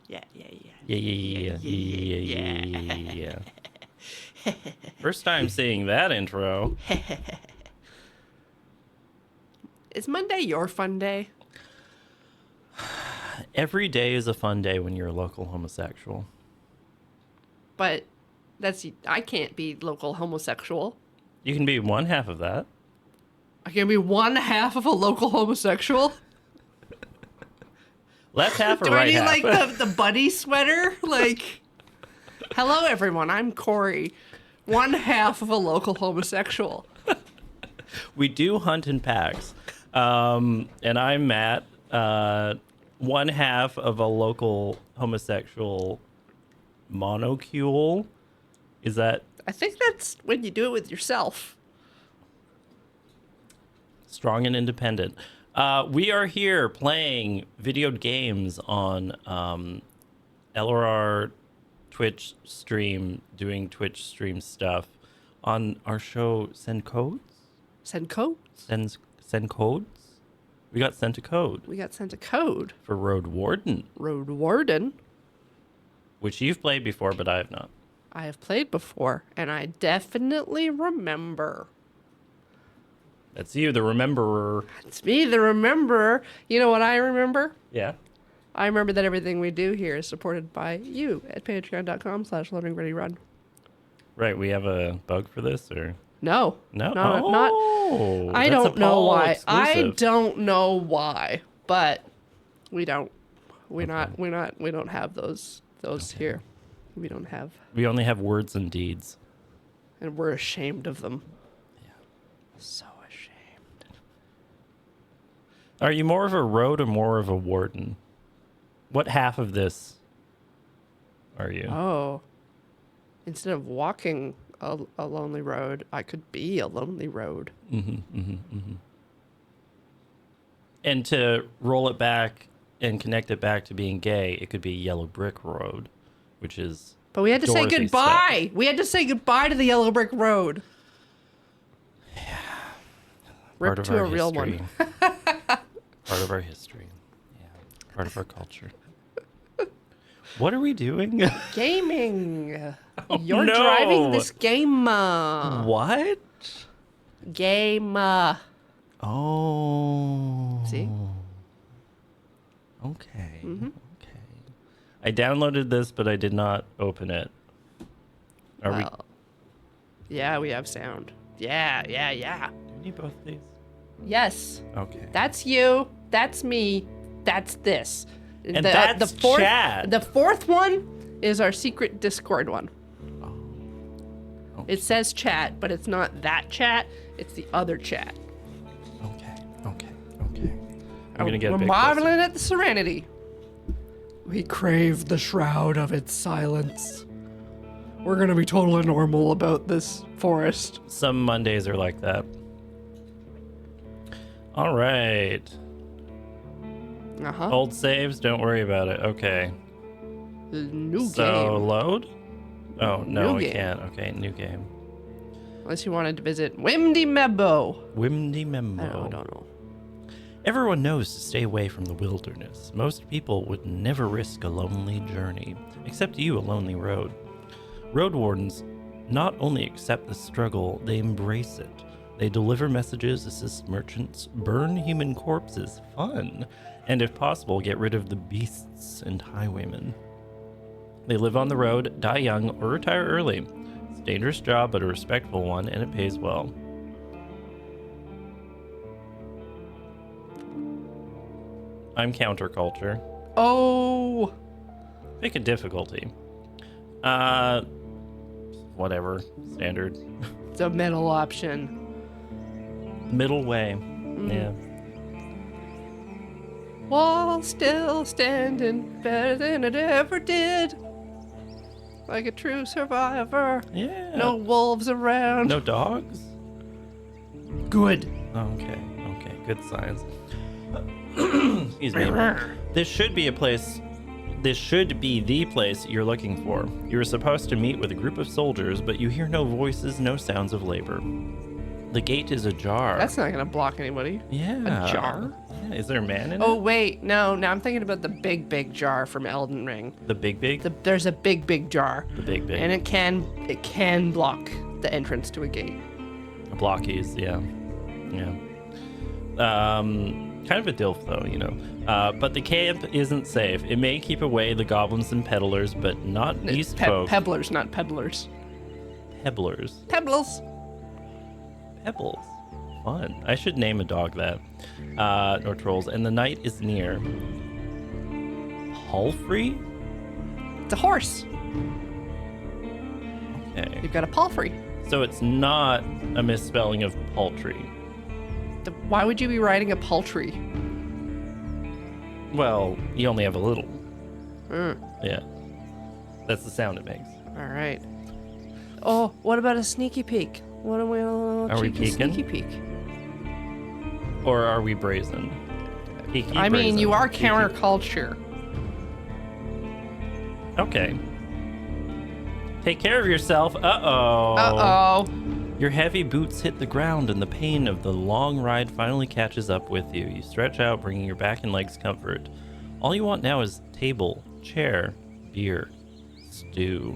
Yeah, yeah, Yeah. First time seeing that intro. Is Monday your fun day? Every day is a fun day when you're a local homosexual. But I can't be local homosexual. You can be one half of that. I can be one half of a local homosexual. Left half or Do right I half? need like the buddy sweater? Like, hello everyone, I'm Corey, one half of a local homosexual. We do hunt in packs. And I'm Matt, one half of a local homosexual monocule. Is that I think that's when you do it with yourself. strong and independent? We are here playing video games on LRR Twitch stream, doing Twitch stream stuff on our show. Send codes. Send codes. Send codes. We got sent a code We got sent a code. for Roadwarden, Roadwarden. which you've played before, but I have not. I have played before, and I definitely remember. That's you, the rememberer. It's me, the rememberer. You know what I remember? Yeah. I remember that everything we do here is supported by you at patreon.com/loadingreadyrun. Right. We have a bug for this, or No. no? Not. I that's a don't know Paul why. I exclusive. don't know why, but we don't. We don't have those here. We don't have, We only have words and deeds. and we're ashamed of them. Yeah. So ashamed. Are you more of a road or more of a warden? What half of this are you? Oh. Instead of walking a lonely road, I could be a lonely road. And to roll it back and connect it back to being gay, it could be Yellow Brick Road, which is. But we had to say Dorothy goodbye. Sept. We had to say goodbye to the yellow brick road. Yeah. Rip Part of to our a real history. one. Part of our history. Yeah. Part of our culture. What are we doing? Gaming. You're no. driving this game. What? Game. Oh. See? Okay. Mm-hmm. Okay. I downloaded this, but I did not open it. Are we? Yeah, we have sound. Yeah. Do we need both of these? Yes. Okay. That's you. That's me. That's this. And that's Chad. The fourth one is our secret Discord one. Oh. It says chat, but it's not that chat. It's the other chat. Okay. I'm gonna get a We're big marveling at the serenity. We crave the shroud of its silence. We're gonna be totally normal about this forest. Some Mondays are like that. All right. Uh-huh. Old saves, don't worry about it. Okay. New So game. load? Oh, no, New we game. can't. Okay, new game. Unless you wanted to visit Wimdy Mebo. Wimdy Memo. I don't know. Everyone knows to stay away from the wilderness. Most people would never risk a lonely journey, except you, a lonely road. Road wardens not only accept the struggle, they embrace it. They deliver messages, assist merchants, burn human corpses, fun, and if possible, get rid of the beasts and highwaymen. They live on the road, die young, or retire early. It's a dangerous job, but a respectful one, and it pays well. I'm counterculture. Oh. Pick a difficulty. Whatever. Standard. It's a middle option. Middle way. Yeah. Wall still standing, better than it ever did. Like a true survivor. Yeah. No wolves around. No dogs? Good. Okay. Good signs. Excuse me. This should be the place you're looking for. You're supposed to meet with a group of soldiers, but you hear no voices, no sounds of labor. The gate is ajar. That's not gonna block anybody. Yeah. A jar? Yeah, is there a man in Oh, it? wait. No, now I'm thinking about the big jar from Elden Ring. The big? There's a big jar. The big. And it can block the entrance to a gate. Blockies, yeah. Kind of a dilf, though, you know. But the camp isn't safe. It may keep away the goblins and peddlers, but not beast folk. Pebblers, not peddlers. Pebblers. Pebbles. Pebbles. Fun. I should name a dog that. Or trolls. And the night is near. Palfrey? It's a horse. Okay. You've got a palfrey. So it's not a misspelling of paltry. Why would you be riding a paltry? Well, you only have a little. Mm. Yeah. That's the sound it makes. All right. Oh, what about a sneaky peek? What am we? Are we peeking? Sneaky peek. Or are we brazen? Peaky, I mean, brazen. you are Peaky. counterculture. Okay. Take care of yourself. Uh-oh. Uh-oh. Your heavy boots hit the ground and the pain of the long ride finally catches up with you. You stretch out, bringing your back and legs comfort. All you want now is table, chair, beer, stew.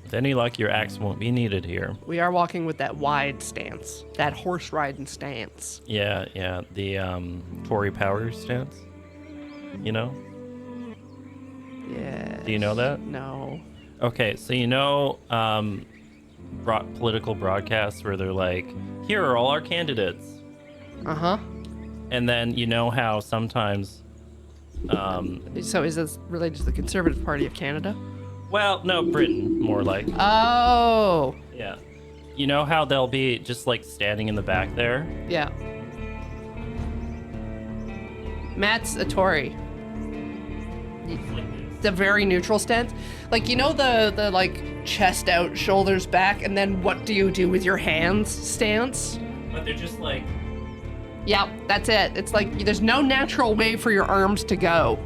With any luck, your axe won't be needed here. We are walking with that wide stance, that horse riding stance. Yeah, the Tory power stance. You know? Yeah. Do you know that? No. Okay, so you know political broadcasts where they're like, here are all our candidates. Uh-huh. And then you know how sometimes... So is this related to the Conservative Party of Canada? well, no, Britain, more like. Oh. Yeah. You know how they'll be just like standing in the back there? Yeah. Matt's a Tory. The very neutral stance. Like, you know the like chest out, shoulders back, and then what do you do with your hands stance? But they're just like... Yeah, that's it. It's like there's no natural way for your arms to go.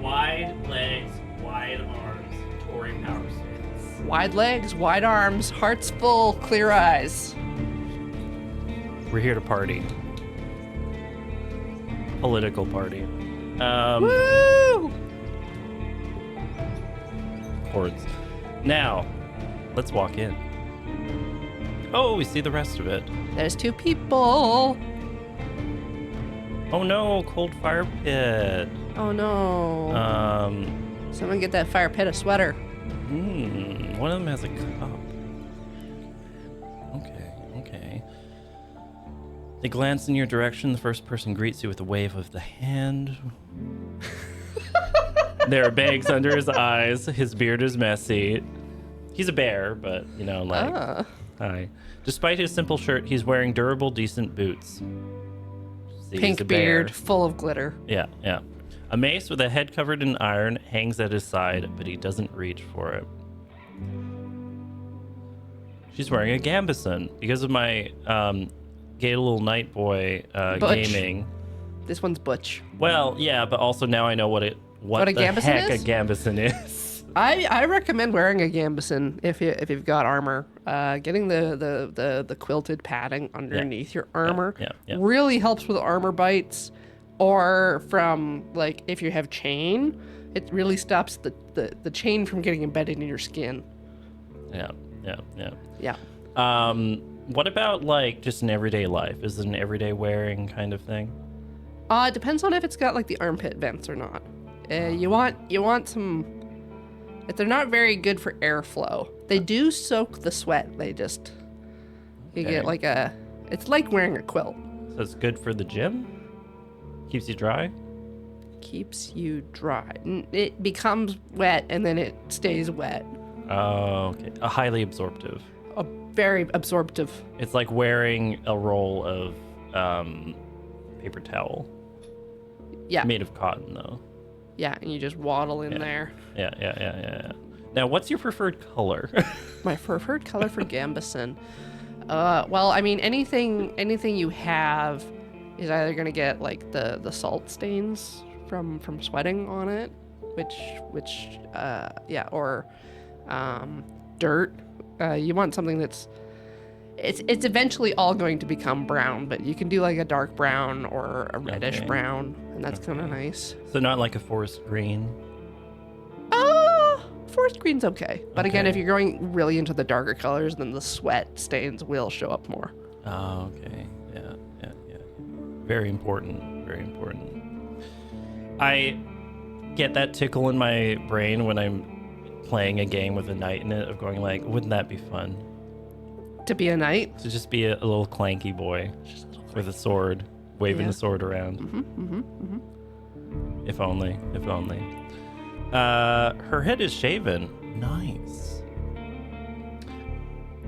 Wide legs, wide arms, Tory power stance. Wide legs, wide arms, hearts full, clear eyes. We're here to party. Political party. Woo! Chords. Now, let's walk in. Oh, we see the rest of it. There's two people. Oh no, cold fire pit. Oh no. Someone get that fire pit a sweater. One of them has a cup. Okay. They glance in your direction. The first person greets you with a wave of the hand. There are bags under his eyes. His beard is messy. He's a bear, but, you know, like... Hi. Despite his simple shirt, he's wearing durable, decent boots. See, he's a Pink bear. beard, full of glitter. Yeah. A mace with a head covered in iron hangs at his side, but he doesn't reach for it. She's wearing a gambeson. Because of my gay little night boy gaming. This one's butch. Well, yeah, but also now I know what a the gambeson heck is? a gambeson is. I recommend wearing a gambeson if you've got armor. Getting the quilted padding underneath your armor yeah. really helps with armor bites, or from like if you have chain, it really stops the chain from getting embedded in your skin. Yeah. Yeah. What about like just in everyday life? Is it an everyday wearing kind of thing? It depends on if it's got like the armpit vents or not. You want some. If they're not very good for airflow, they do soak the sweat. You get like it's like wearing a quilt. So it's good for the gym? Keeps you dry? Keeps you dry. It becomes wet and then it stays wet. Oh, okay. A highly absorptive. A very absorptive. It's like wearing a roll of paper towel. Yeah. Made of cotton, though. Yeah, and you just waddle in there. Yeah. Now, what's your preferred color? My preferred color for gambeson. Well, I mean, anything you have is either gonna get like the salt stains from sweating on it, or dirt. You want something that's It's eventually all going to become brown, but you can do like a dark brown or a reddish brown, and that's kind of nice. So not like a forest green? Forest green's okay. But again, if you're going really into the darker colors, then the sweat stains will show up more. Oh, okay. Yeah. Very important. Very important. I get that tickle in my brain when I'm playing a game with a knight in it of going like, wouldn't that be fun? To be a knight? To just be a little clanky boy with a sword, waving the sword around. If only. Her head is shaven. Nice.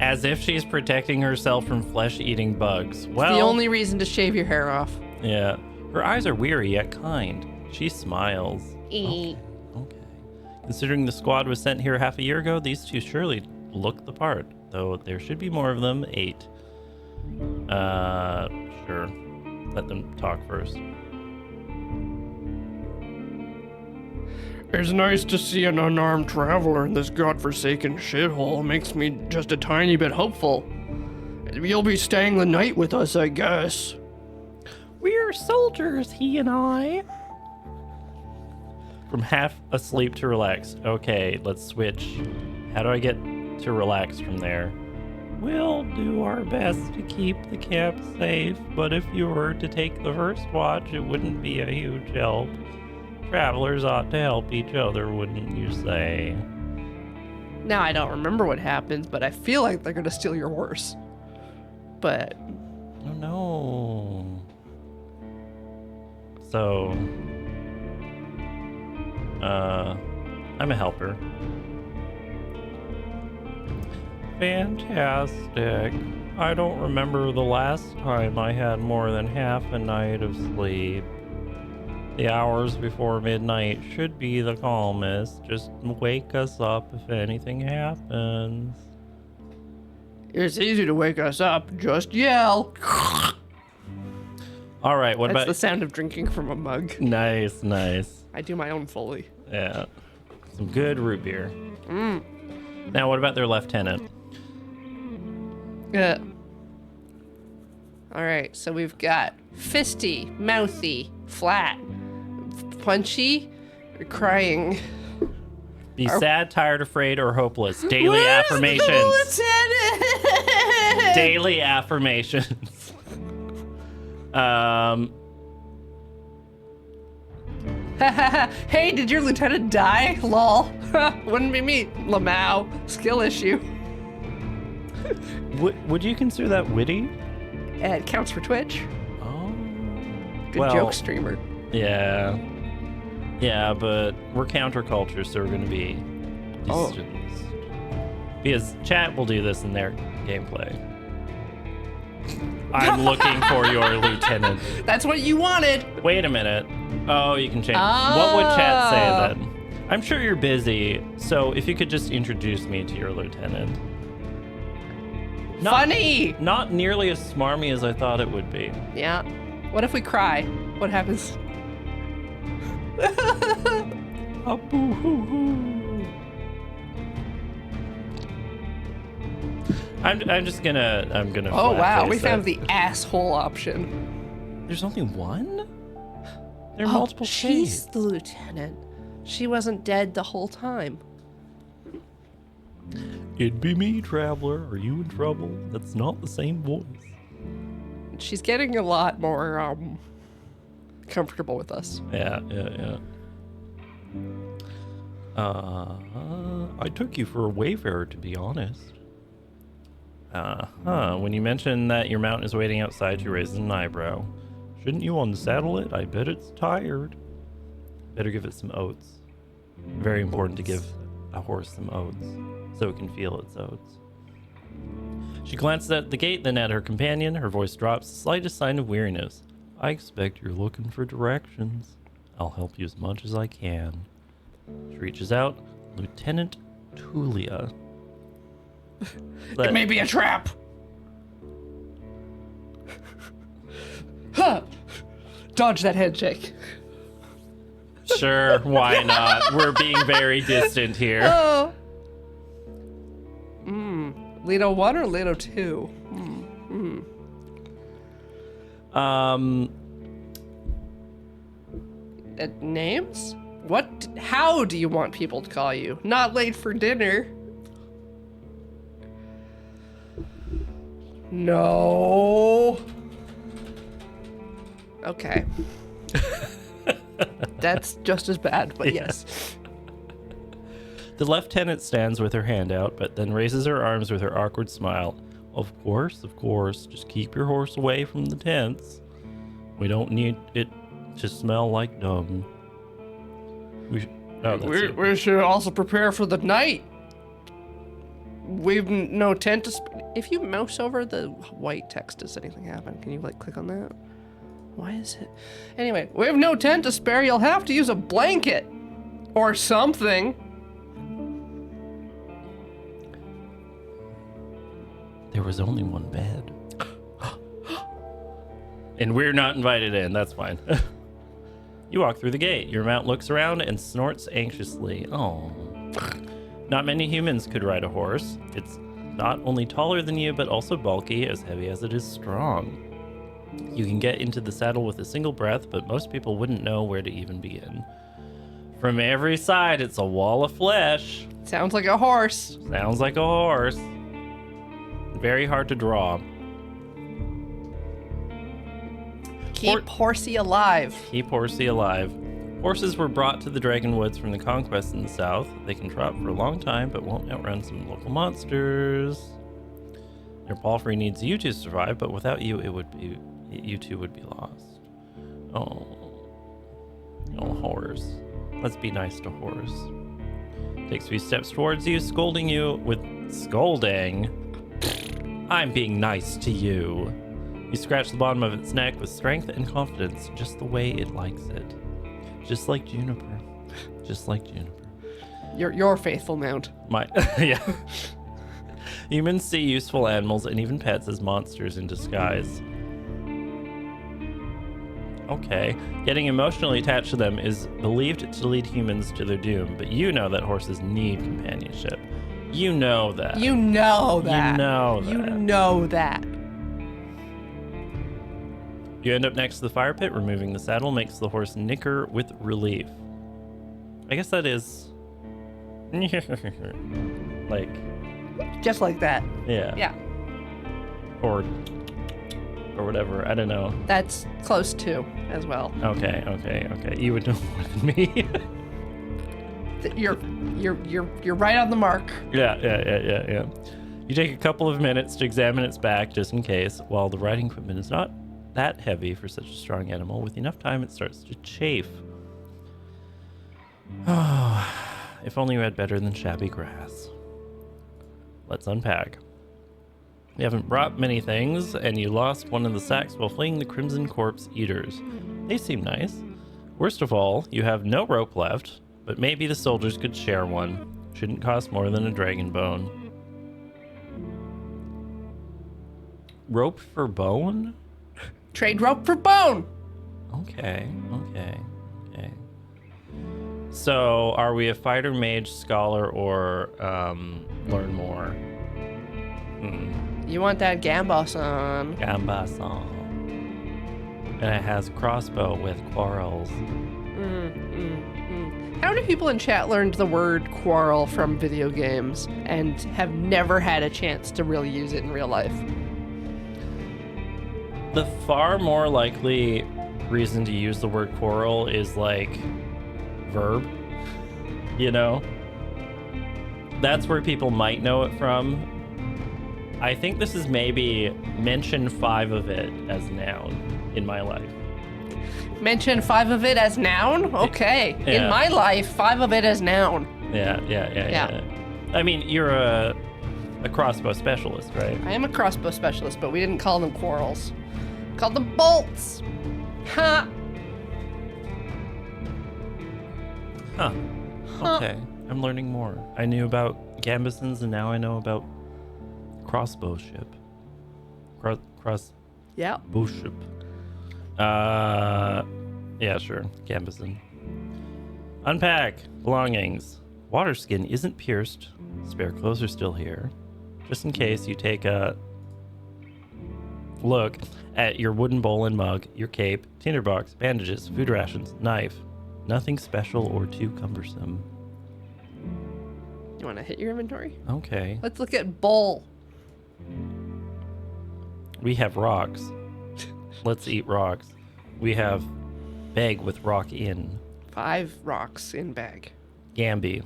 As if she's protecting herself from flesh-eating bugs. Well, the only reason to shave your hair off. Yeah. Her eyes are weary yet kind. She smiles. Okay. Considering the squad was sent here half a year ago, these two surely look the part. Though there should be more of them. 8. Sure. Let them talk first. It's nice to see an unarmed traveler in this godforsaken shithole. Makes me just a tiny bit hopeful. You'll be staying the night with us, I guess. We're soldiers, he and I. From half asleep to relaxed. Okay, let's switch. How do I get to relax from there? We'll do our best to keep the camp safe, but if you were to take the first watch, it wouldn't be a huge help. Travelers ought to help each other, wouldn't you say? Now, I don't remember what happens, but I feel like they're going to steal your horse. But... Oh, no. So... I'm a helper. Fantastic. I don't remember the last time I had more than half a night of sleep. The hours before midnight should be the calmest. Just wake us up if anything happens. It's easy to wake us up. Just yell. All right, what That's about... the sound of drinking from a mug. Nice. I do my own Foley. Yeah. Some good root beer. Now, what about their lieutenant? Yeah. All right, so we've got fisty, mouthy, flat, punchy, crying. Be sad, tired, afraid, or hopeless. Daily affirmations. Daily affirmations. Hey, did your lieutenant die? Lol. Wouldn't be me. Lamau. Skill issue. Would you consider that witty? It counts for Twitch. Oh. Good joke streamer. Yeah. Yeah, but we're counterculture, so we're going to be distanced. Because chat will do this in their gameplay. I'm looking for your lieutenant. That's what you wanted. Wait a minute. Oh, you can change. What would chat say then? I'm sure you're busy, so if you could just introduce me to your lieutenant. Funny! Not nearly as smarmy as I thought it would be. Yeah. What if we cry? What happens? I'm gonna. Oh wow, we face found that. the asshole option. There's only one? There are multiple she's shades. the lieutenant. She wasn't dead the whole time. It'd be me, traveler. Are you in trouble? That's not the same voice. She's getting a lot more comfortable with us. Yeah. I took you for a wayfarer, to be honest. When you mentioned that your mount is waiting outside, you raised an eyebrow. Shouldn't you unsaddle it? I bet it's tired. Better give it some oats. Very important to give a horse some oats, so it can feel its oats. She glanced at the gate, then at her companion. Her voice drops, slightest sign of weariness. I expect you're looking for directions. I'll help you as much as I can. She reaches out. Lieutenant Tulia. It may be a trap. Huh. Dodge that head shake. Sure, why not? We're being very distant here. Oh. Lido 1 or Lido 2? Names? What? How do you want people to call you? Not late for dinner. No. Okay. That's just as bad, but yes. The lieutenant stands with her hand out, but then raises her arms with her awkward smile. Of course. Just keep your horse away from the tents. We don't need it to smell like dung. We should also prepare for the night. We've no tent to if you mouse over the white text, does anything happen? Can you like click on that? Why is it? Anyway, we have no tent to spare. You'll have to use a blanket or something. There was only one bed. And we're not invited in. That's fine. You walk through the gate. Your mount looks around and snorts anxiously. Oh. Not many humans could ride a horse. It's not only taller than you, but also bulky, as heavy as it is strong. You can get into the saddle with a single breath, but most people wouldn't know where to even begin. From every side, it's a wall of flesh. Sounds like a horse. Sounds like a horse. Very hard to draw. Keep Horsey alive. Keep Horsey alive. Horses were brought to the Dragon Woods from the conquest in the south. They can trot for a long time, but won't outrun some local monsters. Their palfrey needs you to survive, but without you, you two would be lost. Oh, horse. Let's be nice to horse. Takes a few steps towards you, scolding you with scolding. I'm being nice to you. You scratch the bottom of its neck with strength and confidence, just the way it likes it. Just like Juniper. Just like Juniper. Your faithful mount. Yeah. Humans see useful animals and even pets as monsters in disguise. Okay. Getting emotionally attached to them is believed to lead humans to their doom, but you know that horses need companionship. You know that. You know that. You know that. You know that. You end up next to the fire pit. Removing the saddle makes the horse nicker with relief. I guess that is... like... Just like that. Yeah. Yeah. Or whatever. I don't know. That's close to as well. Okay. You would know more than me. You're right on the mark. Yeah. You take a couple of minutes to examine its back just in case. While the riding equipment is not that heavy for such a strong animal, with enough time it starts to chafe. Oh, if only you had better than shabby grass. Let's unpack. You haven't brought many things, and you lost one of the sacks while fleeing the Crimson Corpse Eaters. They seem nice. Worst of all, you have no rope left, but maybe the soldiers could share one. Shouldn't cost more than a dragon bone. Rope for bone? Trade rope for bone. Okay. So, are we a fighter, mage, scholar, or learn more? You want that Gambason. And it has crossbow with quarrels. How many people in chat learned the word quarrel from video games and have never had a chance to really use it in real life? The far more likely reason to use the word quarrel is like verb, you know? That's where people might know it from. I think this is maybe mention 5 of it as noun in my life. Mention 5 of it as noun? Okay. Yeah. In my life, 5 of it as noun. Yeah. I mean, you're a crossbow specialist, right? I am a crossbow specialist, but we didn't call them quarrels. We called them bolts. Ha! Huh. Okay. I'm learning more. I knew about gambesons, and now I know about crossbow ship. Yeah. Bow ship. Yeah, sure. Gambeson. Unpack belongings. Water skin isn't pierced. Spare clothes are still here. just in case you take a look at your wooden bowl and mug, your cape, tinderbox, bandages, food rations, knife. Nothing special or too cumbersome. You want to hit your inventory? Okay. Let's look at bowl. We have rocks. Let's eat rocks. We have bag with rock in. 5 rocks in bag. Gamby.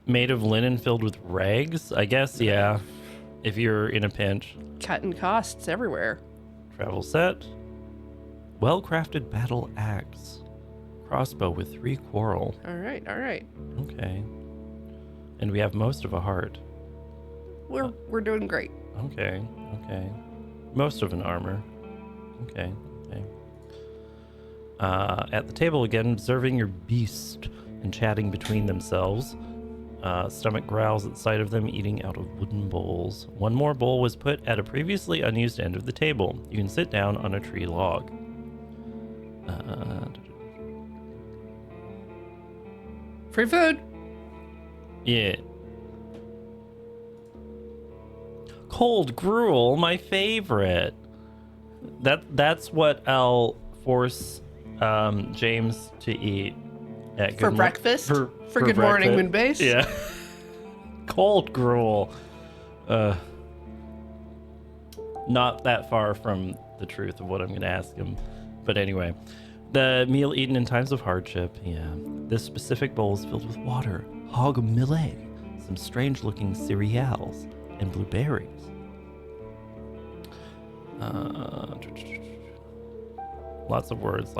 Made of linen filled with rags? I guess, yeah. If you're in a pinch. Cutting costs everywhere. Travel set. Well-crafted battle axe. Crossbow with 3 quarrel. All right. Okay. And we have most of a heart. We're doing great. Okay. Most of an armor. Okay. At the table again, observing your beast and chatting between themselves. Stomach growls at the sight of them eating out of wooden bowls. One more bowl was put at a previously unused end of the table. You can sit down on a tree log. Free food. Yeah. Cold gruel, my favorite. That's what I'll force James to eat at For breakfast? For good morning, Moonbase? Yeah. Cold gruel. Not that far from the truth of what I'm going to ask him. But anyway, the meal eaten in times of hardship. Yeah. This specific bowl is filled with water, hog millet, some strange-looking cereals, and blueberries. Lots of words.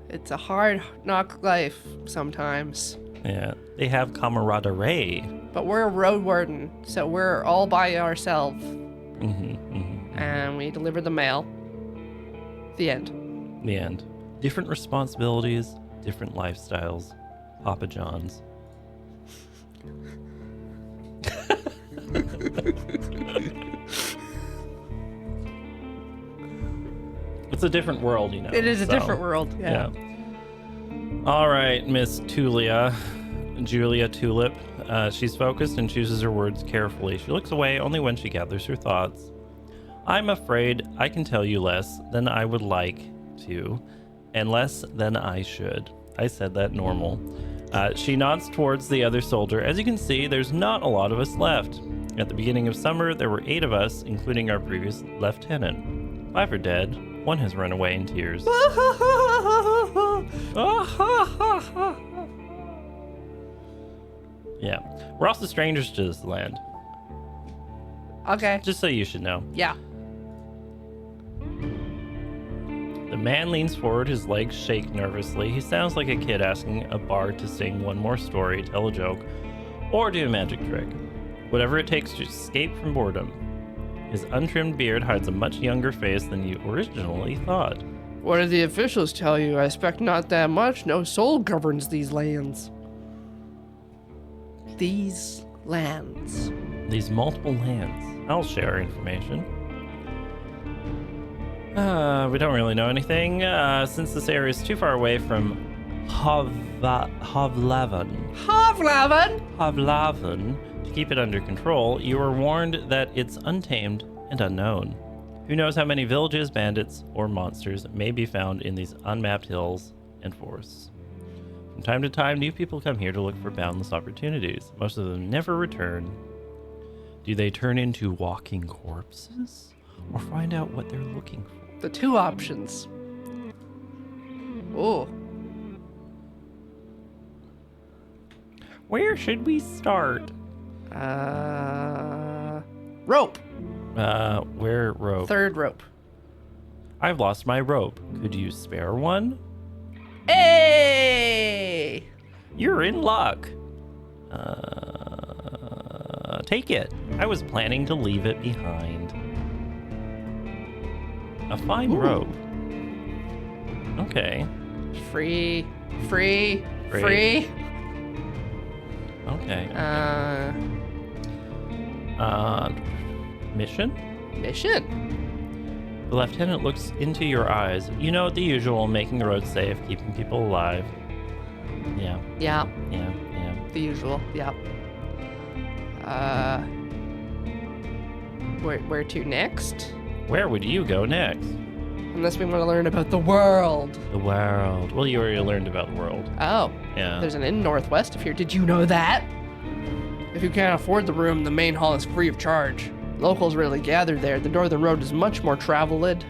It's a hard knock life sometimes. Yeah, they have camaraderie. But we're a Roadwarden, so we're all by ourselves. And we deliver the mail. The end. The end. Different responsibilities, different lifestyles. Papa John's. It's a different world, you know. It is a different world, yeah. All right, Miss Julia Tulip. She's focused and chooses her words carefully. She looks away only when she gathers her thoughts. I'm afraid I can tell you less than I would like to, and less than I should. I said that normal. She nods towards the other soldier. As you can see, there's not a lot of us left. At the beginning of summer, there were 8 of us, including our previous lieutenant. 5 are dead. 1 has run away in tears. Yeah. We're also strangers to this land. Okay. Just so you should know. Yeah. The man leans forward, his legs shake nervously. He sounds like a kid asking a bard to sing one more story, tell a joke, or do a magic trick. Whatever it takes to escape from boredom. His untrimmed beard hides a much younger face than you originally thought. What did the officials tell you? I expect not that much. No soul governs these lands. These lands. These multiple lands. I'll share information. We don't really know anything, since this area is too far away from Havlaven. To keep it under control, you are warned that it's untamed and unknown. Who knows how many villages, bandits, or monsters may be found in these unmapped hills and forests. From time to time, new people come here to look for boundless opportunities. Most of them never return. Do they turn into walking corpses? Or find out what they're looking for? The 2 options. Oh. Where should we start? Rope. Where rope? 3rd rope. I've lost my rope. Could you spare one? Hey! You're in luck. Take it. I was planning to leave it behind. A fine rope. Okay. Free. Okay. Mission? The lieutenant looks into your eyes. You know the usual, making the road safe, keeping people alive. Yeah. Yeah, Yeah. the usual. Yeah. Where to next? Where would you go next? Unless we want to learn about the world. The world. Well, you already learned about the world. Oh, Yeah. there's an inn northwest of here. Did you know that? If you can't afford the room, the main hall is free of charge. Locals rarely gather there. The northern road is much more traveled,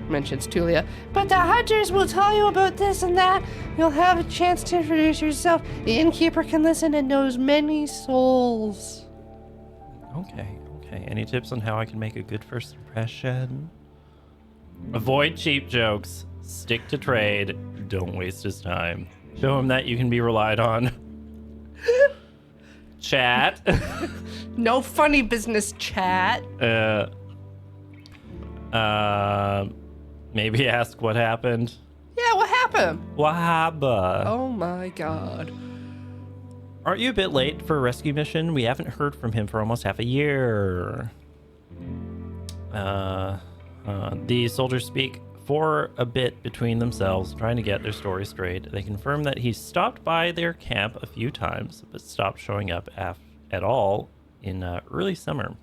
mentions Tulia. But the hunters will tell you about this and that. You'll have a chance to introduce yourself. The innkeeper can listen and knows many souls. Okay. Any tips on how I can make a good first impression? Avoid cheap jokes. Stick to trade. Don't waste his time. Show him that you can be relied on. Chat. No funny business chat. Maybe ask what happened. Yeah, what happened? What happened? Oh my god. Aren't you a bit late for a rescue mission? We haven't heard from him for almost half a year. The soldiers speak for a bit between themselves, trying to get their story straight. They confirm that he stopped by their camp a few times, but stopped showing up at all in early summer.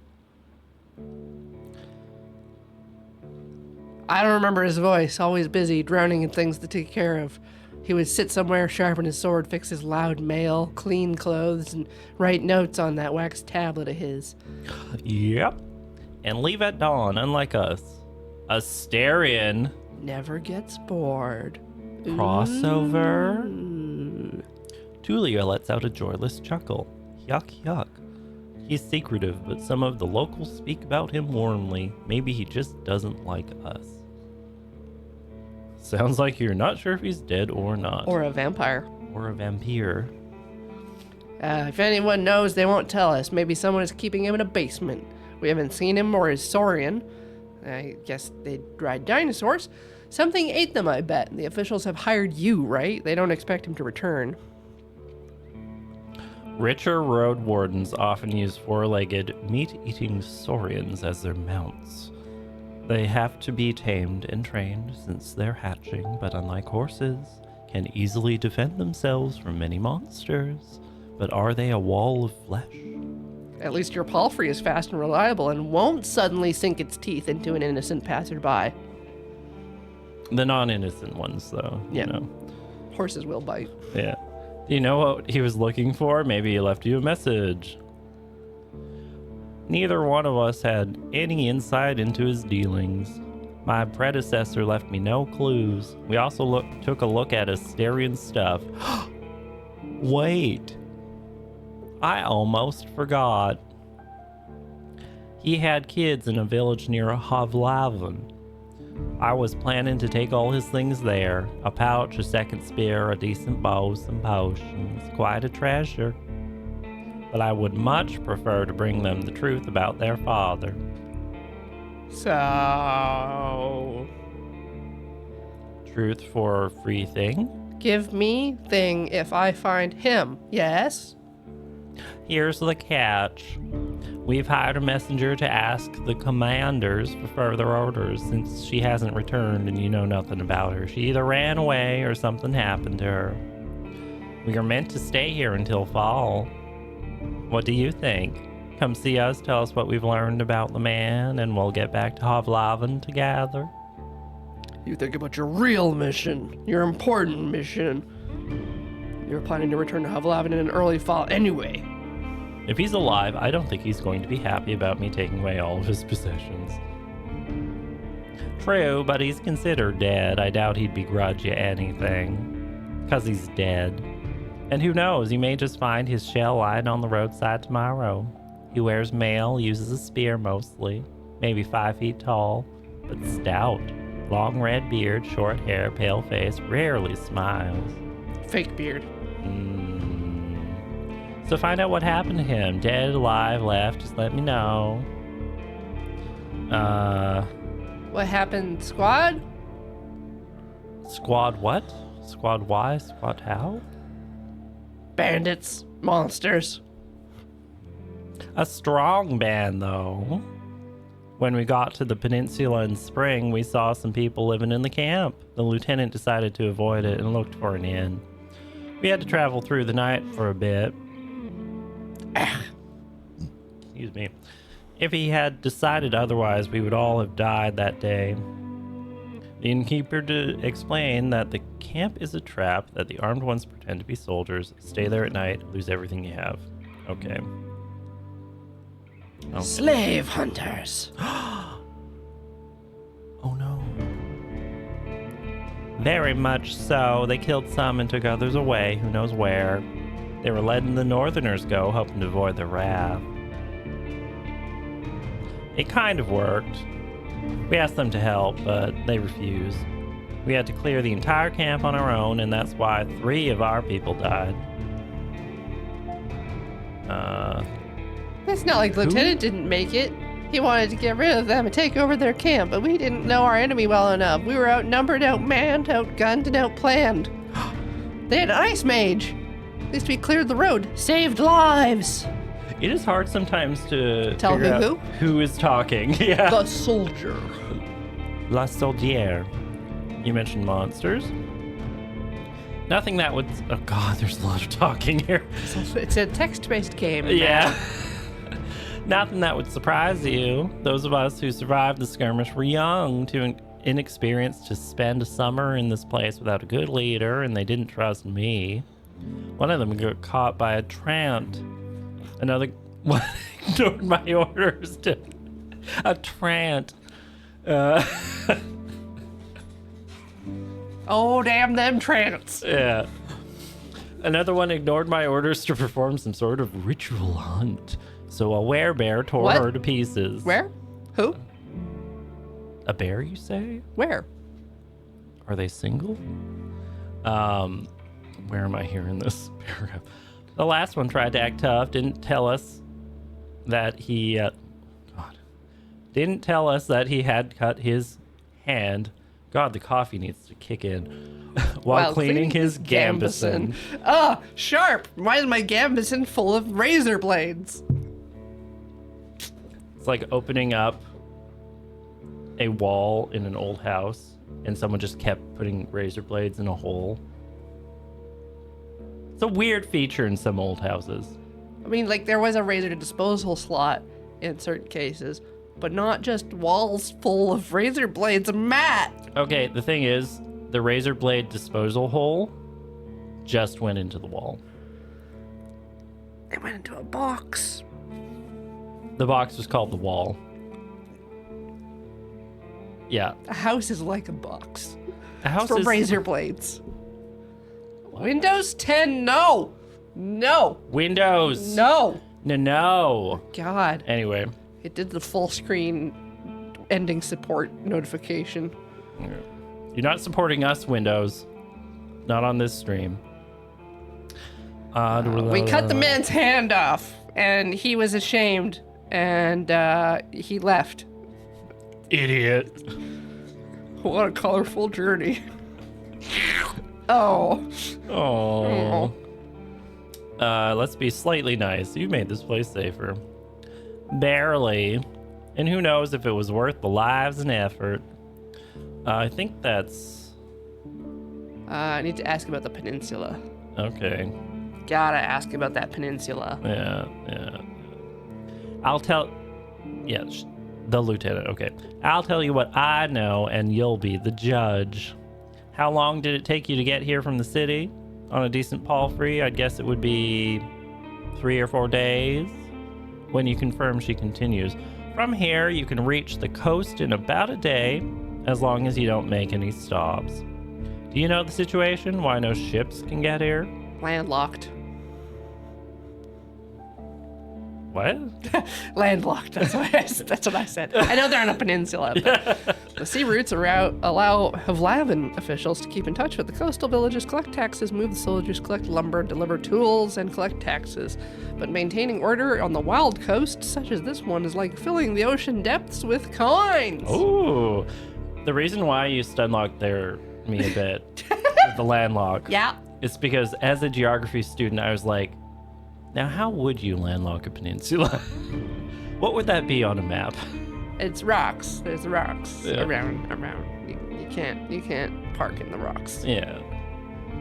I don't remember his voice. Always busy, drowning in things to take care of. He would sit somewhere, sharpen his sword, fix his loud mail, clean clothes, and write notes on that wax tablet of his. Yep. And leave at dawn, unlike us. Astarion. Never gets bored. Crossover. Ooh. Tulia lets out a joyless chuckle. Yuck, yuck. He's secretive, but some of the locals speak about him warmly. Maybe he just doesn't like us. Sounds like you're not sure if he's dead or not. Or a vampire. Or a vampire. If anyone knows, they won't tell us. Maybe someone is keeping him in a basement. We haven't seen him or his saurian. I guess they ride dinosaurs. Something ate them, I bet. The officials have hired you, right? They don't expect him to return. Richer road wardens often use four-legged, meat-eating saurians as their mounts. They have to be tamed and trained since they're hatching, but unlike horses, can easily defend themselves from many monsters. But are they a wall of flesh? At least your palfrey is fast and reliable and won't suddenly sink its teeth into an innocent passerby. The non-innocent ones, though. Yeah. You know. Horses will bite. Yeah. Do you know what he was looking for? Maybe he left you a message. Neither one of us had any insight into his dealings. My predecessor left me no clues. We also took a look at Asterian stuff. Wait. I almost forgot. He had kids in a village near Havlavn. I was planning to take all his things there. A pouch, a second spear, a decent bow, some potions. Quite a treasure. But I would much prefer to bring them the truth about their father. So... Truth for a free thing? give me thing if I find him, yes? Here's the catch. We've hired a messenger to ask the commanders for further orders since she hasn't returned and you know nothing about her. She either ran away or something happened to her. We are meant to stay here until fall. What do you think? Come see us, tell us what we've learned about the man, and we'll get back to Havlavn together. You think about your real mission, your important mission. You're planning to return to Havlavn in early fall anyway. If he's alive, I don't think he's going to be happy about me taking away all of his possessions. True, but he's considered dead. I doubt he'd begrudge you anything. 'Cause he's dead. And who knows, you may just find his shell lying on the roadside tomorrow. He wears mail, uses a spear mostly, maybe 5 feet tall, but stout. Long red beard, short hair, pale face, rarely smiles. Fake beard. So find out what happened to him. Dead, alive, left, just let me know. What happened, squad? Squad what? Squad why? Squad how? Bandits. Monsters. A strong band, though. When we got to the peninsula in spring, we saw some people living in the camp. The lieutenant decided to avoid it and looked for an inn. We had to travel through the night for a bit. Excuse me. If he had decided otherwise, we would all have died that day. The innkeeper explained that the camp is a trap, that the armed ones pretend to be soldiers, stay there at night, lose everything you have. Okay. Slave hunters. Oh no. Very much so. They killed some and took others away, who knows where. They were letting the northerners go, hoping to avoid their wrath. It kind of worked. We asked them to help, but they refused. We had to clear the entire camp on our own, and that's why 3 of our people died. It's not like the lieutenant didn't make it. He wanted to get rid of them and take over their camp, but we didn't know our enemy well enough. We were outnumbered, outmanned, outgunned, and outplanned. They had an ice mage. At least we cleared the road, saved lives. It is hard sometimes to Tell figure me out who is talking. Yeah. The soldier. La Soldière. You mentioned monsters. Nothing that would... Oh god, there's a lot of talking here. It's a text-based game. Yeah. Nothing that would surprise you. Those of us who survived the skirmish were young, too inexperienced to spend a summer in this place without a good leader, and they didn't trust me. One of them got caught by a tramp. Another one ignored my orders to a tramp. Oh, damn them trants. Yeah. Another one ignored my orders to perform some sort of ritual hunt. So a werebear tore her to pieces. Where? Who? A bear, you say? Where? Are they single? Where am I hearing this paragraph? The last one tried to act tough, didn't tell us that he... Didn't tell us that he had cut his hand. God, the coffee needs to kick in. While cleaning his gambeson. Ah, sharp! Why is my gambeson full of razor blades? It's like opening up a wall in an old house and someone just kept putting razor blades in a hole. It's a weird feature in some old houses. I mean, like, there was a razor disposal slot in certain cases, but not just walls full of razor blades. Matt! Okay, the thing is, the razor blade disposal hole just went into the wall. It went into a box. The box was called the wall. Yeah. A house is like a box. A house for is... razor blades. Windows 10, no! No! Windows! No! No. God. Anyway. It did the full screen ending support notification. You're not supporting us, Windows. Not on this stream. We cut the man's hand off, and he was ashamed, and he left. Idiot. What a colorful journey. Oh. Oh. Let's be slightly nice. You made this place safer. Barely. And who knows if it was worth the lives and effort. I think that's... I need to ask about the peninsula. Okay. Gotta ask about that peninsula. Yeah. I'll tell... Yeah, the lieutenant. Okay. I'll tell you what I know, and you'll be the judge. How long did it take you to get here from the city? On a decent palfrey, I'd guess it would be 3 or 4 days. When you confirm, she continues. From here, you can reach the coast in about a day, as long as you don't make any stops. Do you know the situation? Why no ships can get here? Landlocked. What? Landlocked. That's what I said. I know they're on a peninsula, but the sea routes allow Havlavin officials to keep in touch with the coastal villages, collect taxes, move the soldiers, collect lumber, deliver tools, and collect taxes. But maintaining order on the wild coast, such as this one, is like filling the ocean depths with coins. Ooh. The reason why you stunlocked me a bit with the landlock. Yeah. It's because as a geography student, I was like, now how would you landlock a peninsula? What would that be on a map? It's rocks. There's rocks Yeah. around. You can't park in the rocks. Yeah.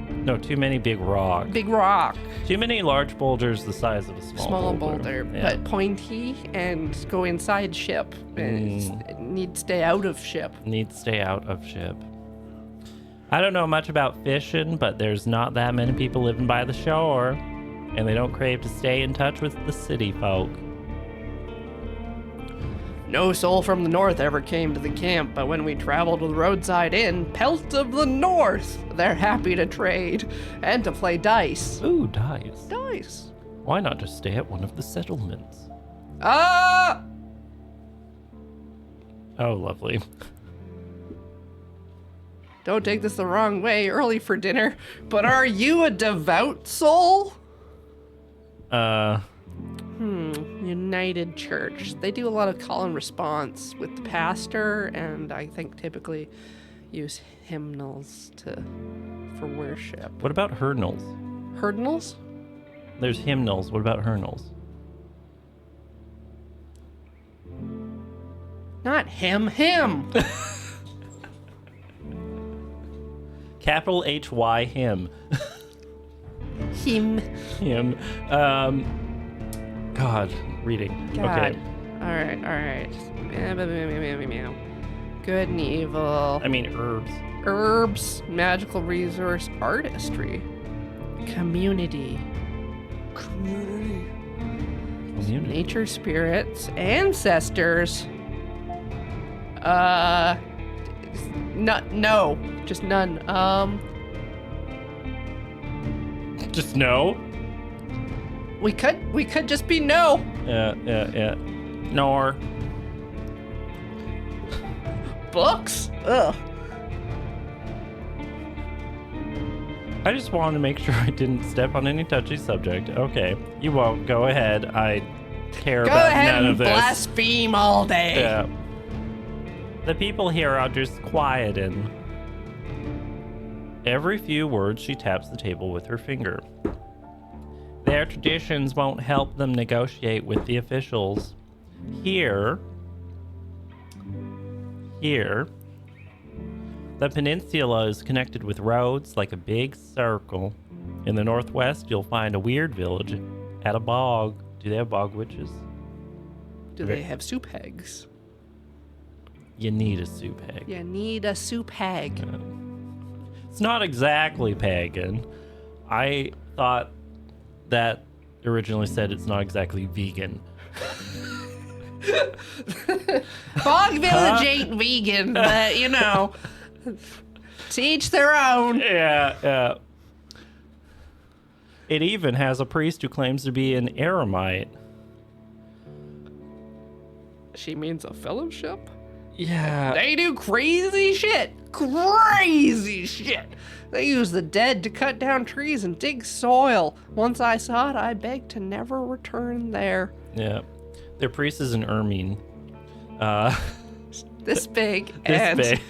No, too many big rocks. Big rock. Too many large boulders the size of a small boulder, Yeah. but pointy and go inside ship. It needs to stay out of ship. Need to stay out of ship. I don't know much about fishing, but there's not that many people living by the shore, and they don't crave to stay in touch with the city folk. No soul from the north ever came to the camp, but when we traveled to the roadside inn, Pelt of the North, they're happy to trade and to play dice. Ooh, dice. Dice. Why not just stay at one of the settlements? Ah! Oh, lovely. Don't take this the wrong way, early for dinner, but are you a devout soul? United Church. They do a lot of call and response with the pastor, and I think typically use hymnals for worship. What about hymnals? Hurdles? There's hymnals. What about hymnals? Not him. Capital H-Y, hymn. Him. Hymn. God, reading. God. Okay. Alright. Good and evil. I mean, herbs. Herbs, magical resource, artistry. Community. Nature spirits, ancestors. No, just none. Just no? We could just be no. Yeah. Nor. Books? Ugh. I just wanted to make sure I didn't step on any touchy subject. Okay, you won't. Go ahead. I care Go about ahead none and of this. blaspheme all day. Yeah. The people here are just quieting. Every few words, she taps the table with her finger. Their traditions won't help them negotiate with the officials. Here, the peninsula is connected with roads like a big circle. In the northwest, you'll find a weird village at a bog. Do they have bog witches? Do they have soup hags? You need a soup hag. You need a soup hag. It's not exactly pagan. I thought that originally said it's not exactly vegan. Bog Village ain't vegan, but you know, to each their own. Yeah. It even has a priest who claims to be an eremite. She means a fellowship? Yeah. They do crazy shit. Crazy shit. They use the dead to cut down trees and dig soil. Once I saw it, I begged to never return there. Yeah. Their priest is an ermine. This big. This and big.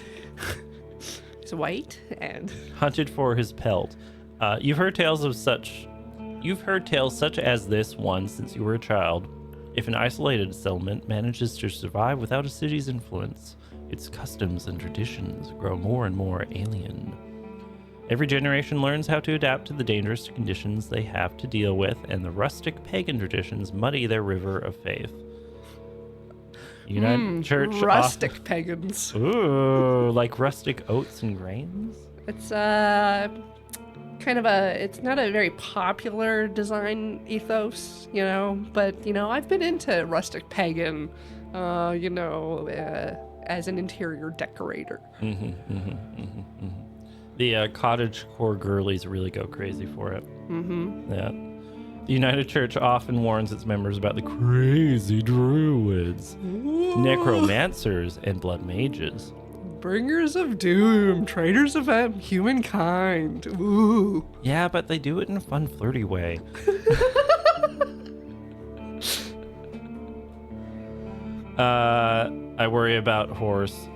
He's white and Hunted for his pelt. You've heard tales such as this one since you were a child. If an isolated settlement manages to survive without a city's influence, its customs and traditions grow more and more alien. Every generation learns how to adapt to the dangerous conditions they have to deal with, and the rustic pagan traditions muddy their river of faith. United Church rustic pagans. Ooh, like rustic oats and grains? It's kind of it's not a very popular design ethos, you know, but you know, I've been into rustic pagan, as an interior decorator. The cottage core girlies really go crazy for it. Yeah. The United Church often warns its members about the crazy druids, necromancers, and blood mages. Bringers of doom, traitors of humankind. Ooh. Yeah, but they do it in a fun, flirty way. I worry about horse.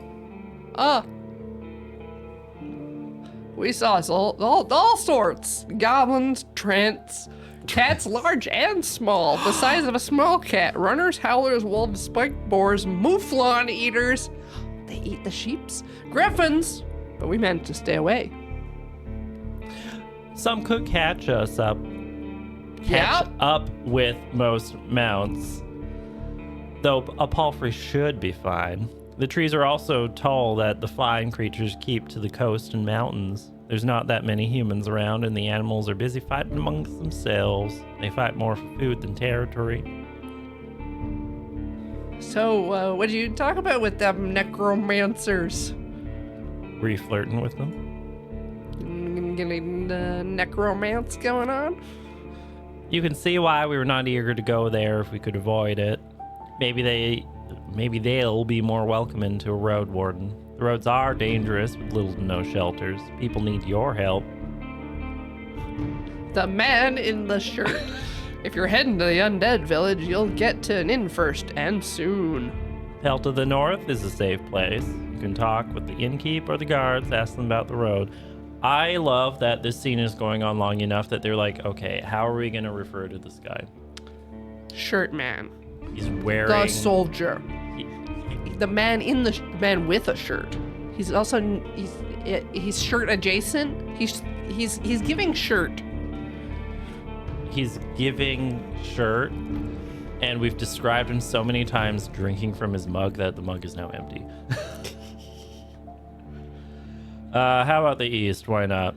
We saw all sorts. Goblins, trents, cats large and small, the size of a small cat, runners, howlers, wolves, spiked boars, mouflon eaters. They eat the sheeps, griffins, but we meant to stay away. Some could catch up with most mounts, though a palfrey should be fine. The trees are also tall that the flying creatures keep to the coast and mountains. There's not that many humans around, and the animals are busy fighting amongst themselves. They fight more for food than territory. So, what'd you talk about with them necromancers? Were you flirting with them? Getting necromance going on? You can see why we were not eager to go there if we could avoid it. Maybe they'll be more welcoming to a Roadwarden. The roads are dangerous with little to no shelters. People need your help. The man in the shirt. If you're heading to the undead village, you'll get to an inn first, and soon. Hell to the north is a safe place. You can talk with the innkeep or the guards, ask them about the road. I love that this scene is going on long enough that they're like, okay, how are we going to refer to this guy? Shirt man. He's wearing... The soldier. The man in the man with a shirt. He's also he's shirt adjacent. He's giving shirt. He's giving shirt, and we've described him so many times drinking from his mug that the mug is now empty. How about the east? Why not?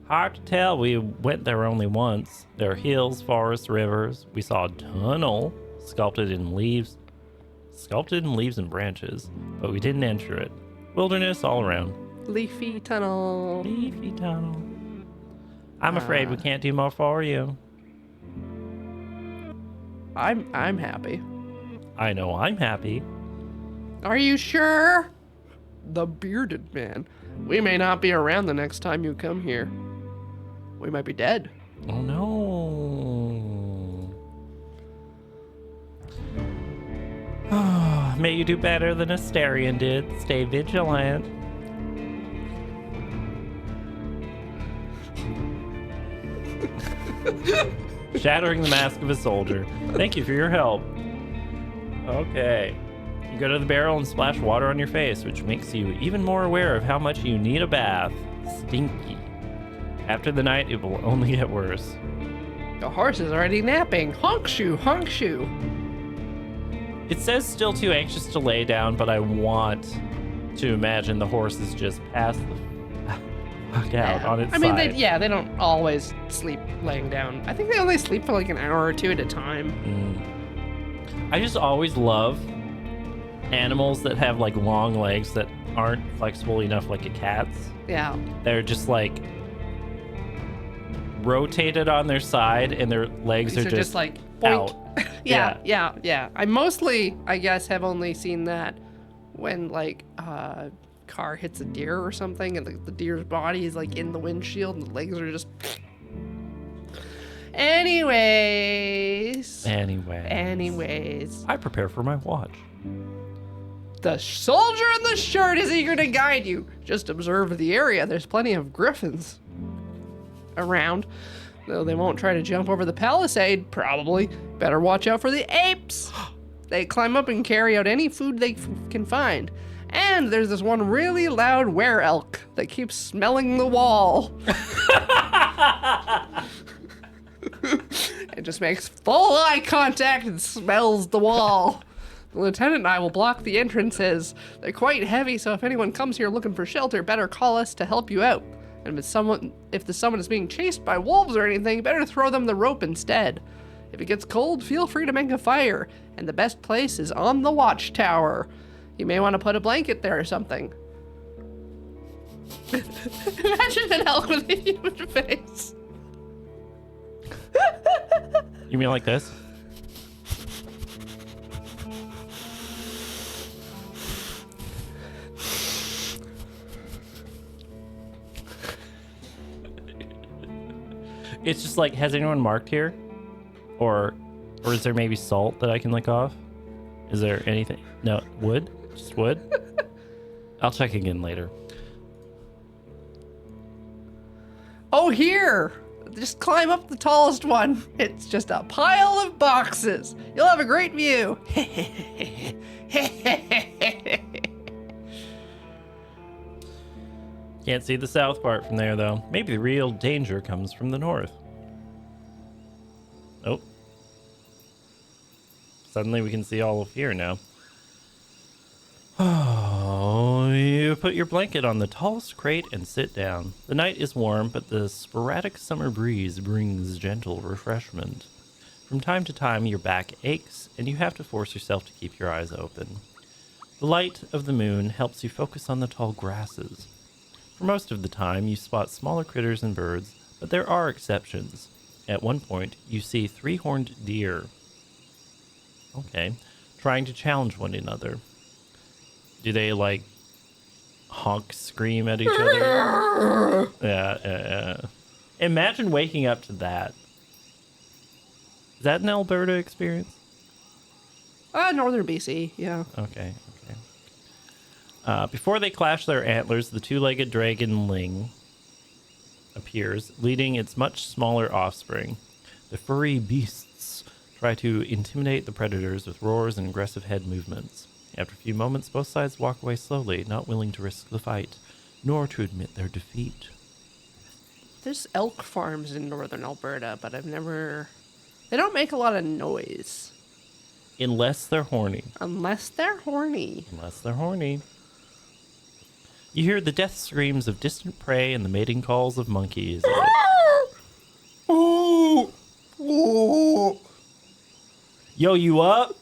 Hard to tell. We went there only once. There are hills, forests, rivers. We saw a tunnel sculpted in leaves and branches, but we didn't enter it. Wilderness all around. Leafy tunnel. Leafy tunnel. I'm afraid we can't do more for you. I'm happy. I know I'm happy. Are you sure? The bearded man. We may not be around the next time you come here. We might be dead. Oh no. May you do better than Asterion did. Stay vigilant. Shattering the mask of a soldier. Thank you for your help. Okay. You go to the barrel and splash water on your face, which makes you even more aware of how much you need a bath. Stinky. After the night, it will only get worse. The horse is already napping. Honk shoe, honk shoe. It says still too anxious to lay down, but I want to imagine the horse is just passed the fuck out on its side. They don't always sleep laying down. I think they only sleep for like an hour or two at a time. I just always love animals that have like long legs that aren't flexible enough like a cat's. Yeah. They're just like rotated on their side and their legs These are just like out. Yeah. I mostly, I guess, have only seen that when like car hits a deer or something and the deer's body is like in the windshield and the legs are just... Anyways. I prepare for my watch. The soldier in the shirt is eager to guide you. Just observe the area. There's plenty of griffins around. Though they won't try to jump over the palisade, probably. Better watch out for the apes. They climb up and carry out any food they can find. And there's this one really loud were-elk that keeps smelling the wall. It just makes full eye contact and smells the wall. The lieutenant and I will block the entrances. They're quite heavy, so if anyone comes here looking for shelter, better call us to help you out. And if someone is being chased by wolves or anything, better throw them the rope instead. If it gets cold, feel free to make a fire, and the best place is on the watchtower. You may want to put a blanket there or something. Imagine an elk with a human face. You mean like this? It's just like, has anyone marked here? Or is there maybe salt that I can lick off? Is there anything? No, wood? Just wood? I'll check again later. Oh, here! Just climb up the tallest one. It's just a pile of boxes. You'll have a great view. Can't see the south part from there, though. Maybe the real danger comes from the north. Oh. Suddenly we can see all of here now. Oh, you put your blanket on the tallest crate and sit down. The night is warm, but the sporadic summer breeze brings gentle refreshment. From time to time, your back aches, and you have to force yourself to keep your eyes open. The light of the moon helps you focus on the tall grasses. For most of the time, you spot smaller critters and birds, but there are exceptions. At one point, you see 3-horned deer. Okay. Trying to challenge one another. Do they, like, honk, scream at each other? Yeah. Imagine waking up to that. Is that an Alberta experience? Northern BC, yeah. Okay. Before they clash their antlers, the two-legged dragon Ling appears, leading its much smaller offspring. The furry beasts try to intimidate the predators with roars and aggressive head movements. After a few moments, both sides walk away slowly, not willing to risk the fight, nor to admit their defeat. There's elk farms in northern Alberta, but I've never... They don't make a lot of noise. Unless they're horny. Unless they're horny. You hear the death screams of distant prey and the mating calls of monkeys. Yo, you up?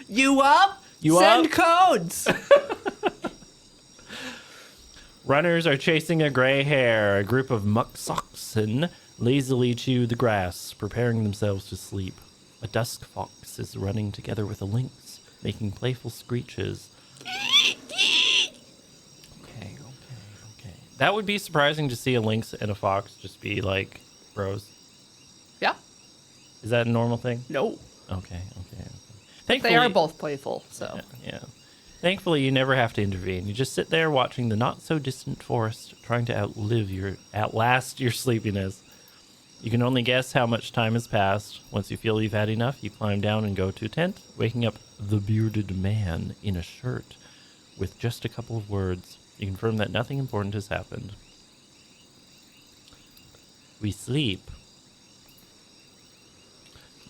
You up? You Send up? codes! Runners are chasing a gray hare. A group of muxoxen lazily chew the grass, preparing themselves to sleep. A dusk fox is running together with a lynx, making playful screeches. Okay. That would be surprising to see a lynx and a fox just be like bros. Yeah. Is that a normal thing? No. Okay. Thankfully, They are both playful, so. Yeah. Thankfully, you never have to intervene. You just sit there watching the not-so-distant forest, trying to outlast your sleepiness. You can only guess how much time has passed. Once you feel you've had enough, you climb down and go to a tent, waking up the bearded man in a shirt with just a couple of words. You confirm that nothing important has happened. We sleep.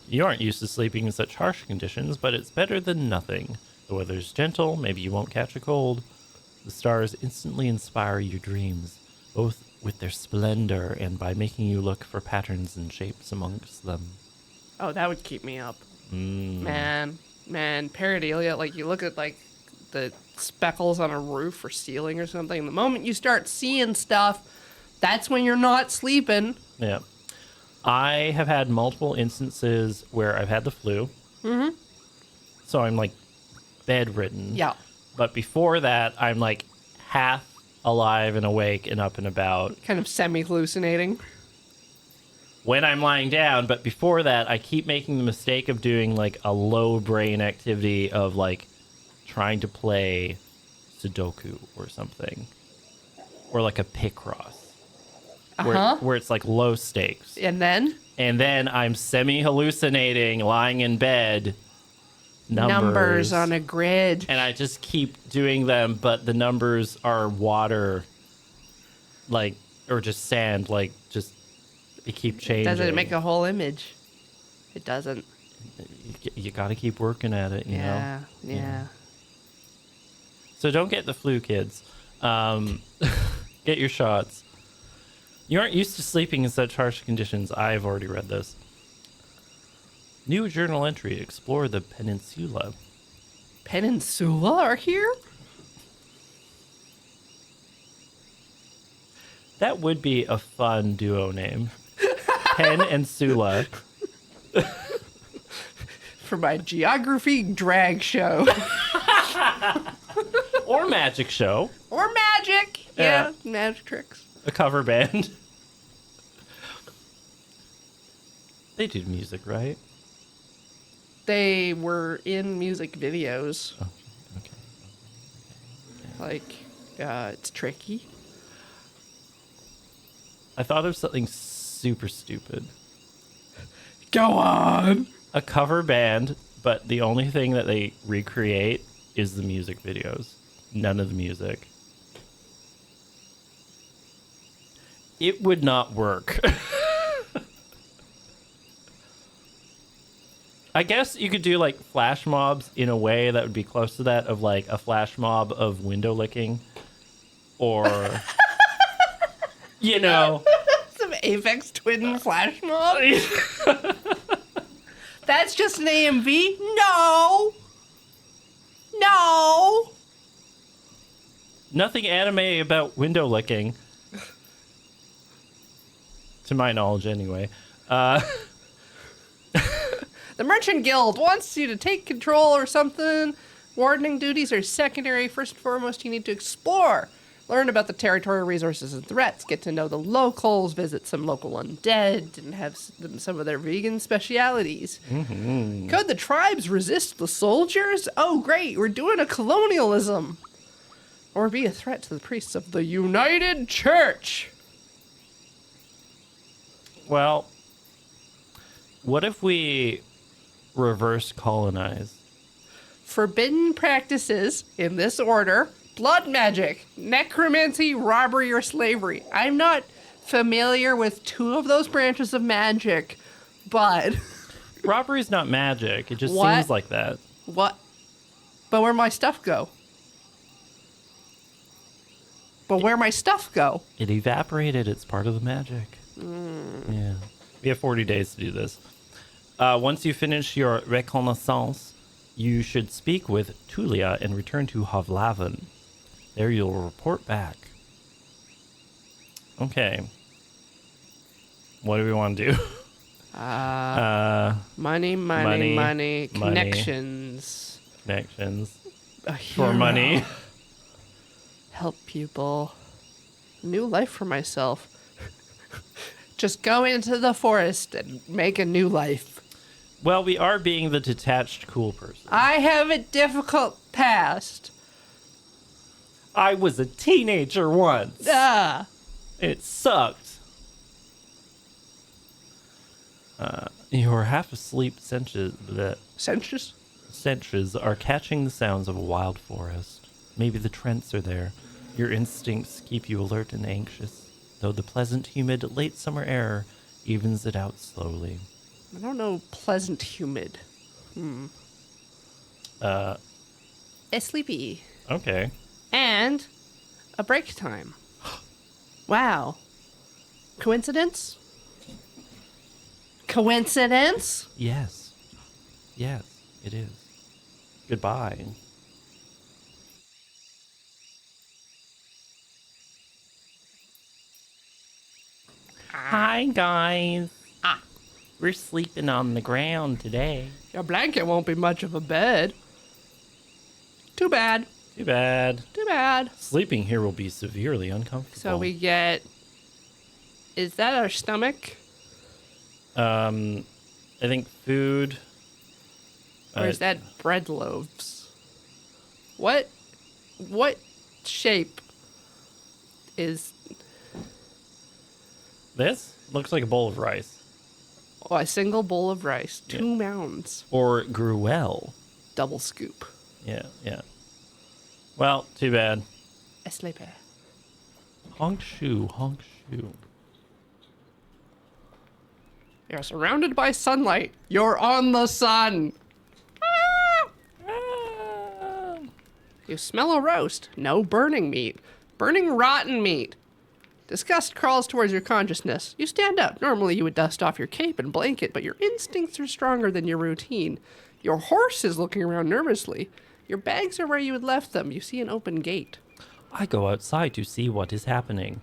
You aren't used to sleeping in such harsh conditions, but it's better than nothing. The weather's gentle, maybe you won't catch a cold. The stars instantly inspire your dreams, both with their splendor and by making you look for patterns and shapes amongst them. Oh, that would keep me up. Man, pareidolia, like you look at like the speckles on a roof or ceiling or something, the moment you start seeing stuff, that's when you're not sleeping. Yeah. I have had multiple instances where I've had the flu. Mm-hmm. So I'm like bedridden. Yeah. But before that, I'm like half alive and awake and up and about. Kind of semi-hallucinating. When I'm lying down, but before that, I keep making the mistake of doing like a low brain activity of like trying to play Sudoku or something. Or like a Picross. Where it's like low stakes. And then I'm semi-hallucinating, lying in bed. Numbers on a grid. And I just keep doing them, but the numbers are water, like, or just sand, like, just, they keep changing. Doesn't it make a whole image? It doesn't. You gotta keep working at it, you know? Yeah. So don't get the flu, kids. Get your shots. You aren't used to sleeping in such harsh conditions. I've already read this. New journal entry. Explore the peninsula. Peninsula are here? That would be a fun duo name. Pen and Sula. For my geography drag show. Or magic show. Or magic. Yeah, magic tricks. A cover band. They do music, right? They were in music videos. Okay. Like, it's tricky. I thought of something super stupid. Go on. A cover band, but the only thing that they recreate is the music videos. None of the music. It would not work. I guess you could do like flash mobs in a way that would be close to that of like a flash mob of window licking. Or, you know. Some Apex Twin flash mob? That's just an AMV? No! No! Nothing anime about window licking. To my knowledge, anyway. The Merchant Guild wants you to take control or something. Wardening duties are secondary. First and foremost, you need to explore. Learn about the territorial resources and threats. Get to know the locals. Visit some local undead. And have some of their vegan specialities. Mm-hmm. Could the tribes resist the soldiers? Oh, great. We're doing a colonialism. Or be a threat to the priests of the United Church. Well, what if we reverse colonize? Forbidden practices in this order: blood magic, necromancy, robbery, or slavery. I'm not familiar with two of those branches of magic, but... Robbery's not magic. It just What? seems like that. What? But where'd my stuff go? Where'd my stuff go? It evaporated. It's part of the magic. Yeah. We have 40 days to do this. Once you finish your reconnaissance, you should speak with Tulia and return to Havlaven. There you'll report back. Okay. What do we want to do? Money. Connections. Connections. A For hero. money. Help people. New life for myself. Just go into the forest and make a new life. Well, we are being the detached, cool person. I have a difficult past. I was a teenager once. It sucked. Your half-asleep senses are catching the sounds of a wild forest. Maybe the trents are there. Your instincts keep you alert and anxious, though the pleasant, humid, late summer air evens it out slowly. I don't know pleasant humid. It's sleepy. Okay. And a break time. Wow. Coincidence? Coincidence? Yes. Yes, it is. Goodbye. Hi, guys. We're sleeping on the ground today. Your blanket won't be much of a bed. Too bad. Too bad. Too bad. Sleeping here will be severely uncomfortable. So we get... Is that our stomach? I think food. Or is that bread loaves? What shape is... This looks like a bowl of rice. Oh, a single bowl of rice. 2 mounds. Or gruel. Double scoop. Yeah. Well, too bad. Sleepy. Honk shoe. You're surrounded by sunlight. You're on the sun. You smell a roast. No burning meat. Burning rotten meat. Disgust crawls towards your consciousness. You stand up. Normally you would dust off your cape and blanket, but your instincts are stronger than your routine. Your horse is looking around nervously. Your bags are where you had left them. You see an open gate. I go outside to see what is happening.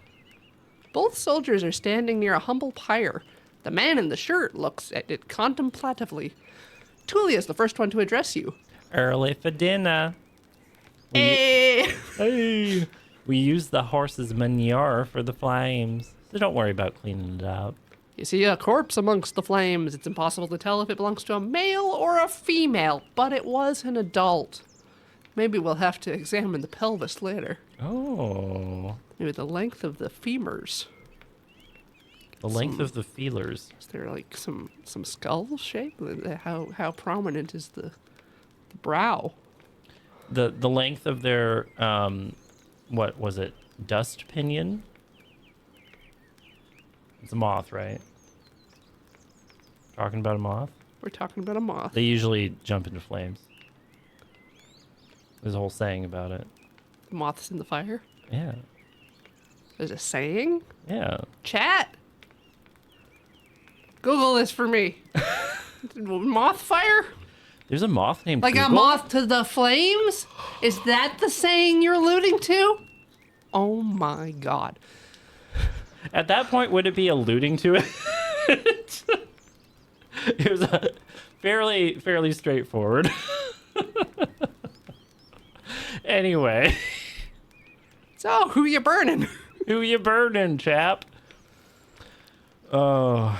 Both soldiers are standing near a humble pyre. The man in the shirt looks at it contemplatively. Tulia is the first one to address you. Early for dinner. Hey! Hey! We use the horse's manure for the flames, so don't worry about cleaning it up. You see a corpse amongst the flames. It's impossible to tell if it belongs to a male or a female, but it was an adult. Maybe we'll have to examine the pelvis later. Oh. Maybe the length of the femurs. The length of the feelers. Is there like some skull shape? How prominent is the brow? The length of their what was it? Dust pinion? It's a moth, right? Talking about a moth? We're talking about a moth. They usually jump into flames. There's a whole saying about it. Moths in the fire? Yeah. There's a saying? Yeah. Chat! Google this for me. Moth fire? There's a moth named Like Google? a moth to the flames? Is that the saying you're alluding to? Oh my god. At that point, would it be alluding to it? It was fairly straightforward. Anyway. So, who you burning? Who you burning, chap? Oh.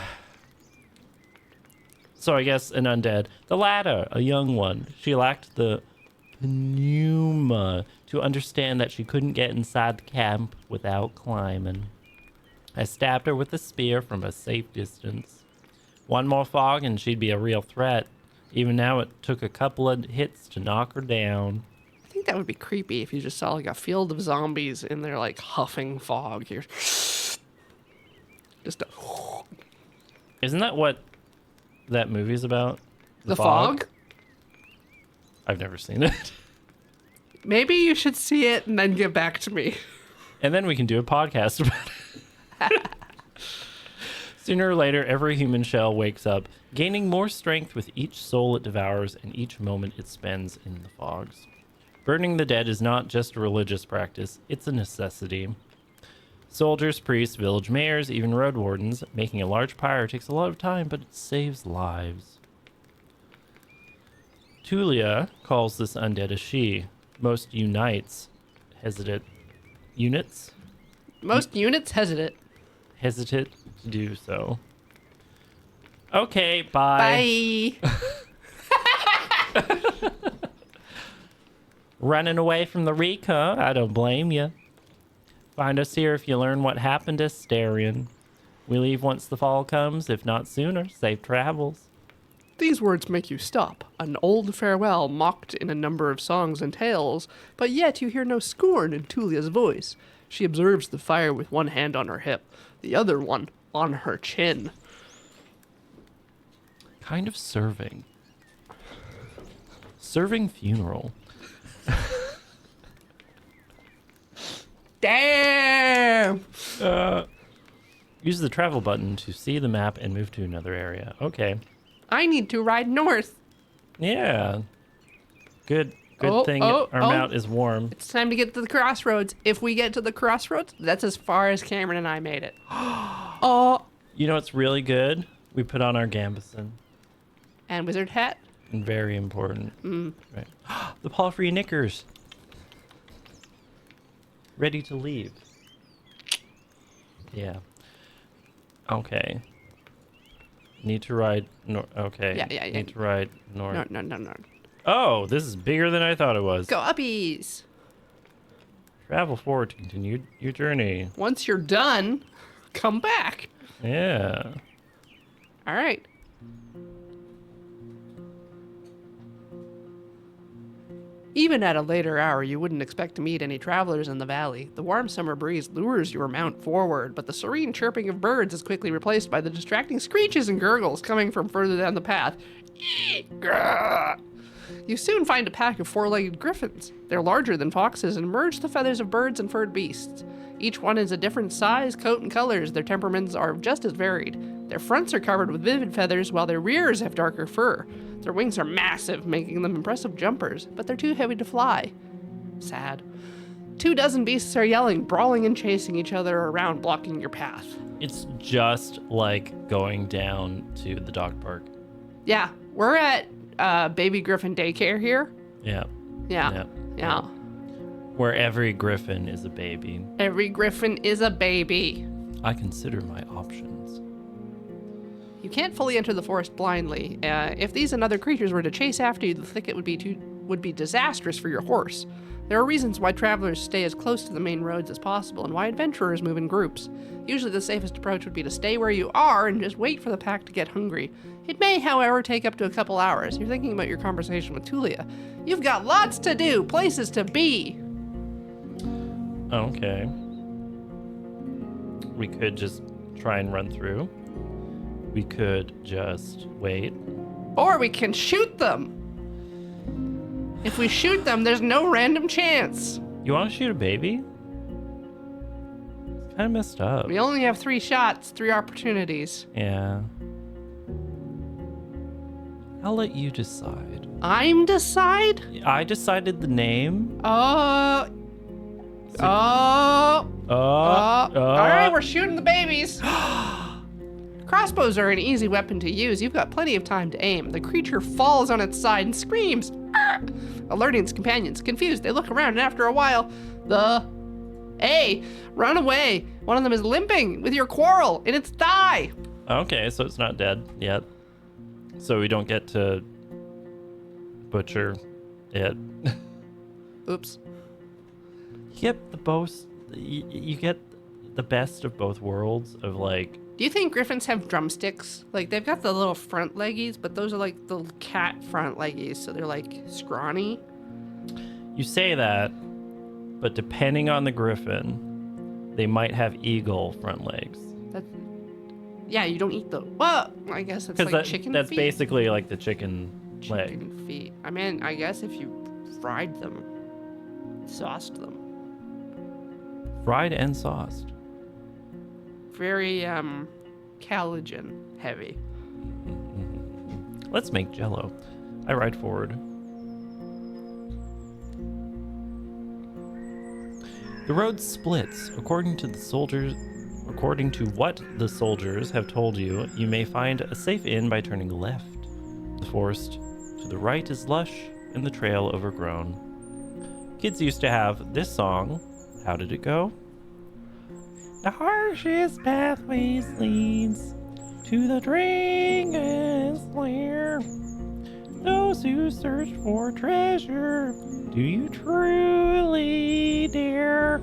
So I guess an undead. The latter, a young one. She lacked the pneuma to understand that she couldn't get inside the camp without climbing. I stabbed her with a spear from a safe distance. One more fog and she'd be a real threat. Even now it took a couple of hits to knock her down. I think that would be creepy if you just saw like a field of zombies and they're like huffing fog here. Just a... Isn't that what that movie's about? The fog? I've never seen it. Maybe you should see it and then get back to me. And then we can do a podcast about it. Sooner or later, every human shell wakes up, gaining more strength with each soul it devours and each moment it spends in the fogs. Burning the dead is not just a religious practice, it's a necessity. Soldiers, priests, village mayors, even road wardens, making a large pyre takes a lot of time, but it saves lives. Tulia calls this undead a she. Most units hesitate to do so. Okay, bye. Bye. Running away from the reek, huh? I don't blame you. Find us here if you learn what happened to Starion. We leave once the fall comes, if not sooner. Safe travels. These words make you stop. An old farewell mocked in a number of songs and tales, but yet you hear no scorn in Tulia's voice. She observes the fire with one hand on her hip, the other one on her chin. Kind of serving. Serving funeral. Damn! Use the travel button to see the map and move to another area. Okay. I need to ride north. Yeah. Good thing our mount is warm. It's time to get to the crossroads. If we get to the crossroads, that's as far as Cameron and I made it. Oh. You know what's really good? We put on our gambeson. And wizard hat. And very important. Right. The paw-free knickers. Ready to leave. Yeah. Okay. Need to ride north. Okay. Yeah. Need to ride north. No. Oh, this is bigger than I thought it was. Go uppies. Travel forward to continue your journey. Once you're done, come back. Yeah. All right. Even at a later hour, you wouldn't expect to meet any travelers in the valley. The warm summer breeze lures your mount forward, but the serene chirping of birds is quickly replaced by the distracting screeches and gurgles coming from further down the path. You soon find a pack of four-legged griffins. They're larger than foxes and merge the feathers of birds and furred beasts. Each one is a different size, coat, and colors. Their temperaments are just as varied. Their fronts are covered with vivid feathers, while their rears have darker fur. Their wings are massive, making them impressive jumpers, but they're too heavy to fly. Sad. 24 beasts are yelling, brawling, and chasing each other around, blocking your path. It's just like going down to the dog park. Yeah, we're at Baby Griffin Daycare here. Yeah. Yeah. Where every griffin is a baby. Every griffin is a baby. I consider my options. You can't fully enter the forest blindly. If these and other creatures were to chase after you, the thicket would be disastrous for your horse. There are reasons why travelers stay as close to the main roads as possible and why adventurers move in groups. Usually the safest approach would be to stay where you are and just wait for the pack to get hungry. It may, however, take up to a couple hours. You're thinking about your conversation with Tulia. You've got lots to do, places to be. Okay. We could just try and run through. We could just wait. Or we can shoot them. If we shoot them, there's no random chance. You want to shoot a baby? It's kind of messed up. We only have 3 shots, 3 opportunities. Yeah. I'll let you decide. I'm decide? I decided the name. All right, we're shooting the babies. Crossbows are an easy weapon to use. You've got plenty of time to aim. The creature falls on its side and screams, "Ah!" alerting its companions. Confused, they look around, and after a while, run away. One of them is limping with your quarrel in its thigh. Okay, so it's not dead yet. So we don't get to butcher it. Oops. You get the boast. You get the best of both worlds of like. Do you think griffins have drumsticks? Like, they've got the little front leggies, but those are like the cat front leggies, so they're like scrawny. You say that, but depending on the griffin, they might have eagle front legs. Yeah, you don't eat the. Well, I guess it's like chicken that's feet. basically like the chicken leg. Chicken feet. I mean, I guess if you fried them, sauced them. Fried and sauced. Very collagen heavy. Let's make Jell-O. I ride forward. The road splits. According to what the soldiers have told you, you may find a safe inn by turning left. The forest to the right is lush and the trail overgrown. Kids used to have this song. How did it go? The harshest pathways leads to the dragon's lair. Those who search for treasure, do you truly dare?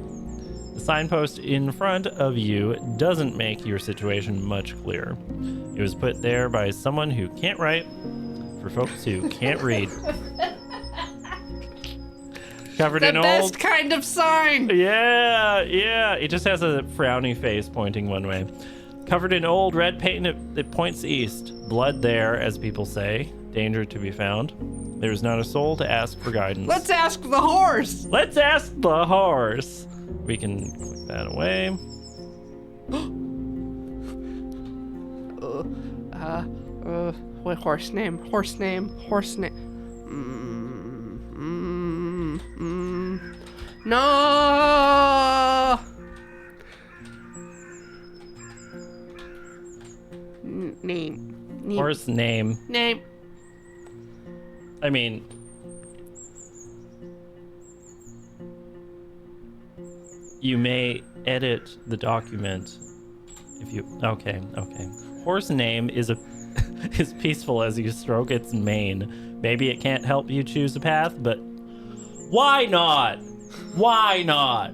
The signpost in front of you doesn't make your situation much clearer. It was put there by someone who can't write for folks who can't read. Covered in old. The best kind of sign. Yeah. It just has a frowny face pointing one way. Covered in old red paint, it points east. Blood there, as people say. Danger to be found. There is not a soul to ask for guidance. Let's ask the horse. Let's ask the horse. We can click that away. What horse name? No! Name. Horse name. Name. I mean, you may edit the document if you. Okay. Horse name is is peaceful as you stroke its mane. Maybe it can't help you choose a path, but why not? Why not?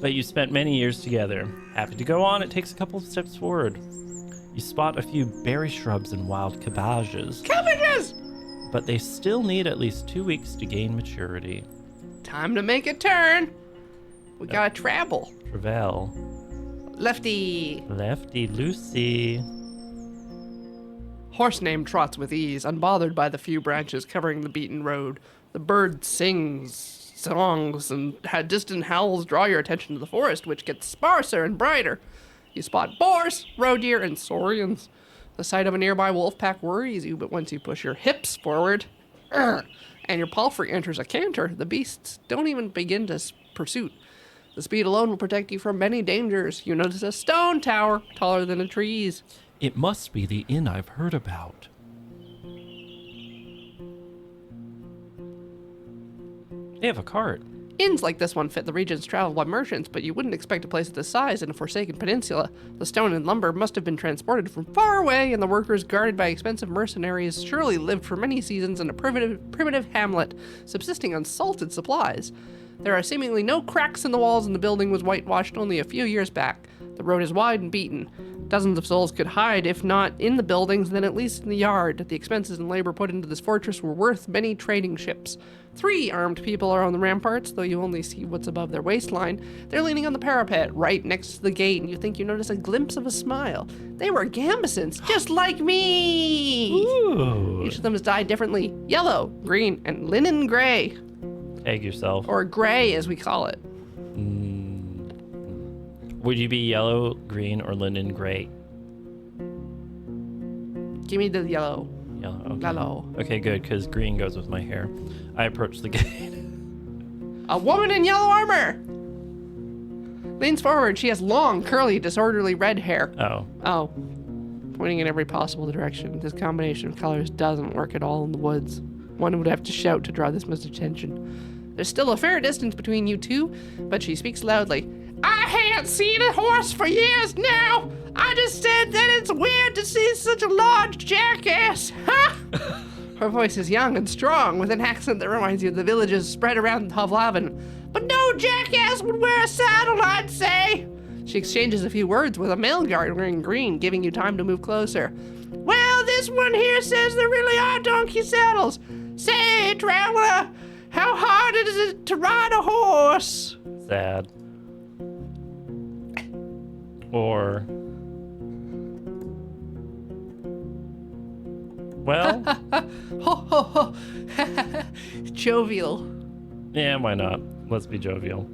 But you spent many years together. Happy to go on, it takes a couple of steps forward. You spot a few berry shrubs and wild cabbages. Cabbages! But they still need at least 2 weeks to gain maturity. Time to make a turn. We gotta travel. Travel. Lefty. Lefty Lucy. Horse name trots with ease, unbothered by the few branches covering the beaten road. The bird sings songs, and distant howls draw your attention to the forest, which gets sparser and brighter. You spot boars, roe deer, and saurians. The sight of a nearby wolf pack worries you, but once you push your hips forward, and your palfrey enters a canter, the beasts don't even begin to pursuit. The speed alone will protect you from many dangers. You notice a stone tower taller than the trees. It must be the inn I've heard about. They have a cart. Inns like this one fit the regions traveled by merchants, but you wouldn't expect a place of this size in a forsaken peninsula. The stone and lumber must have been transported from far away, and the workers, guarded by expensive mercenaries, surely lived for many seasons in a primitive hamlet, subsisting on salted supplies. There are seemingly no cracks in the walls, and the building was whitewashed only a few years back. The The road is wide and beaten. Dozens of souls could hide, if not in the buildings, then at least in the yard. The expenses and labor put into this fortress were worth many trading ships. 3 armed people are on the ramparts, though you only see what's above their waistline. They're leaning on the parapet, right next to the gate, and you think you notice a glimpse of a smile. They were Gambesons, just like me! Ooh. Each of them has dyed differently. Yellow, green, and linen gray. Egg yourself. Or gray, as we call it. Would you be yellow, green, or linen gray? Give me the yellow. Yellow. Okay. Yellow. Okay, good, because green goes with my hair. I approach the gate. A woman in yellow armor! Leans forward. She has long, curly, disorderly red hair. Oh. Pointing in every possible direction. This combination of colors doesn't work at all in the woods. One would have to shout to draw this much attention. There's still a fair distance between you two, but she speaks loudly. I haven't seen a horse for years now. I just said that it's weird to see such a large jackass. Ha! Her voice is young and strong, with an accent that reminds you of the villages spread around Hovlavin. But no jackass would wear a saddle, I'd say. She exchanges a few words with a male guard wearing green, giving you time to move closer. Well, this one here says there really are donkey saddles. Say, traveler, how hard is it to ride a horse? Sad. Or... Well... Ho, ho, ho. Jovial. Yeah, why not? Let's be jovial.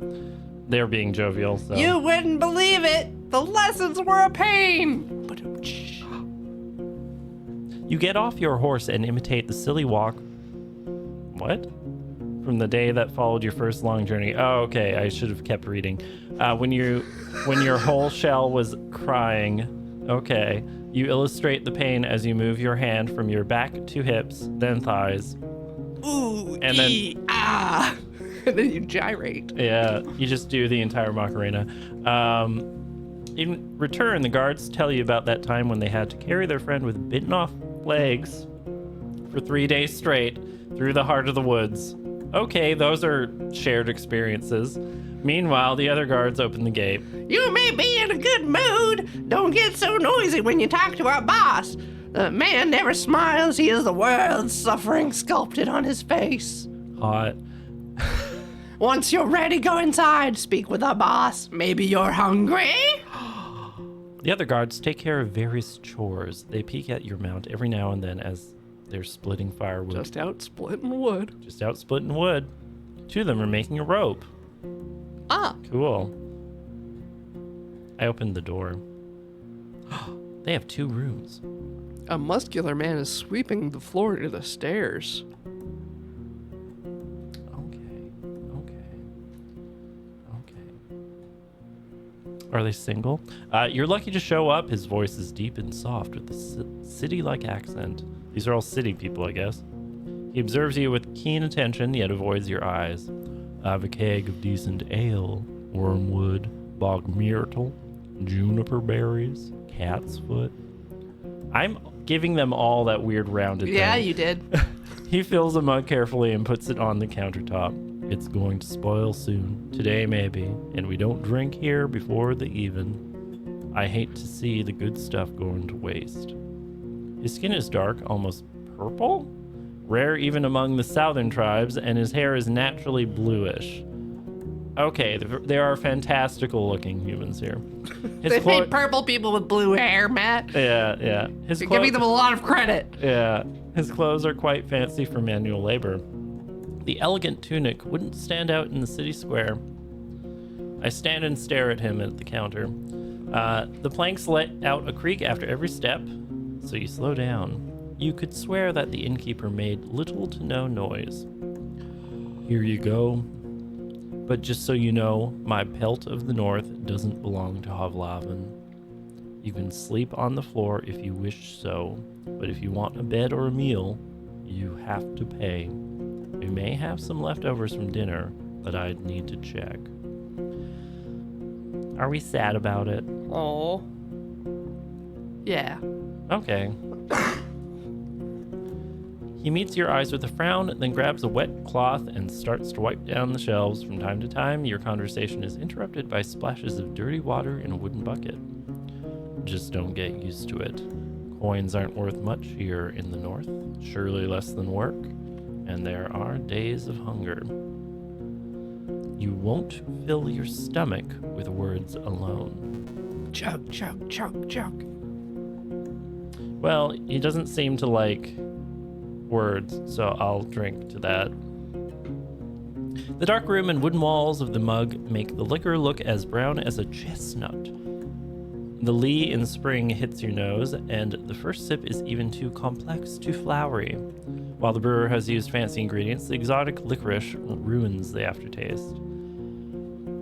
They're being jovial, so... You wouldn't believe it. The lessons were a pain. You get off your horse and imitate the silly walk... What? From the day that followed your first long journey. Oh, okay, I should have kept reading. When your whole shell was crying. Okay. You illustrate the pain as you move your hand from your back to hips, then thighs. Ooh, and then ah. And then you gyrate. Yeah, you just do the entire Macarena. In return, the guards tell you about that time when they had to carry their friend with bitten off legs for 3 days straight through the heart of the woods. Okay, those are shared experiences. Meanwhile, the other guards open the gate. You may be in a good mood. Don't get so noisy when you talk to our boss. The man never smiles. He has the world's suffering sculpted on his face. Hot. Once you're ready, go inside. Speak with our boss. Maybe you're hungry? The other guards take care of various chores. They peek at your mount every now and then as they're splitting firewood. Just out splitting wood. Just out splitting wood. 2 of them are making a rope. Ah. Cool. I opened the door. They have 2 rooms. A muscular man is sweeping the floor to the stairs. Okay. Are they single? You're lucky to show up. His voice is deep and soft with a city-like accent. These are all city people, I guess. He observes you with keen attention, yet avoids your eyes. I have a keg of decent ale, wormwood, bog myrtle, juniper berries, cat's foot. I'm giving them all that weird rounded Yeah, thing. you did. He fills a mug carefully and puts it on the countertop. It's going to spoil soon. Today, maybe. And we don't drink here before the even. I hate to see the good stuff going to waste. His skin is dark, almost purple? Rare even among the southern tribes, and his hair is naturally bluish. Okay, there are fantastical looking humans here. They made purple people with blue hair, Matt. Yeah. You're giving them a lot of credit. Yeah, his clothes are quite fancy for manual labor. The elegant tunic wouldn't stand out in the city square. I stand and stare at him at the counter. The planks let out a creak after every step, so you slow down. You could swear that the innkeeper made little to no noise. Here you go. But just so you know, my pelt of the north doesn't belong to Hovlavin. You can sleep on the floor if you wish so, but if you want a bed or a meal, you have to pay. We may have some leftovers from dinner, but I'd need to check. Are we sad about it? Oh. Yeah. Okay. He meets your eyes with a frown, then grabs a wet cloth and starts to wipe down the shelves. From time to time, your conversation is interrupted by splashes of dirty water in a wooden bucket. Just don't get used to it. Coins aren't worth much here in the north, surely less than work, and there are days of hunger. You won't fill your stomach with words alone. Chug, chug, chug, chug. Well, he doesn't seem to like words, so I'll drink to that. The dark room and wooden walls of the mug make the liquor look as brown as a chestnut. The lee in spring hits your nose, and the first sip is even too complex, too flowery. While the brewer has used fancy ingredients, the exotic licorice ruins the aftertaste.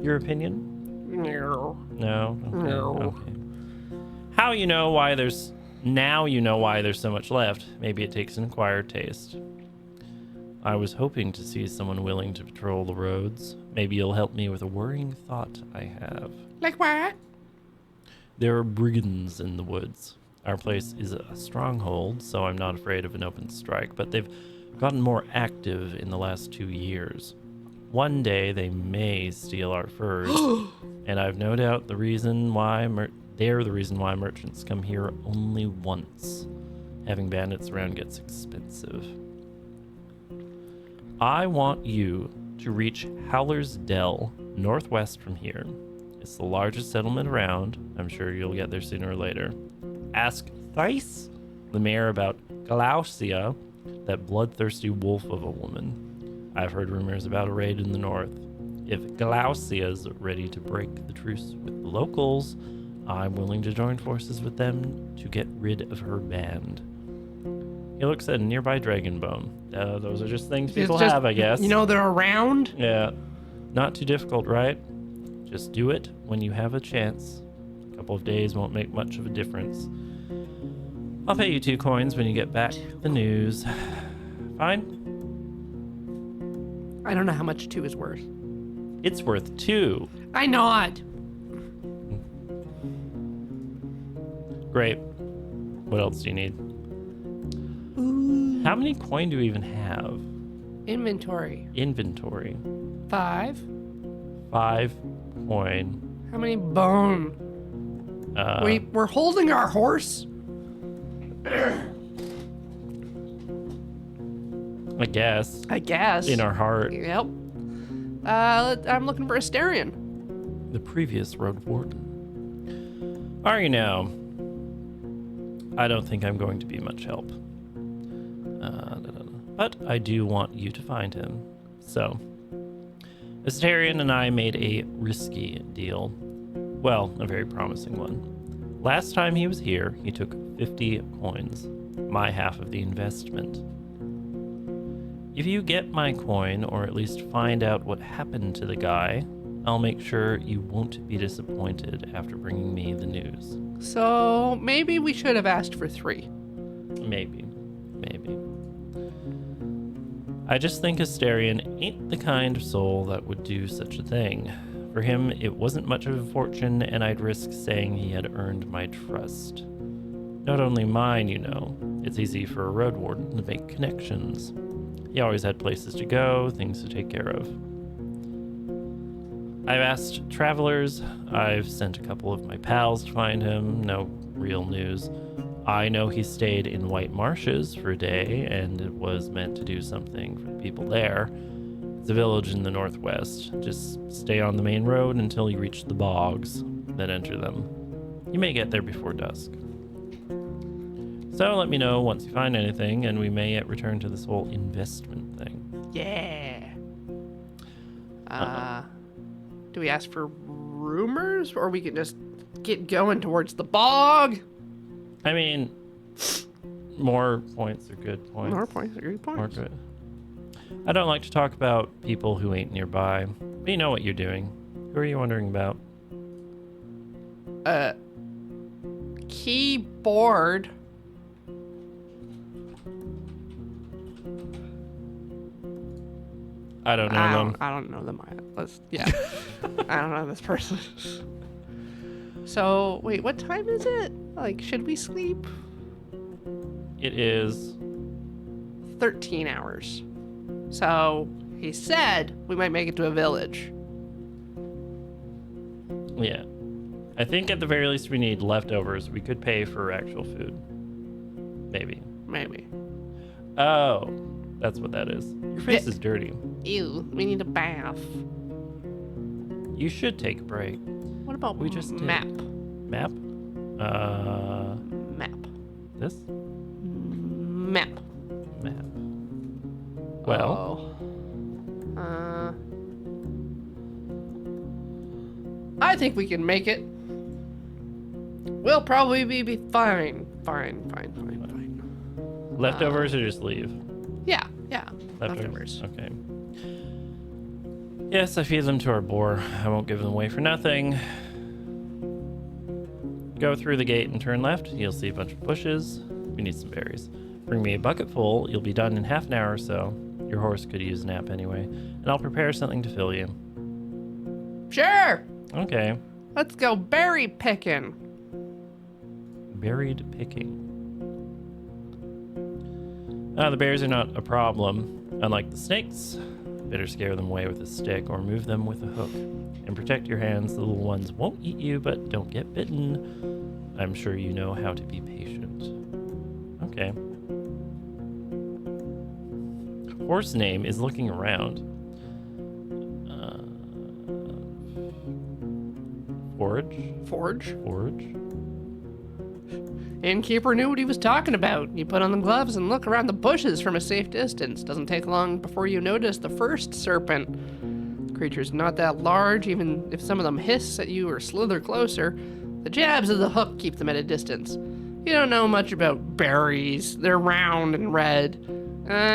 Your opinion? No. No? Okay. No. Okay. Now you know why there's so much left. Maybe it takes an acquired taste. I was hoping to see someone willing to patrol the roads. Maybe you'll help me with a worrying thought I have. Like what? There are brigands in the woods. Our place is a stronghold, so I'm not afraid of an open strike, but they've gotten more active in the last 2 years. One day they may steal our furs, and I've no doubt they're the reason why merchants come here only once. Having bandits around gets expensive. I want you to reach Howler's Dell, northwest from here. It's the largest settlement around. I'm sure you'll get there sooner or later. Ask Thais, the mayor, about Glaucia, that bloodthirsty wolf of a woman. I've heard rumors about a raid in the north. If Glaucia's ready to break the truce with the locals, I'm willing to join forces with them to get rid of her band. He looks at a nearby dragon bone. Those are just things people have, I guess. You know, they're around. Yeah. Not too difficult, right? Just do it when you have a chance. A couple of days won't make much of a difference. I'll pay you 2 coins when you get back the news. Fine? I don't know how much 2 is worth. It's worth 2. I not. Great. What else do you need? Ooh. How many coin do you even have? Inventory. 5 coin. How many bone? We're holding our horse. I guess. In our heart. Yep. I'm looking for a Asterion. The previous Roadwarden. Are you now? I don't think I'm going to be much help. But I do want you to find him. So, Asterion and I made a risky deal. Well, a very promising one. Last time he was here, he took 50 coins, my half of the investment. If you get my coin, or at least find out what happened to the guy, I'll make sure you won't be disappointed after bringing me the news. So maybe we should have asked for 3. Maybe. I just think Asterion ain't the kind of soul that would do such a thing. For him, it wasn't much of a fortune, and I'd risk saying he had earned my trust. Not only mine, you know. It's easy for a Roadwarden to make connections. He always had places to go, things to take care of. I've asked travelers. I've sent a couple of my pals to find him. No real news. I know he stayed in White Marshes for a day, and it was meant to do something for the people there. It's a village in the northwest. Just stay on the main road until you reach the bogs, then enter them. You may get there before dusk. So let me know once you find anything, and we may yet return to this whole investment thing. Yeah. Do we ask for rumors, or we can just get going towards the bog? I mean, more points are good points. More points are good points. More good. I don't like to talk about people who ain't nearby, but you know what you're doing. Who are you wondering about? Keyboard. I don't know them. I don't know them. I don't know this person. So, wait, what time is it? Like, should we sleep? It is 13 hours. So he said we might make it to a village. Yeah. I think at the very least we need leftovers. We could pay for actual food. Maybe. Maybe. Oh, that's what that is. Your face is dirty. Ew, we need a bath. You should take a break. What about We just did. map? Map? Map. This? Map. Map. Well, I think we can make it. We'll probably be fine. Fine. leftovers or just leave? Yeah. Leftovers. Okay. Yes, I feed them to our boar. I won't give them away for nothing. Go through the gate and turn left. You'll see a bunch of bushes. We need some berries. Bring me a bucket full. You'll be done in half an hour or so. Your horse could use a nap anyway. And I'll prepare something to fill you. Sure. Okay. Let's go berry picking. Berried picking. The bears are not a problem. Unlike the snakes, better scare them away with a stick or move them with a hook. And protect your hands. The little ones won't eat you, but don't get bitten. I'm sure you know how to be patient. Okay. Horse name is looking around. Forge? Forge. Innkeeper knew what he was talking about. You put on the gloves and look around the bushes from a safe distance. Doesn't take long before you notice the first serpent. The creature's not that large, even if some of them hiss at you or slither closer. The jabs of the hook keep them at a distance. You don't know much about berries. They're round and red.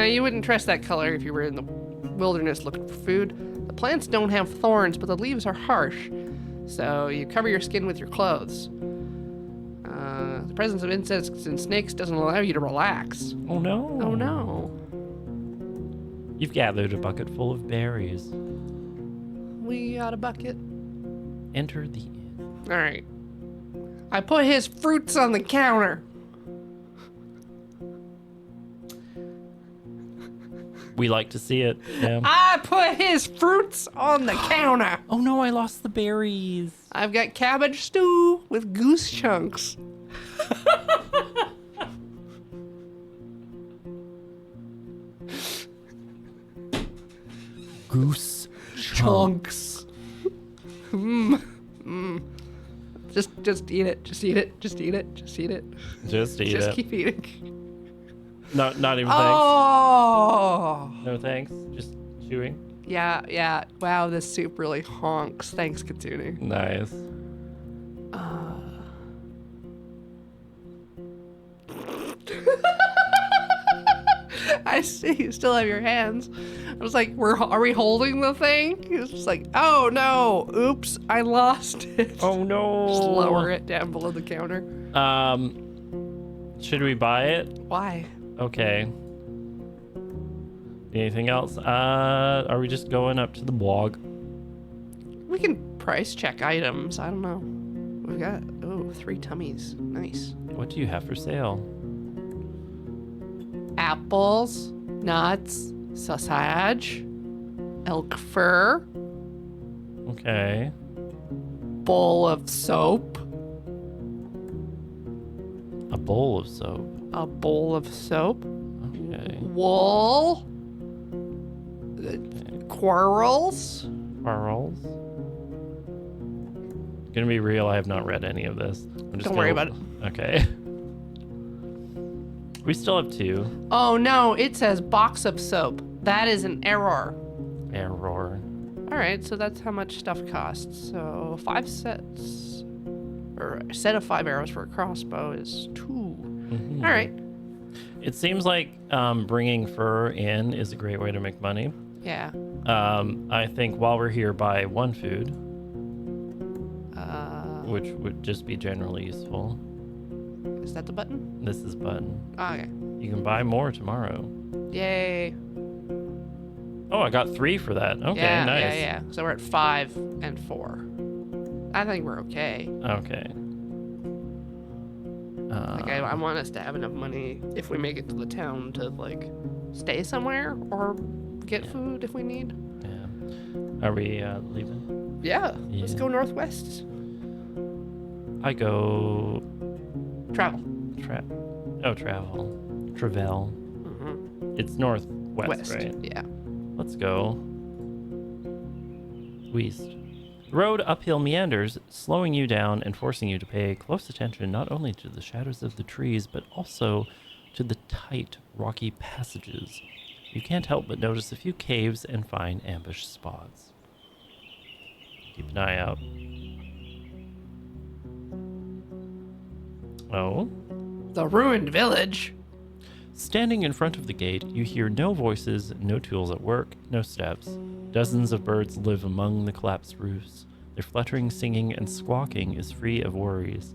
You wouldn't trust that color if you were in the wilderness looking for food. The plants don't have thorns, but the leaves are harsh. So you cover your skin with your clothes. The presence of insects and snakes doesn't allow you to relax. Oh no. Oh no. You've gathered a bucket full of berries. We got a bucket. Enter the inn. Alright. I put his fruits on the counter. We like to see it. Yeah. I put his fruits on the counter. Oh no, I lost the berries. I've got cabbage stew with goose chunks. Goose Chunks. Just eat it. Just eat it. Just eat it. Just eat it. Just eat Just it. keep eating. Not even Oh. thanks. No thanks. Just chewing. Yeah. Wow, this soup really honks. Thanks, Katsuni. Nice. I see you still have your hands. I was like, are we holding the thing? He was just like, oh no, oops, I lost it. Oh no. Just lower it down below the counter. Should we buy it? Why? Okay. Anything else? Are we just going up to the blog? We can price check items. I don't know. We've got 3 tummies. Nice. What do you have for sale? Apples, nuts, sausage, elk fur, Okay. bowl of soap, A bowl of soap. a bowl of soap, Okay. wool, quarrels. Pearls. Gonna be real, I have not read any of this. Don't worry about it. Okay. We still have 2. Oh no, it says box of soap. That is an error. Error. All right, so that's how much stuff costs. So 5 sets, or a set of 5 arrows for a crossbow is 2. Mhm. All right. It seems like bringing fur in is a great way to make money. Yeah. I think while we're here, buy 1 food, Uh, which would just be generally useful. is that the button? This is button. Oh, okay. You can buy more tomorrow. Yay. Oh, I got 3 for that. Okay, yeah, nice. Yeah. So we're at 5 and 4. I think we're okay. Okay. Like I want us to have enough money if we make it to the town to like stay somewhere or get food if we need. Yeah. Are we leaving? Yeah, let's Yeah. go northwest. I go Travel. travel. Travel. Mm-hmm. It's northwest, right? Yeah. Let's go west. The road uphill meanders, slowing you down and forcing you to pay close attention not only to the shadows of the trees, but also to the tight, rocky passages. You can't help but notice a few caves and find ambush spots. Keep an eye out. Oh? The ruined village. Standing in front of the gate, you hear no voices, no tools at work, no steps. Dozens of birds live among the collapsed roofs. Their fluttering, singing, and squawking is free of worries.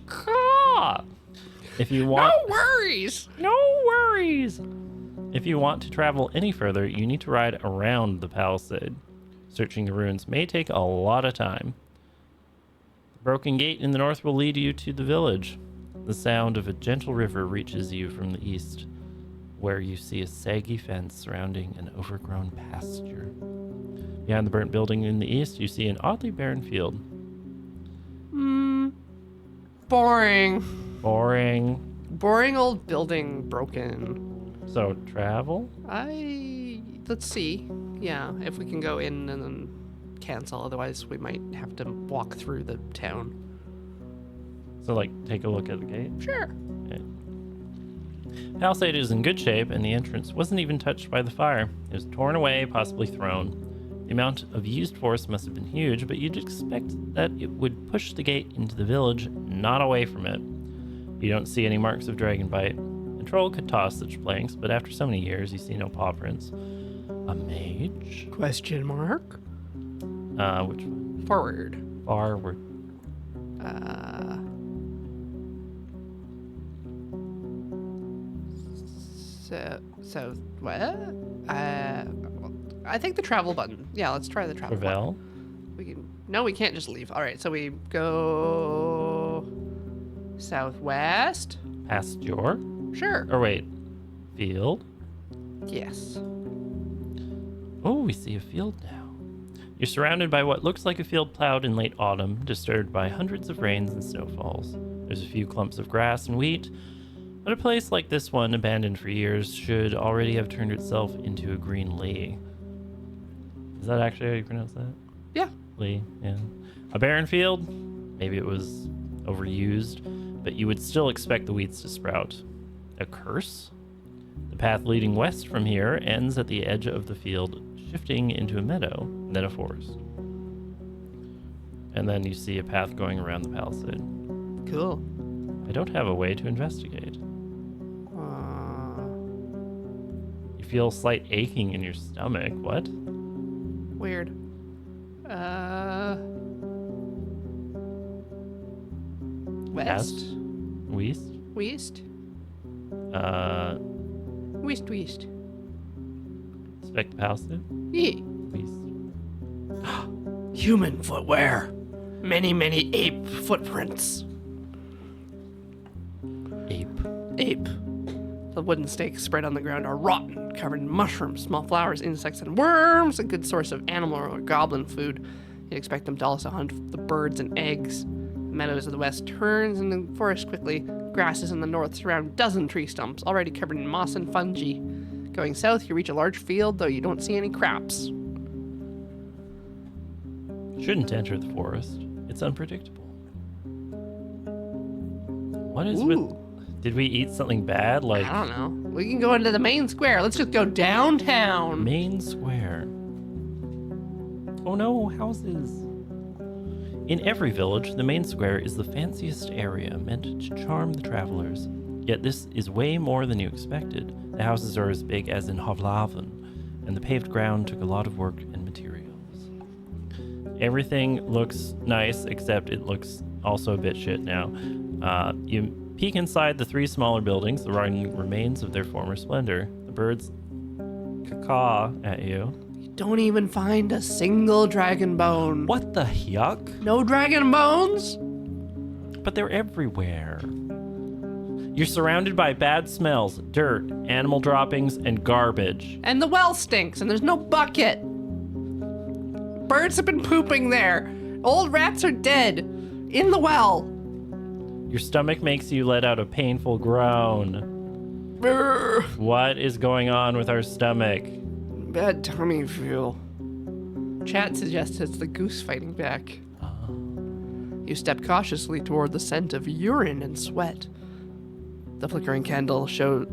Caw! If you want... No worries. No worries! If you want to travel any further, you need to ride around the palisade. Searching the ruins may take a lot of time. The broken gate in the north will lead you to the village. The sound of a gentle river reaches you from the east, where you see a saggy fence surrounding an overgrown pasture. Behind the burnt building in the east, you see an oddly barren field. Boring. Boring. Boring old building broken. So, travel? Let's see. Yeah, if we can go in and then cancel. Otherwise, we might have to walk through the town. So, like, take a look at the gate? Sure. Okay. Palisade is in good shape, and the entrance wasn't even touched by the fire. It was torn away, possibly thrown. The amount of used force must have been huge, but you'd expect that it would push the gate into the village, not away from it. You don't see any marks of dragon bite. A troll could toss such planks, but after so many years, you see no paw prints. A mage? Question mark. Which one? Forward. Forward. So what? I think the travel button. Yeah, let's try the travel Travel? button. No, we can't just leave. All right, so we go southwest. Past your? Sure. Or wait. Field? Yes. Oh, we see a field now. You're surrounded by what looks like a field plowed in late autumn, disturbed by hundreds of rains and snowfalls. There's a few clumps of grass and wheat, but a place like this one, abandoned for years, should already have turned itself into a green lea. Is that actually how you pronounce that? Yeah. Lea, yeah. A barren field? Maybe it was overused, but you would still expect the weeds to sprout. A curse? The path leading west from here ends at the edge of the field, shifting into a meadow, then a forest. And then you see a path going around the palisade. Cool. I don't have a way to investigate. You feel a slight aching in your stomach. What? Weird. West. West? West. West. Inspect the palisade? Yeah. West. Human footwear. Many ape footprints. Ape. The wooden stakes spread on the ground are rotten, covered in mushrooms, small flowers, insects, and worms. A good source of animal or goblin food. You'd expect them to also hunt the birds and eggs. The meadows of the west turns and the forest quickly. Grasses in the north surround a dozen tree stumps, already covered in moss and fungi. Going south, you reach a large field, though you don't see any crops. Shouldn't enter the forest. It's unpredictable. What is Ooh. with... Did we eat something bad? Like I don't know. We can go into the main square. Let's just go downtown. main square. Oh no, houses. In every village, the main square is the fanciest area meant to charm the travelers. Yet this is way more than you expected. The houses are as big as in Hovlaven, and the paved ground took a lot of work and materials. Everything looks nice, except it looks also a bit shit now. You peek inside the three smaller buildings, the rotting remains of their former splendor. The birds caw at you. You don't even find a single dragon bone. What the yuck? No dragon bones? But they're everywhere. You're surrounded by bad smells, dirt, animal droppings, and garbage. And the well stinks, and there's no bucket. Birds have been pooping there. Old rats are dead. In the well. Your stomach makes you let out a painful groan. Brr. What is going on with our stomach? Bad tummy feel. Chat suggests it's the goose fighting back. You step cautiously toward the scent of urine and sweat. The flickering candle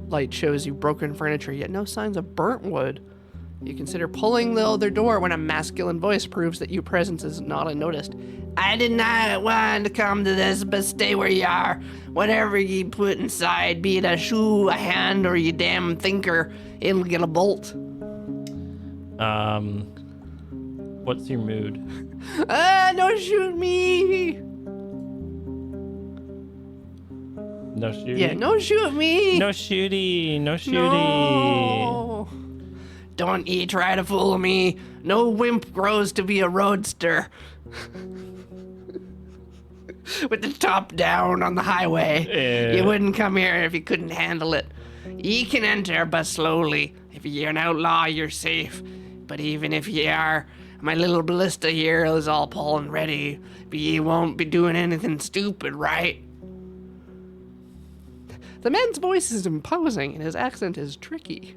light shows you broken furniture, yet no signs of burnt wood. You consider pulling the other door when a masculine voice proves that your presence is not unnoticed. I did not want to come to this, but stay where you are. Whatever ye put inside, be it a shoe, a hand, or you damn thinker, it'll get a bolt. What's your mood? Don't shoot me! No shooting? Yeah, no shoot me! No shooty. No shooty. No. Don't ye try to fool me. No wimp grows to be a roadster. With the top down on the highway. Yeah. You wouldn't come here if you couldn't handle it. Ye can enter, but slowly. If you're an outlaw, you're safe. But even if ye are, my little ballista here is all pulling ready. But ye won't be doing anything stupid, right? The man's voice is imposing, and his accent is tricky.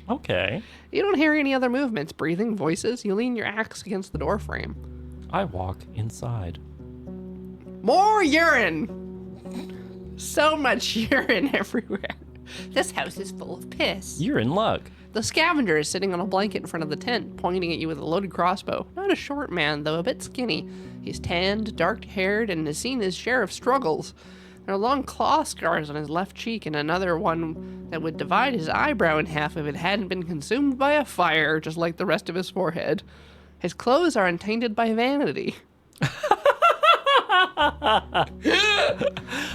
Okay. You don't hear any other movements, breathing, voices. You lean your axe against the doorframe. I walk inside. More urine! So much urine everywhere. This house is full of piss. You're in luck. The scavenger is sitting on a blanket in front of the tent, pointing at you with a loaded crossbow. Not a short man, though a bit skinny. He's tanned, dark-haired, and has seen his share of struggles. There are long claw scars on his left cheek and another one that would divide his eyebrow in half if it hadn't been consumed by a fire, just like the rest of his forehead. His clothes are untainted by vanity.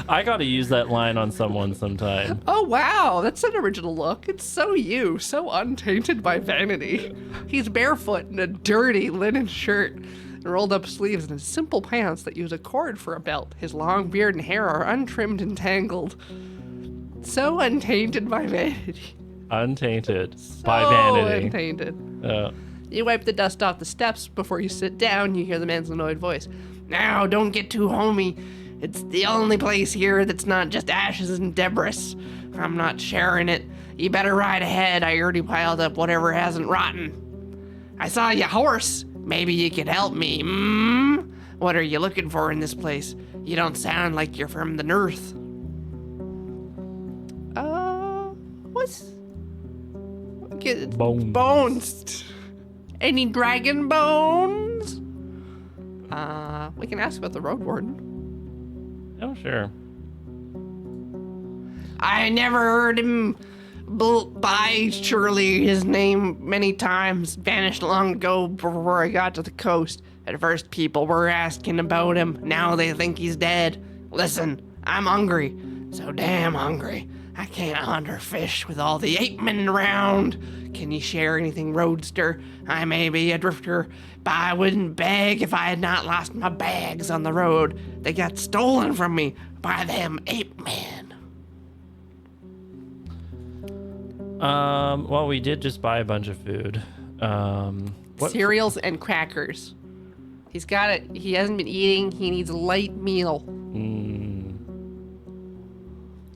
I gotta use that line on someone sometime. Oh, wow, that's an original look. It's so you, so untainted by vanity. He's barefoot in a dirty linen shirt and rolled up sleeves and his simple pants that use a cord for a belt. His long beard and hair are untrimmed and tangled. So untainted by vanity. Untainted So by vanity. untainted. You wipe the dust off the steps. Before you sit down, you hear the man's annoyed voice. Now, don't get too homey. It's the only place here that's not just ashes and debris. I'm not sharing it. You better ride ahead. I already piled up whatever hasn't rotten. I saw your horse. Maybe you could help me. What are you looking for in this place? You don't sound like you're from the north. What's... Bones. Bones. Any dragon bones? We can ask about the Roadwarden. Oh, sure. I never heard him by surely his name many times. Vanished long ago before I got to the coast. At first people were asking about him. Now they think he's dead. Listen, I'm hungry. So damn hungry. I can't hunt or fish with all the ape men around. Can you share anything, Roadster? I may be a drifter, but I wouldn't beg if I had not lost my bags on the road. They got stolen from me by them ape men. Well, we did just buy a bunch of food. What? Cereals and crackers. He's got it. He hasn't been eating. He needs a light meal.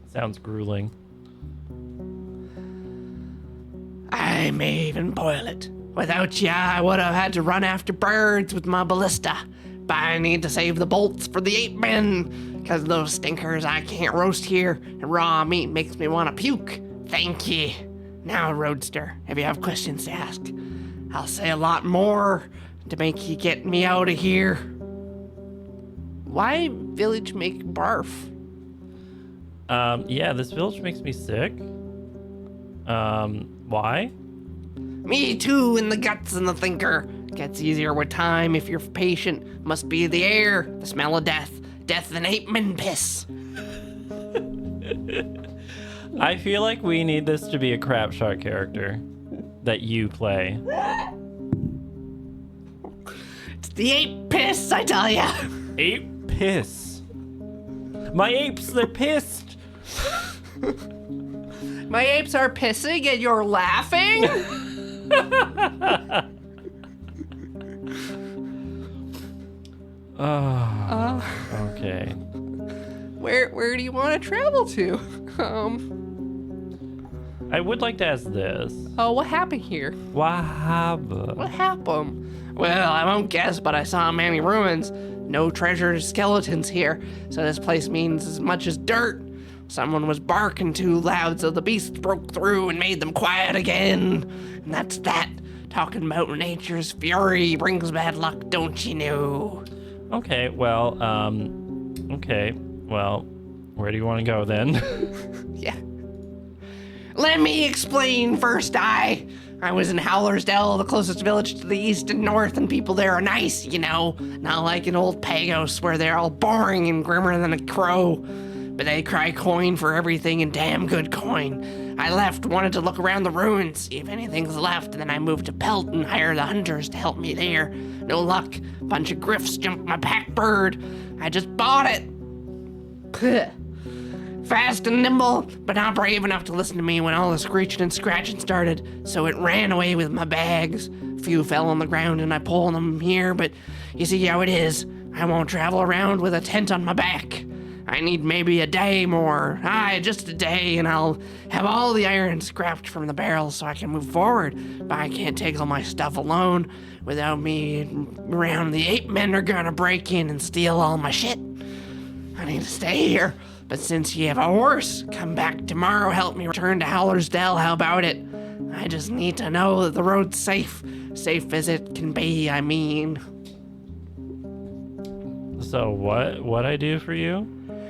Sounds grueling. I may even boil it. Without ya, I would have had to run after birds with my ballista. But I need to save the bolts for the ape men. Cause those stinkers I can't roast here, and raw meat makes me want to puke. Thank ye. Now, Roadster, if you have questions to ask, I'll say a lot more to make you get me out of here. Why village make barf? Yeah, this village makes me sick. Why? Me too, in the guts and the thinker. Gets easier with time if you're patient. Must be the air, the smell of death. Death and ape men piss. I feel like we need this to be a crap shot character that you play. It's the ape piss, I tell ya. Ape piss. My apes, they're pissed. My apes are pissing and you're laughing? Okay. Where do you want to travel to? I would like to ask this. Oh, what happened here? What happened? What happened? Well, I won't guess, but I saw many ruins. No treasure skeletons here, so this place means as much as dirt. Someone was barking too loud, so the beasts broke through and made them quiet again. And that's that. Talking about nature's fury brings bad luck, don't you know? Okay, well, where do you want to go then? Yeah. Let me explain first, I was in Howler's Dell, the closest village to the east and north, and people there are nice, you know, not like in old Pagos where they're all boring and grimmer than a crow. But they cry coin for everything and damn good coin. I left, wanted to look around the ruins, see if anything's left, and then I moved to Pelt and hired the hunters to help me there. No luck. Bunch of griffs jumped my pack bird. I just bought it. Puh. Fast and nimble, but not brave enough to listen to me when all the screeching and scratching started, so it ran away with my bags. Few fell on the ground and I pulled them here, but you see how it is. I won't travel around with a tent on my back. I need maybe a day more. Just a day, and I'll have all the iron scrapped from the barrels so I can move forward. But I can't take all my stuff alone. Without me around, the ape men are gonna break in and steal all my shit. I need to stay here. But since you have a horse, come back tomorrow, help me return to Howler's Dell. How about it? I just need to know that the road's safe. Safe as it can be, I mean. So what I do for you?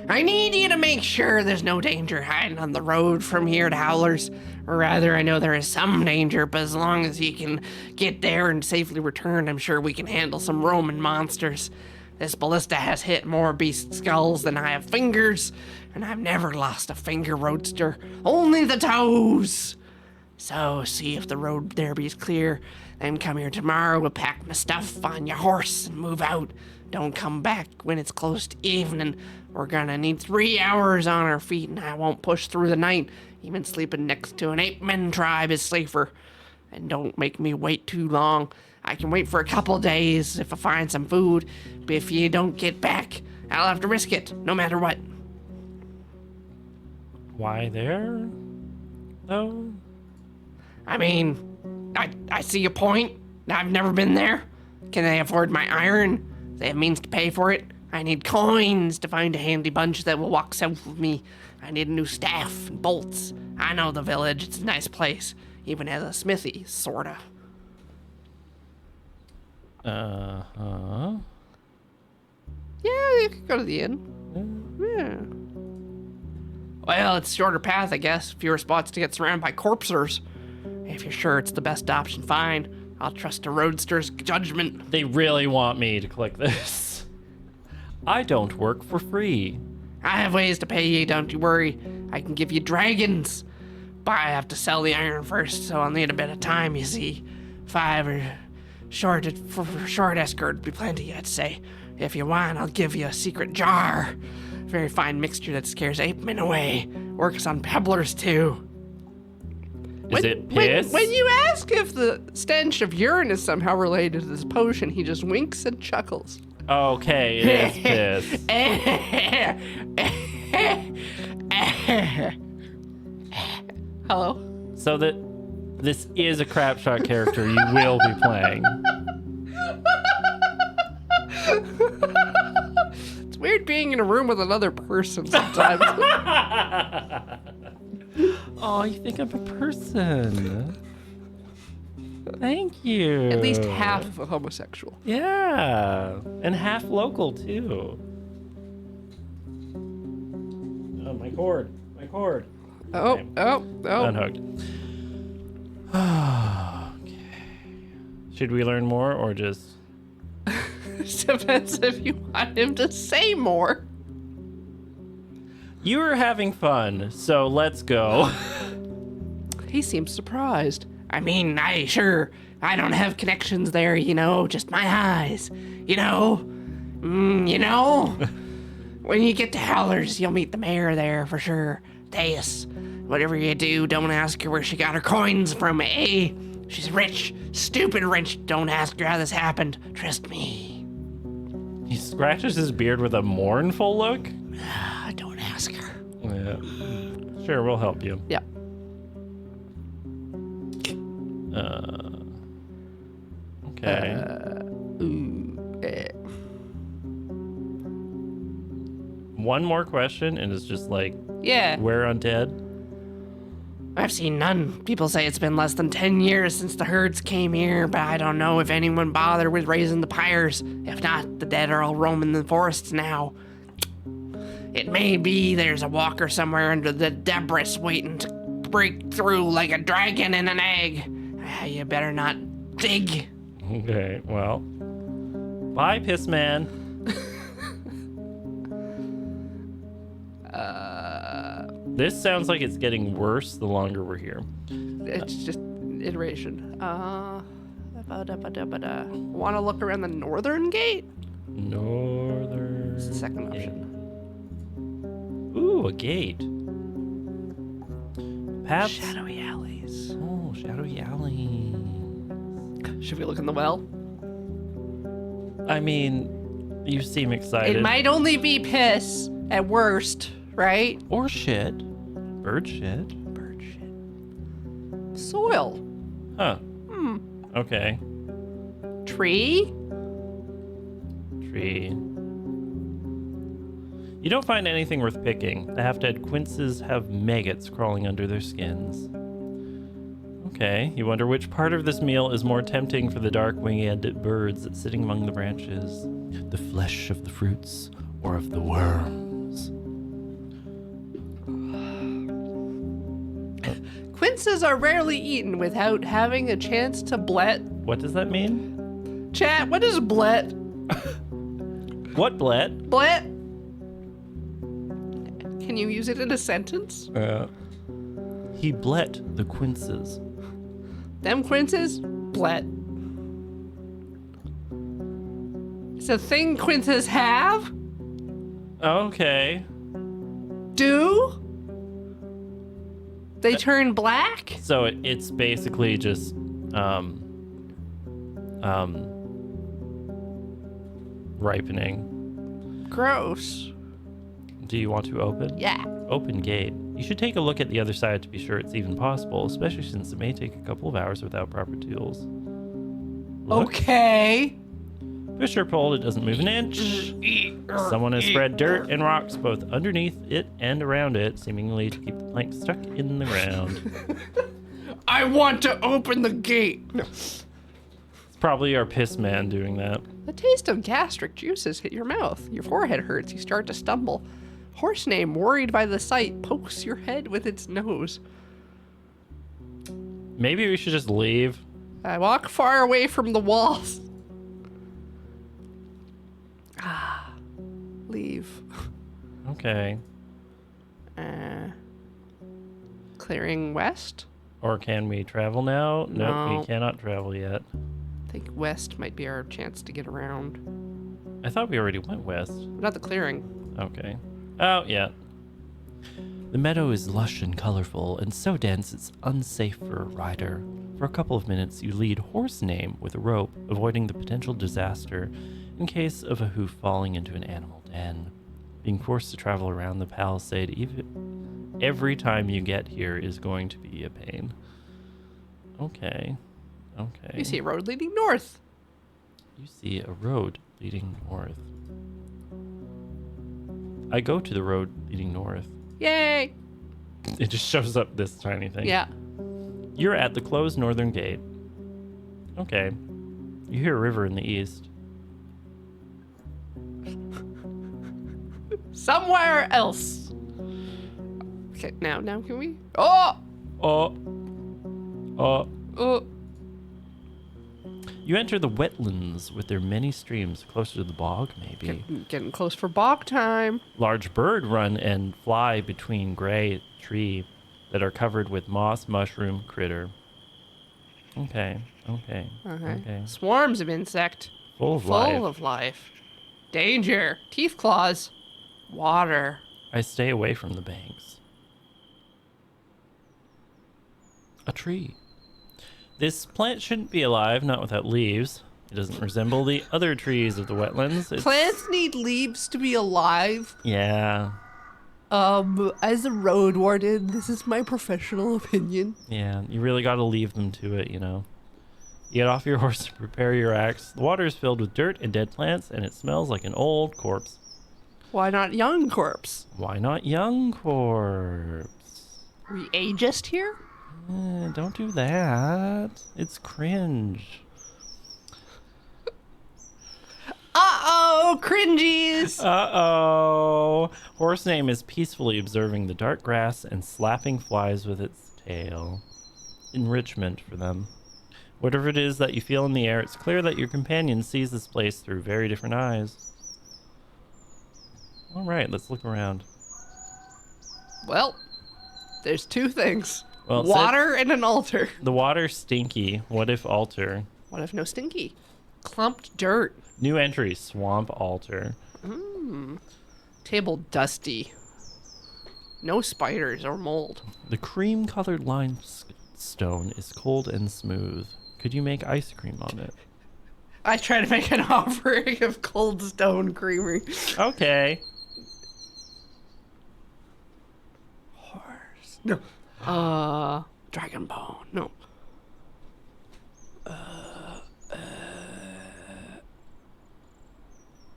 I need you to make sure there's no danger hiding on the road from here to Howler's. Or rather, I know there is some danger, but as long as you can get there and safely return, I'm sure we can handle some Roman monsters. This ballista has hit more beast skulls than I have fingers, and I've never lost a finger, Roadster. Only the toes! So, see if the road there be clear, then come here tomorrow, we'll pack my stuff on your horse and move out. Don't come back when it's close to evening. We're gonna need 3 hours on our feet, and I won't push through the night. Even sleeping next to an ape-men tribe is safer. And don't make me wait too long. I can wait for a couple days if I find some food, but if you don't get back, I'll have to risk it, no matter what. Why there? Though? I mean, I see your point. I've never been there. Can they afford my iron? They have means to pay for it. I need coins to find a handy bunch that will walk south with me. I need a new staff and bolts. I know the village. It's a nice place. Even has a smithy, sorta. Uh-huh. Yeah, you could go to the inn. Yeah. Well, it's a shorter path, I guess. Fewer spots to get surrounded by corpsers. If you're sure it's the best option, fine. I'll trust a roadster's judgment. They really want me to click this. I don't work for free. I have ways to pay you, don't you worry. I can give you dragons. But I have to sell the iron first, so I'll need a bit of time, you see. 5 or short escort would be plenty, I'd say. If you want, I'll give you a secret jar. Very fine mixture that scares ape men away. Works on pebblers, too. Is it piss? When you ask if the stench of urine is somehow related to this potion, he just winks and chuckles. Okay, it is piss. Hello? So that this is a crap shot character you will be playing. It's weird being in a room with another person sometimes. Oh, you think I'm a person? Thank you. At least half of a homosexual. Yeah, and half local too. Oh, my cord. Oh. Unhooked. Okay. Should we learn more or just... Depends if you want him to say more. You were having fun, so let's go. He seems surprised. I mean, I don't have connections there, you know, just my eyes. You know? When you get to Howlers, you'll meet the mayor there for sure. Thais. Whatever you do, don't ask her where she got her coins from, eh? She's rich. Stupid rich. Don't ask her how this happened. Trust me. He scratches his beard with a mournful look. Don't ask her. Yeah. Sure, we'll help you. Yeah. Okay. One more question, and it's just like, Yeah. where undead? I've seen none. People say it's been less than 10 years since the herds came here, but I don't know if anyone bothered with raising the pyres. If not, the dead are all roaming the forests now. It may be there's a walker somewhere under the debris waiting to break through like a dragon in an egg. You better not dig. Okay, well. Bye, piss man. This sounds like it's getting worse the longer we're here. It's just iteration. Want to look around the northern gate? Northern. It's the second option. Ooh, a gate. Paths. Shadowy alleys. Oh, shadowy alley. Should we look in the well? I mean, you seem excited. It might only be piss at worst, right? Or shit. Bird shit. Bird shit. Soil. Huh. Okay. Tree. Tree. You don't find anything worth picking. The half-dead quinces have maggots crawling under their skins. Okay, you wonder which part of this meal is more tempting for the dark winged birds sitting among the branches. The flesh of the fruits or of the worms? Quinces are rarely eaten without having a chance to blet. What does that mean? Chat, what is blet? What, Blet? Blet? Can you use it in a sentence? He blet the quinces. Them quinces? Blet. It's a thing quinces have? Okay. Do? They turn black? So it's basically just, ripening. Gross. Do you want to open? Yeah. Open gate. You should take a look at the other side to be sure it's even possible, especially since it may take a couple of hours without proper tools. Look. Okay. Push or pull, it doesn't move an inch. Someone has spread dirt and rocks both underneath it and around it, seemingly to keep the plank stuck in the ground. I want to open the gate. No. It's probably our piss man doing that. The taste of gastric juices hit your mouth. Your forehead hurts. You start to stumble. Horse name, worried by the sight, pokes your head with its nose. Maybe we should just leave. I walk far away from the walls. Leave. Okay. Clearing west? Or can we travel now? Nope, No. we cannot travel yet. I think west might be our chance to get around. I thought we already went west. Not the clearing. Okay. Oh, yeah. The meadow is lush and colorful, and so dense it's unsafe for a rider. For a couple of minutes, you lead horse name with a rope, avoiding the potential disaster in case of a hoof falling into an animal den. Being forced to travel around the palisade every time you get here is going to be a pain. Okay. Okay. You see a road leading north. You see a road leading north. I go to the road leading north. Yay! It just shows up this tiny thing. Yeah. You're at the closed northern gate. Okay. You hear a river in the east. Somewhere else. Okay, now can we? Oh! Oh. Oh! You enter the wetlands with their many streams closer to the bog, maybe. Getting close for bog time. Large bird run and fly between gray tree that are covered with moss mushroom critter. Okay. Okay. Swarms of insect. Full of Full life. of life. Danger. Teeth claws. Water. I stay away from the banks. A tree. This plant shouldn't be alive, not without leaves. It doesn't resemble the other trees of the wetlands. Plants need leaves to be alive. Yeah. As a road warden, this is my professional opinion. Yeah, you really got to leave them to it, you know. You get off your horse to prepare your axe. The water is filled with dirt and dead plants, and it smells like an old corpse. Why not young corpse? Why not young corpse? We ageist here? Don't do that. It's cringe. Uh-oh, cringies! Uh-oh. Horse name is peacefully observing the dark grass and slapping flies with its tail. Enrichment for them. Whatever it is that you feel in the air, it's clear that your companion sees this place through very different eyes. All right, let's look around. Well, there's two things. Well, Water and an altar. The water's stinky. What if altar? What if no stinky? Clumped dirt. New entry, swamp altar. Table dusty. No spiders or mold. The cream-colored limestone is cold and smooth. Could you make ice cream on it? I try to make an offering of cold stone creamery. Okay. Horse. No. Dragon bone. No.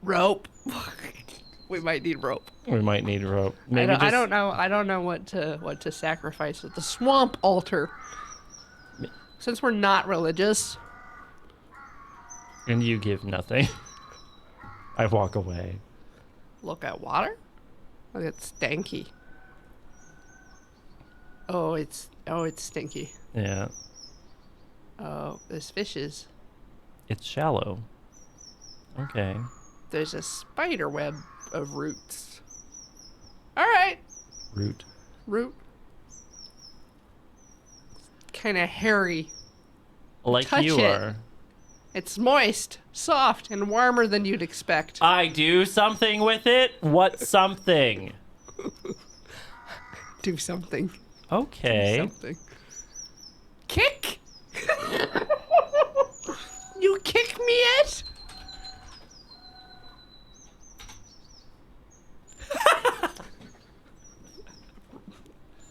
Rope. We might need rope. We might need rope. I don't know. I don't know what to sacrifice at the swamp altar. Since we're not religious. And you give nothing. I walk away. Look at water. Look, it's stanky. Oh, it's stinky. Yeah. Oh, there's fishes. It's shallow. Okay. There's a spider web of roots. All right. Root. Kind of hairy. Like Touch you it. are. It's moist, soft, and warmer than you'd expect. I do something with it? What something? Do something. Okay. Do something. Kick? You kick me it?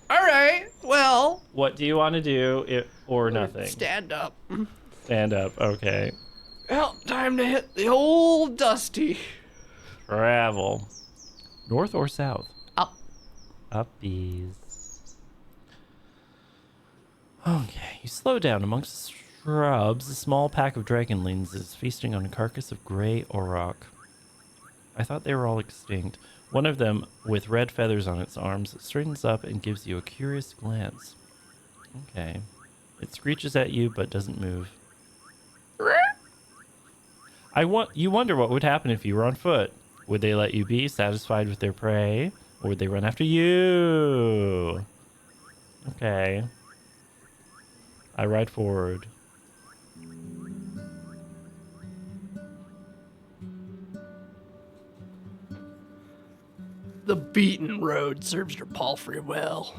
All right. Well. What do you want to do or nothing? Stand up. Stand up. Okay. Well, time to hit the old dusty. Travel. North or south? Up. Uppies. Okay. You slow down amongst the shrubs. A small pack of dragonlings is feasting on a carcass of gray auroch. I thought they were all extinct. One of them, with red feathers on its arms, straightens up and gives you a curious glance. Okay. It screeches at you, but doesn't move. You wonder what would happen if you were on foot. Would they let you be satisfied with their prey? Or would they run after you? Okay. I ride forward. The beaten road serves your palfrey well.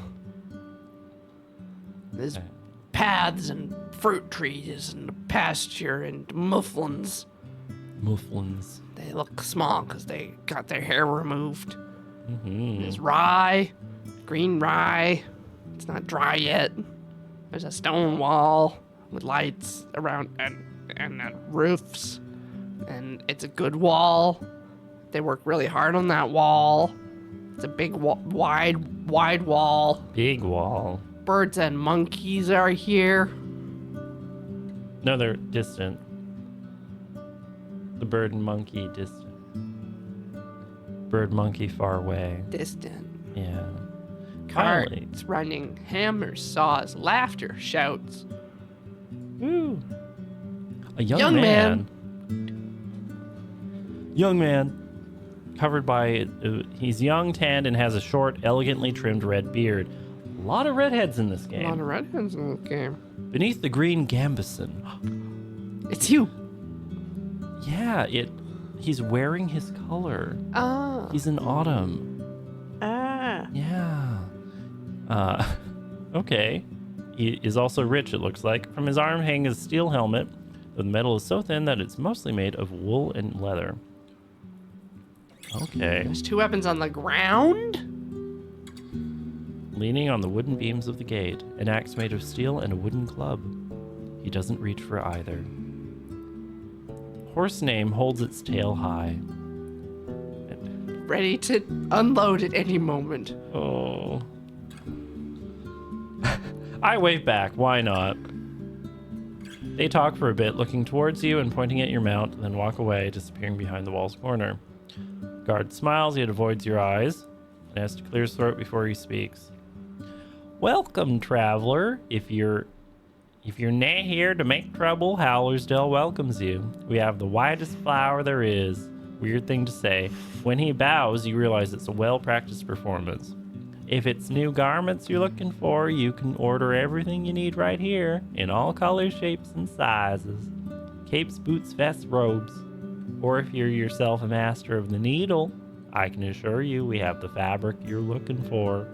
There's Okay. paths and fruit trees and pasture and mufflins. Mufflins. They look small because they got their hair removed. Mm-hmm. There's rye, green rye. It's not dry yet. There's a stone wall with lights around and roofs. And it's a good wall. They work really hard on that wall. It's a big, wide wall. Big wall. Birds and monkeys are here. No, they're distant. The bird and monkey distant. Bird monkey far away. Distant. Yeah. Finally. Carts running, hammers, saws, laughter, shouts. Woo. A young, Young man. Young man. Covered by, he's young, tanned, and has a short, elegantly trimmed red beard. A lot of redheads in this A game. lot of redheads in this game. Beneath the green gambeson. It's you. Yeah, He's wearing his color. Ah. He's in autumn. Ah. Yeah. Okay. He is also rich, it looks like. From his arm hangs a steel helmet. The metal is so thin that it's mostly made of wool and leather. Okay. There's 2 weapons on the ground? Leaning on the wooden beams of the gate, an axe made of steel and a wooden club. He doesn't reach for either. Horse name holds its tail high. Ready to unload at any moment. Oh. I wave back. Why not? They talk for a bit, looking towards you and pointing at your mount, then walk away, disappearing behind the wall's corner. Guard smiles, yet avoids your eyes, and has to clear his throat before he speaks. Welcome, traveler. If you're nae here to make trouble, Howlersdale welcomes you. We have the whitest flower there is. Weird thing to say. When he bows, you realize it's a well-practiced performance. If it's new garments you're looking for, you can order everything you need right here, in all colors, shapes, and sizes. Capes, boots, vests, robes. Or if you're yourself a master of the needle, I can assure you we have the fabric you're looking for.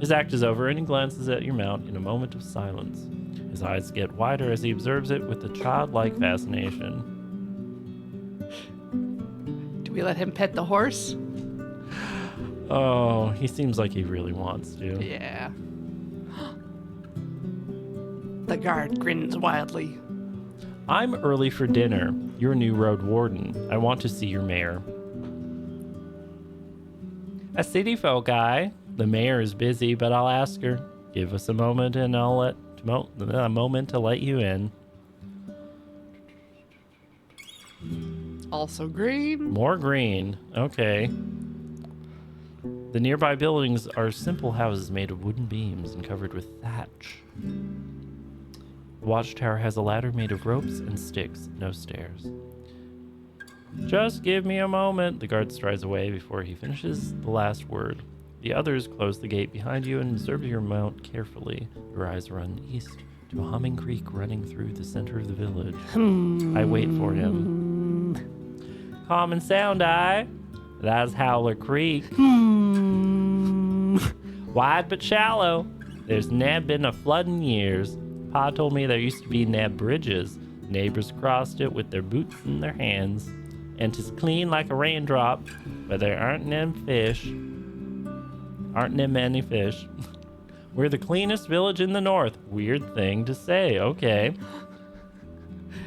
His act is over and he glances at your mount in a moment of silence. His eyes get wider as he observes it with a childlike fascination. Do we let him pet the horse? Oh, he seems like he really wants to. Yeah. The guard grins wildly. I'm early for dinner. You're new Roadwarden. I want to see your mayor. A city folk guy. The mayor is busy, but I'll ask her. Give us a moment and I'll let a moment to let you in. Also green. More green. Okay. The nearby buildings are simple houses made of wooden beams and covered with thatch. The watchtower has a ladder made of ropes and sticks, no stairs. Just give me a moment. The guard strides away before he finishes the last word. The others close the gate behind you and observe your mount carefully. Your eyes run east to a humming creek running through the center of the village. I wait for him. Calm and sound, eye. That's Howler Creek. Wide but shallow. There's never been a flood in years. Pa told me there used to be nab bridges. Neighbors crossed it with their boots in their hands. And 'tis clean like a raindrop, but there aren't them fish. Aren't them many fish. We're the cleanest village in the north. Weird thing to say, okay.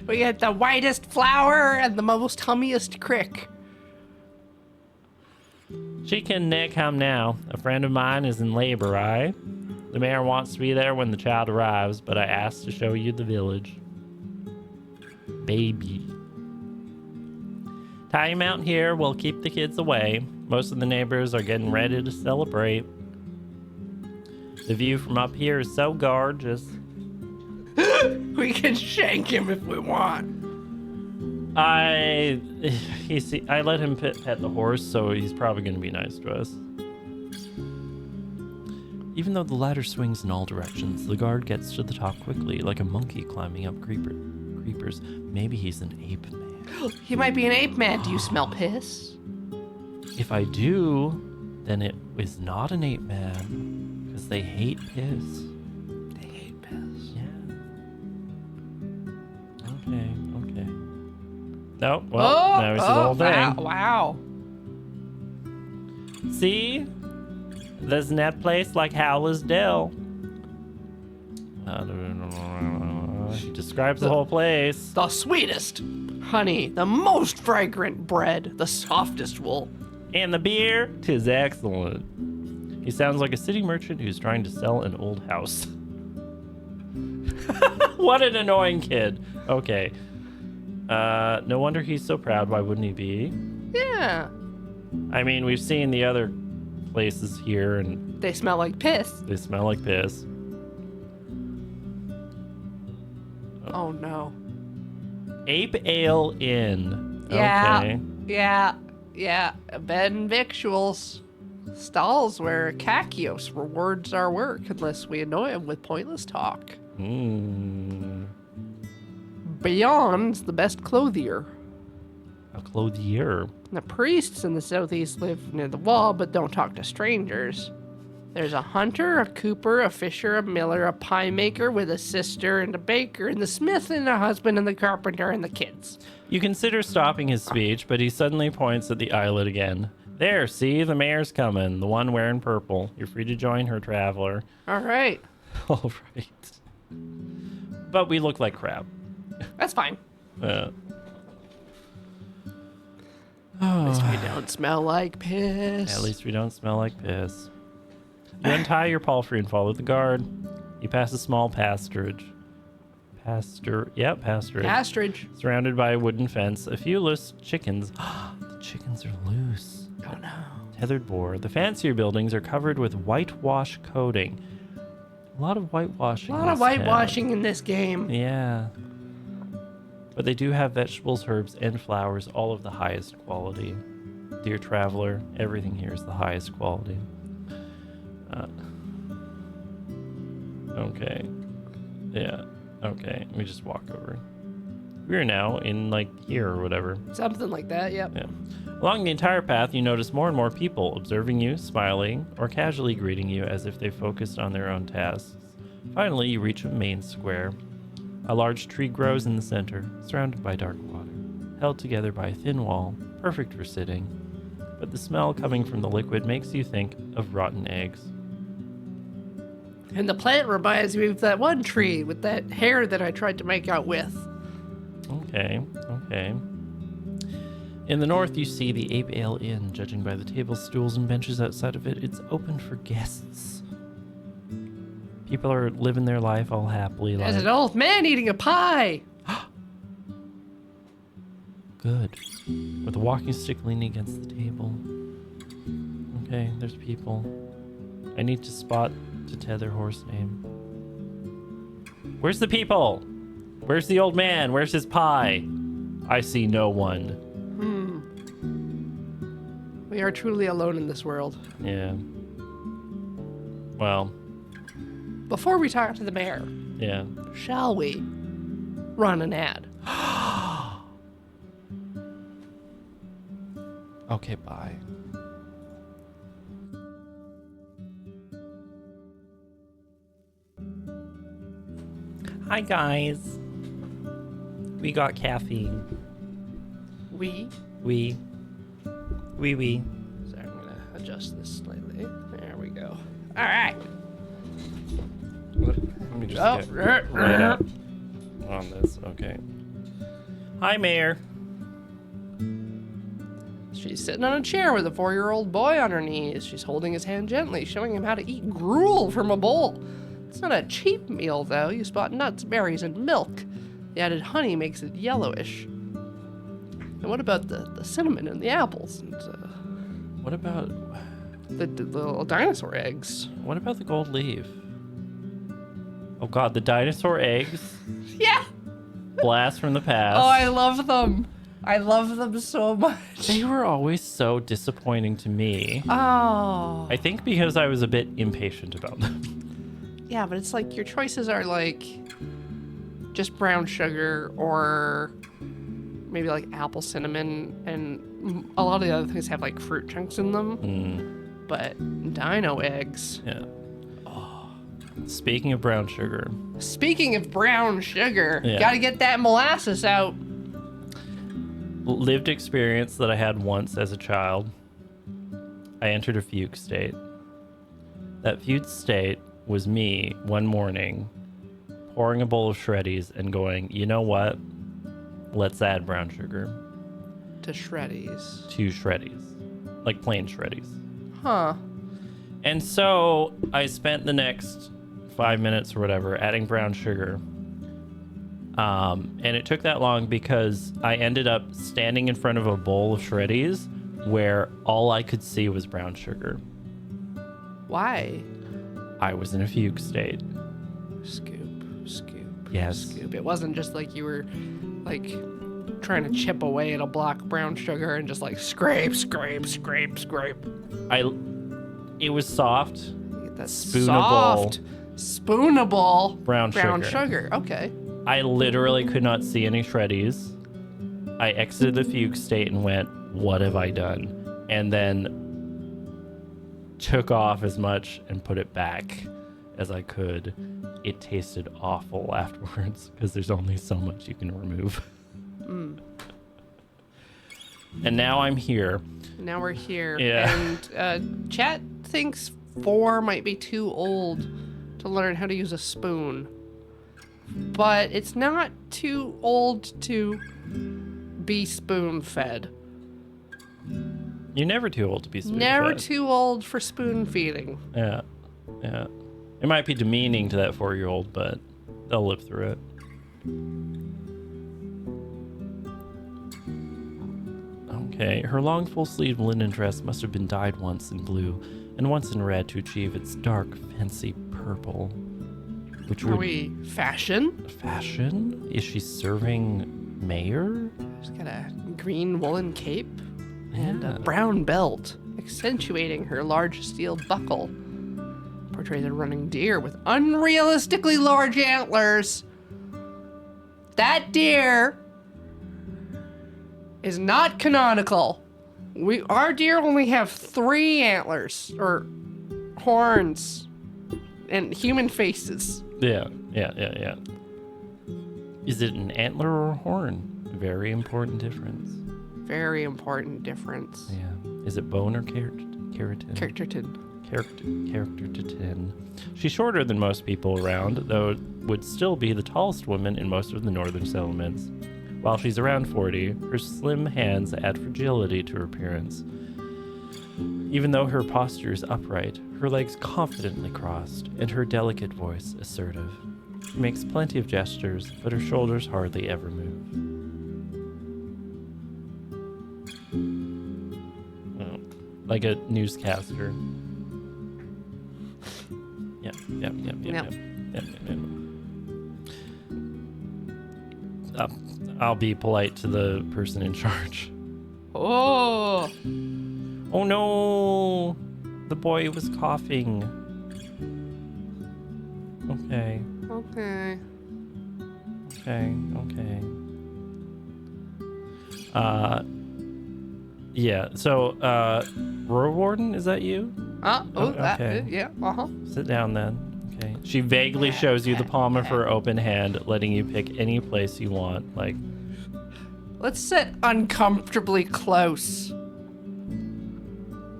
We get the whitest flower and the most hummiest crick. She can neck come now. A friend of mine is in labor, aye? The mayor wants to be there when the child arrives, but I asked to show you the village. Baby. Tie him out here, we'll keep the kids away. Most of the neighbors are getting ready to celebrate. The view from up here is so gorgeous. We can shank him if we want. I let him pet the horse, so he's probably going to be nice to us. Even though the ladder swings in all directions, the guard gets to the top quickly, like a monkey climbing up creepers. Maybe he's an ape man. He might be an ape man. Do you smell piss? If I do, then it is not an ape man, because they hate piss. They hate piss. Yeah. Okay. Nope. Well, now we see the whole thing. Wow. See? There's that place like Howlersdale. He describes the whole place. The sweetest honey, the most fragrant bread, the softest wool. And the beer, 'tis excellent. He sounds like a city merchant who's trying to sell an old house. What an annoying kid. Okay. No wonder he's so proud. Why wouldn't he be? Yeah. I mean, we've seen the other places here, and They smell like piss. they smell like piss. Oh no. Ape Ale Inn. Yeah. Okay. Yeah. A bed and victuals. Stalls where Kakios rewards our work unless we annoy him with pointless talk. Hmm. Beyond's the best clothier. A clothier. The priests in the southeast live near the wall, but don't talk to strangers. There's a hunter, a cooper, a fisher, a miller, a pie maker with a sister and a baker, and the smith and a husband and the carpenter and the kids. You consider stopping his speech, but he suddenly points at the islet again. There, see, the mayor's coming, the one wearing purple. You're free to join her, traveler. All right. All right. But we look like crap. That's fine. Uh, At least we don't smell like piss. At least we don't smell like piss. You untie your palfrey and follow the guard. You pass a small pasturage. Pasturage. Pastrage. Surrounded by a wooden fence. A few loose chickens. The chickens are loose. Oh no. Tethered boar. The fancier buildings are covered with whitewash coating. A lot of whitewashing. A lot of whitewashing in this game. Yeah. But they do have vegetables, herbs, and flowers, all of the highest quality. Dear traveler, everything here is the highest quality. Okay. Yeah. Okay. We just walk over. We are now in, like, here or whatever. Something like that, yep. Yeah. Along the entire path, you notice more and more people observing you, smiling, or casually greeting you as if they focused on their own tasks. Finally, you reach a main square. A large tree grows in the center, surrounded by dark water, held together by a thin wall, perfect for sitting. But the smell coming from the liquid makes you think of rotten eggs. And the plant reminds me of that one tree with that hair that I tried to make out with. Okay. In the north, you see the Ape Ale Inn. Judging by the tables, stools, and benches outside of it, it's open for guests. People are living their life all happily. There's an old man eating a pie. Good. With a walking stick leaning against the table. Okay, there's people. I need to spot to tether horse name. Where's the people? Where's the old man? Where's his pie? I see no one. We are truly alone in this world. Yeah. Well. Before we talk to the mayor, Yeah. shall we run an ad? Okay, bye. Hi, guys. We got caffeine. We? We. Sorry, I'm going to adjust this slightly. There we go. All right. Let me just Oh, get right up on this. Okay. Hi, Mayor. She's sitting on a chair with a 4-year-old boy on her knees. She's holding his hand gently, showing him how to eat gruel from a bowl. It's not a cheap meal, though. You spot nuts, berries, and milk. The added honey makes it yellowish. And what about the cinnamon and the apples? And What about the little dinosaur eggs? what about the gold leaf? Oh God, the dinosaur eggs. Yeah! Blast from the past. Oh, I love them. I love them so much. They were always so disappointing to me. Oh. I think because I was a bit impatient about them. Yeah, but it's like your choices are like just brown sugar or maybe like apple cinnamon, and a lot of the other things have like fruit chunks in them. But dino eggs. Yeah. Speaking of brown sugar. Speaking of brown sugar, Yeah. gotta get that molasses out. Lived experience that I had once as a child. I entered a fugue state. That fugue state was me one morning pouring a bowl of shreddies and going, you know what? Let's add brown sugar To shreddies. to shreddies. Like plain shreddies. Huh. And so I spent the next 5 minutes or whatever adding brown sugar. And it took that long because I ended up standing in front of a bowl of shreddies where all I could see was brown sugar. Why? I was in a fugue state. Scoop. Yes. Scoop. It wasn't just like you were like trying to chip away at a block of brown sugar and just like scrape. It was soft. Get that Spoonable. soft, spoonable Brown sugar. sugar. Okay. I literally could not see any shreddies. I exited the fugue state and went, what have I done? And then took off as much and put it back as I could. It tasted awful afterwards because there's only so much you can remove. And now I'm here. Now we're here. Yeah. And chat thinks 4 might be too old to learn how to use a spoon. But it's not too old to be spoon-fed. You're never too old to be spoon-fed. Never too old for spoon-feeding. Yeah. It might be demeaning to that 4-year-old, but they'll live through it. Okay, her long full-sleeved linen dress must have been dyed once in blue and once in red to achieve its dark, fancy purple. Which Are we fashion? Fashion? Is she serving mayor? She's got a green woolen cape and Yeah. a brown belt, accentuating her large steel buckle. Portrays a running deer with unrealistically large antlers. That deer is not canonical. Our deer only have 3 antlers, or horns, and human faces. Yeah. Is it an antler or a horn? Very important difference. Very important difference. Yeah. Is it bone or keratin? Characterton. Character to 10. She's shorter than most people around, though would still be the tallest woman in most of the northern settlements. While she's around 40, her slim hands add fragility to her appearance. Even though her posture is upright, her legs confidently crossed, and her delicate voice assertive. She makes plenty of gestures, but her shoulders hardly ever move. Oh, like a newscaster. Yep. I'll be polite to the person in charge. Oh! Oh no! The boy was coughing. Okay. Yeah, so, Roadwarden, is that you? Okay. Yeah, uh-huh. Sit down then. Okay. She vaguely shows you the palm of her open hand, letting you pick any place you want. Like, Let's sit uncomfortably close.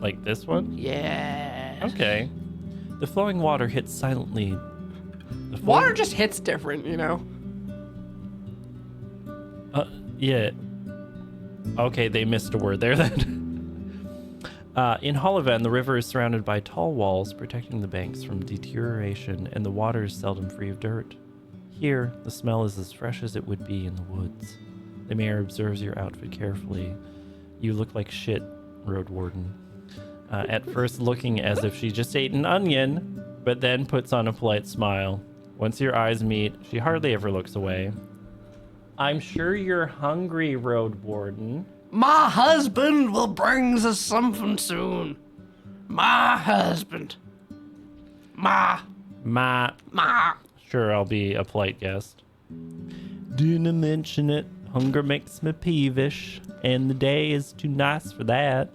like this one? Yeah. Okay. The flowing water hits silently. Water just hits different, you know? Yeah. Okay, they missed a word there then. In Holovan, the river is surrounded by tall walls protecting the banks from deterioration, and the water is seldom free of dirt. Here, the smell is as fresh as it would be in the woods. The mayor observes your outfit carefully. You look like shit, Roadwarden. At first looking as if she just ate an onion, but then puts on a polite smile. Once your eyes meet, she hardly ever looks away. I'm sure you're hungry, Roadwarden. My husband will bring us something soon. My husband. Ma. Sure, I'll be a polite guest. Didn't mention it. Hunger makes me peevish, and the day is too nice for that.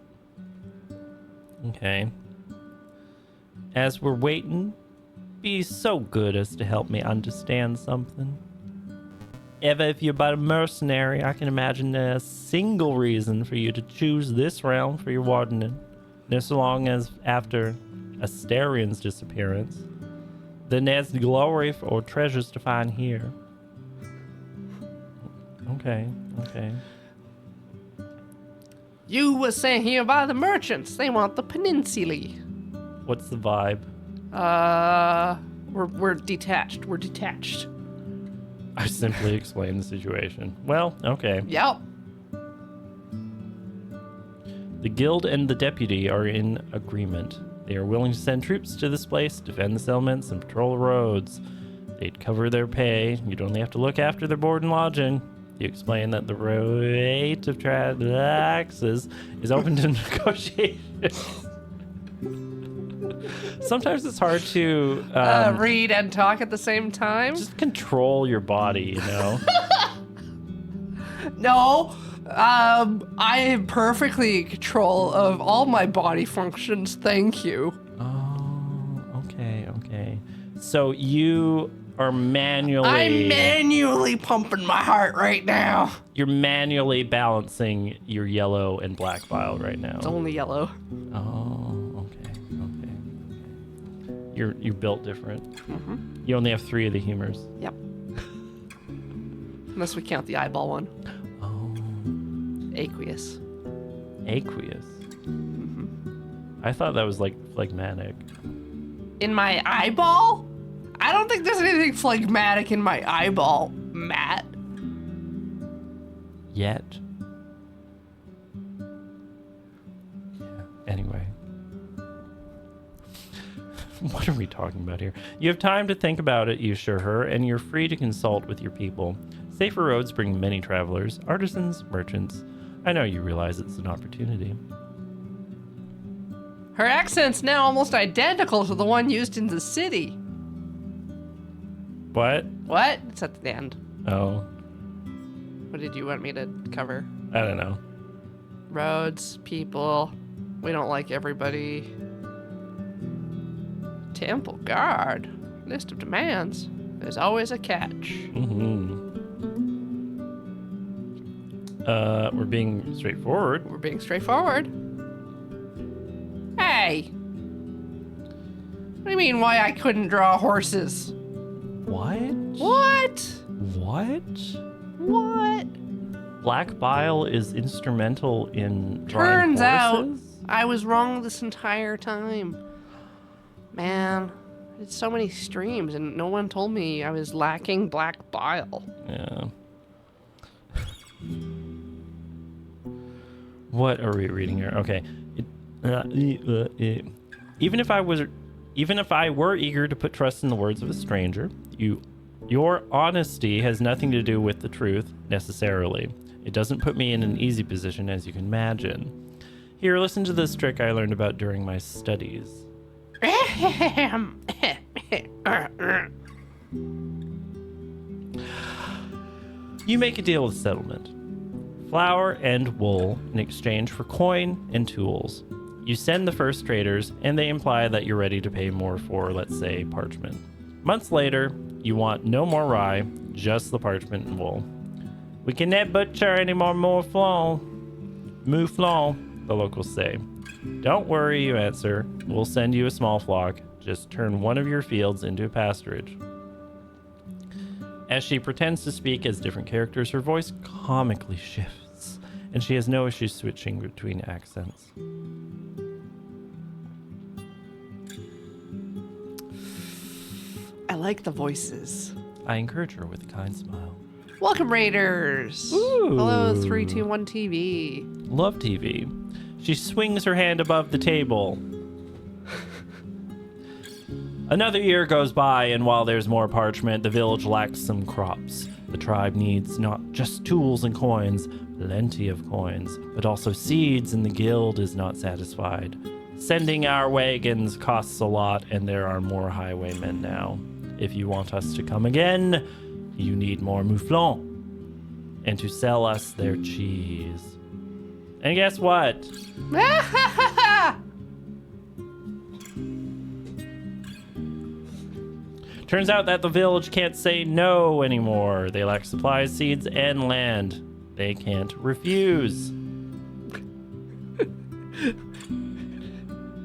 Okay. As we're waiting, be so good as to help me understand something. If you're but a mercenary, I can imagine a single reason for you to choose this realm for your wardening. This long as after Asterian's disappearance, then there's glory or treasures to find here. Okay. You were sent here by the merchants. They want the peninsula. What's the vibe? We're detached. We're detached. I simply explained the situation. Well, okay. Yep. The guild and the deputy are in agreement. They are willing to send troops to this place, defend the settlements, and patrol the roads. They'd cover their pay. You'd only have to look after their board and lodging. You explain that the rate of taxes is open to negotiation. Sometimes it's hard to Read and talk at the same time. just control your body, you know? No, I am perfectly in control of all my body functions, thank you. Oh, okay. So you are manually... I'm manually pumping my heart right now. You're manually balancing your yellow and black bile right now. It's only yellow. Oh, okay. You're built different. Mm-hmm. You only have 3 of the humors. Yep. Unless we count the eyeball one. Oh. Aqueous. Aqueous? Mm-hmm. I thought that was like phlegmatic. In my eyeball? I don't think there's anything phlegmatic in my eyeball, Matt. Yet. Yeah, anyway. What are we talking about here? You have time to think about it, you assure her, and you're free to consult with your people. Safer roads bring many travelers, artisans, merchants. I know you realize it's an opportunity. Her accent's now almost identical to the one used in the city. What? What? It's at the end. Oh, What did you want me to cover? I don't know. Roads, people. We don't like everybody. Temple guard. List of demands. There's always a catch. We're being straightforward. We're being straightforward. Hey! What do you mean why I couldn't draw horses? What? What? What? Black bile is instrumental in drawing Turns out horses? I was wrong this entire time. Man, it's so many streams and no one told me I was lacking black bile. Yeah. What are we reading here? Okay. Even if I were eager to put trust in the words of a stranger, your honesty has nothing to do with the truth necessarily. It doesn't put me in an easy position, as you can imagine. Here, listen to this trick I learned about during my studies. You make a deal with settlement. Flour and wool in exchange for coin and tools. You send the first traders, and they imply that you're ready to pay more for, let's say, parchment. Months later, you want no more rye, just the parchment and wool. We cannot butcher any more mouflon, the locals say. Don't worry, you answer. We'll send you a small flock. Just turn one of your fields into a pasturage. As she pretends to speak as different characters, her voice comically shifts, and she has no issue switching between accents. I like the voices. I encourage her with a kind smile. Welcome, Raiders. Ooh. Hello, 321 TV. Love TV. She swings her hand above the table. Another year goes by, and while there's more parchment, the village lacks some crops. The tribe needs not just tools and coins, plenty of coins, but also seeds, and the guild is not satisfied. Sending our wagons costs a lot, and there are more highwaymen now. If you want us to come again, you need more mouflon, and to sell us their cheese. And guess what? Turns out that the village can't say no anymore. They lack supplies, seeds, and land. They can't refuse.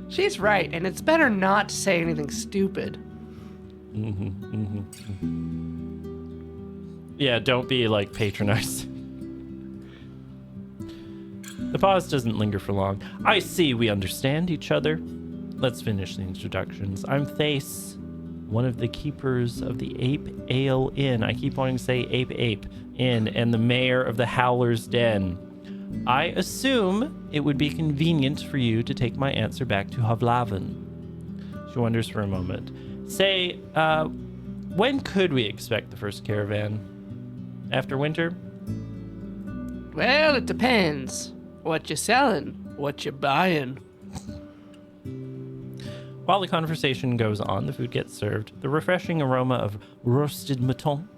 She's right, and it's better not to say anything stupid. Yeah, don't be like patronizing. The pause doesn't linger for long. I see we understand each other. Let's finish the introductions. I'm Thace, one of the keepers of the Ape Ale Inn. I keep wanting to say Ape Inn, and the mayor of the Howler's Den. I assume it would be convenient for you to take my answer back to Havlaven. She wonders for a moment. Say, when could we expect the first caravan? After winter? Well, it depends. What you selling? What you buying? While the conversation goes on, the food gets served. The refreshing aroma of roasted mouton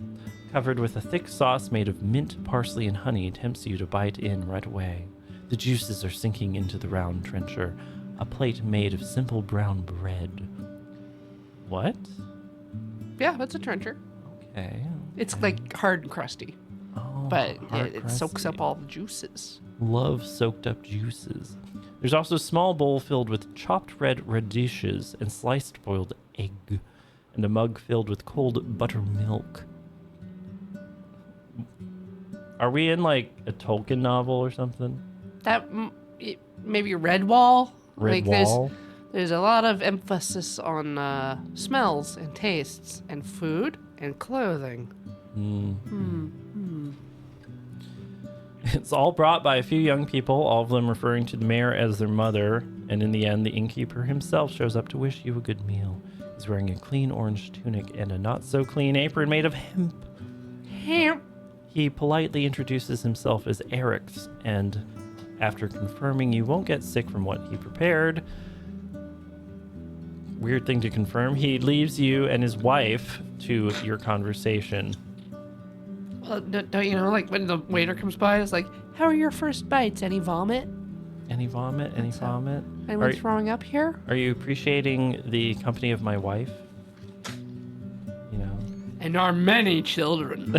covered with a thick sauce made of mint, parsley, and honey, tempts you to bite in right away. The juices are sinking into the round trencher, a plate made of simple brown bread. What? Yeah, that's a trencher. Okay. It's like hard and crusty, Oh, but hard it soaks up crusty. all the juices. Love soaked up juices. There's also a small bowl filled with chopped red radishes and sliced boiled egg, and a mug filled with cold buttermilk. Are we in like a Tolkien novel or something? Maybe Redwall. Red like Wall? there's a lot of emphasis on smells and tastes and food and clothing. It's all brought by a few young people, all of them referring to the mayor as their mother, and in the end, the innkeeper himself shows up to wish you a good meal. He's wearing a clean orange tunic and a not-so-clean apron made of hemp. Hemp. He politely introduces himself as Eric's, and after confirming you won't get sick from what he prepared, weird thing to confirm, he leaves you and his wife to your conversation. Well, don't you know, like when the waiter comes by, it's like, how are your first bites? Any vomit? Any vomit? Any vomit? Anyone throwing up here? Are you appreciating the company of my wife? You know? And our many children.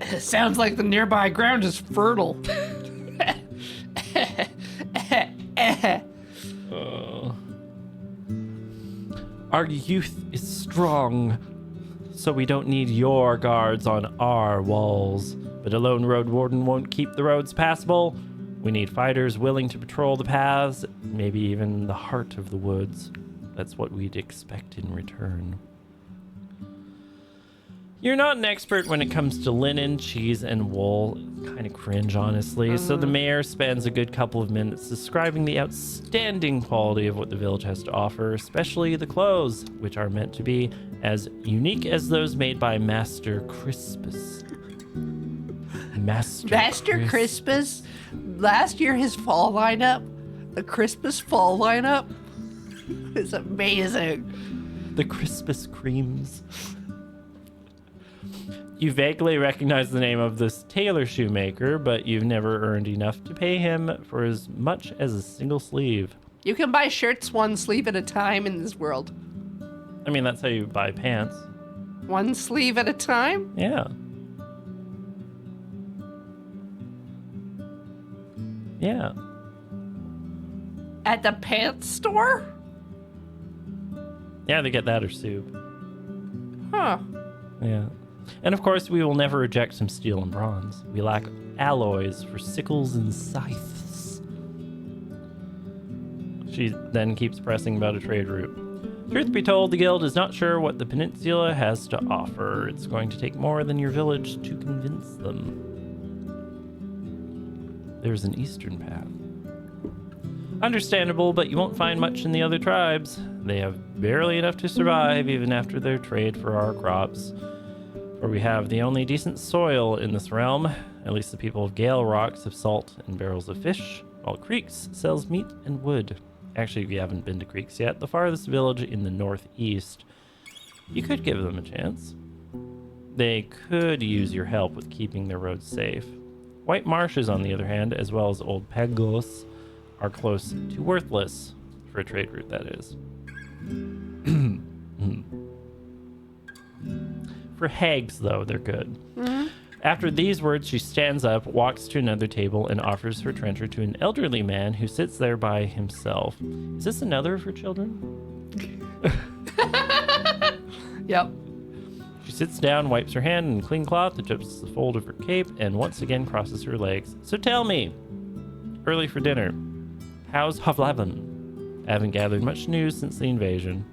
It sounds like the nearby ground is fertile. Our youth is strong, so we don't need your guards on our walls. But a lone road warden won't keep the roads passable. We need fighters willing to patrol the paths, maybe even the heart of the woods. That's what we'd expect in return. You're not an expert when it comes to linen, cheese, and wool. Kind of cringe, honestly. So the mayor spends a good couple of minutes describing the outstanding quality of what the village has to offer, especially the clothes, which are meant to be as unique as those made by Master Crispus. Master Crispus. Last year, his fall lineup, the Crispus fall lineup, is amazing. The Crispus creams. You vaguely recognize the name of this tailor shoemaker, but you've never earned enough to pay him for as much as a single sleeve. You can buy shirts one sleeve at a time in this world. I mean, that's how you buy pants. One sleeve at a time? Yeah. Yeah. At the pants store? Yeah, they get that or soup. Huh. Yeah. And of course, we will never reject some steel and bronze. We lack alloys for sickles and scythes. She then keeps pressing about a trade route. Truth be told, the guild is not sure what the peninsula has to offer. It's going to take more than your village to convince them. There's an eastern path. Understandable, but you won't find much in the other tribes. They have barely enough to survive even after their trade for our crops. For we have the only decent soil in this realm. At least the people of Gale Rocks have salt and barrels of fish, while Creeks sells meat and wood. Actually, if you haven't been to Creeks yet, the farthest village in the northeast, you could give them a chance. They could use your help with keeping their roads safe. White Marshes, on the other hand, as well as Old Pegos, are close to worthless, for a trade route, that is. For hags, though, they're good. Mm-hmm. After these words, she stands up, walks to another table, and offers her trencher to an elderly man who sits there by himself. Is this another of her children? Yep. She sits down, wipes her hand in a clean cloth, adjusts the fold of her cape, and once again crosses her legs. So tell me, early for dinner, how's Havlaven? I haven't gathered much news since the invasion.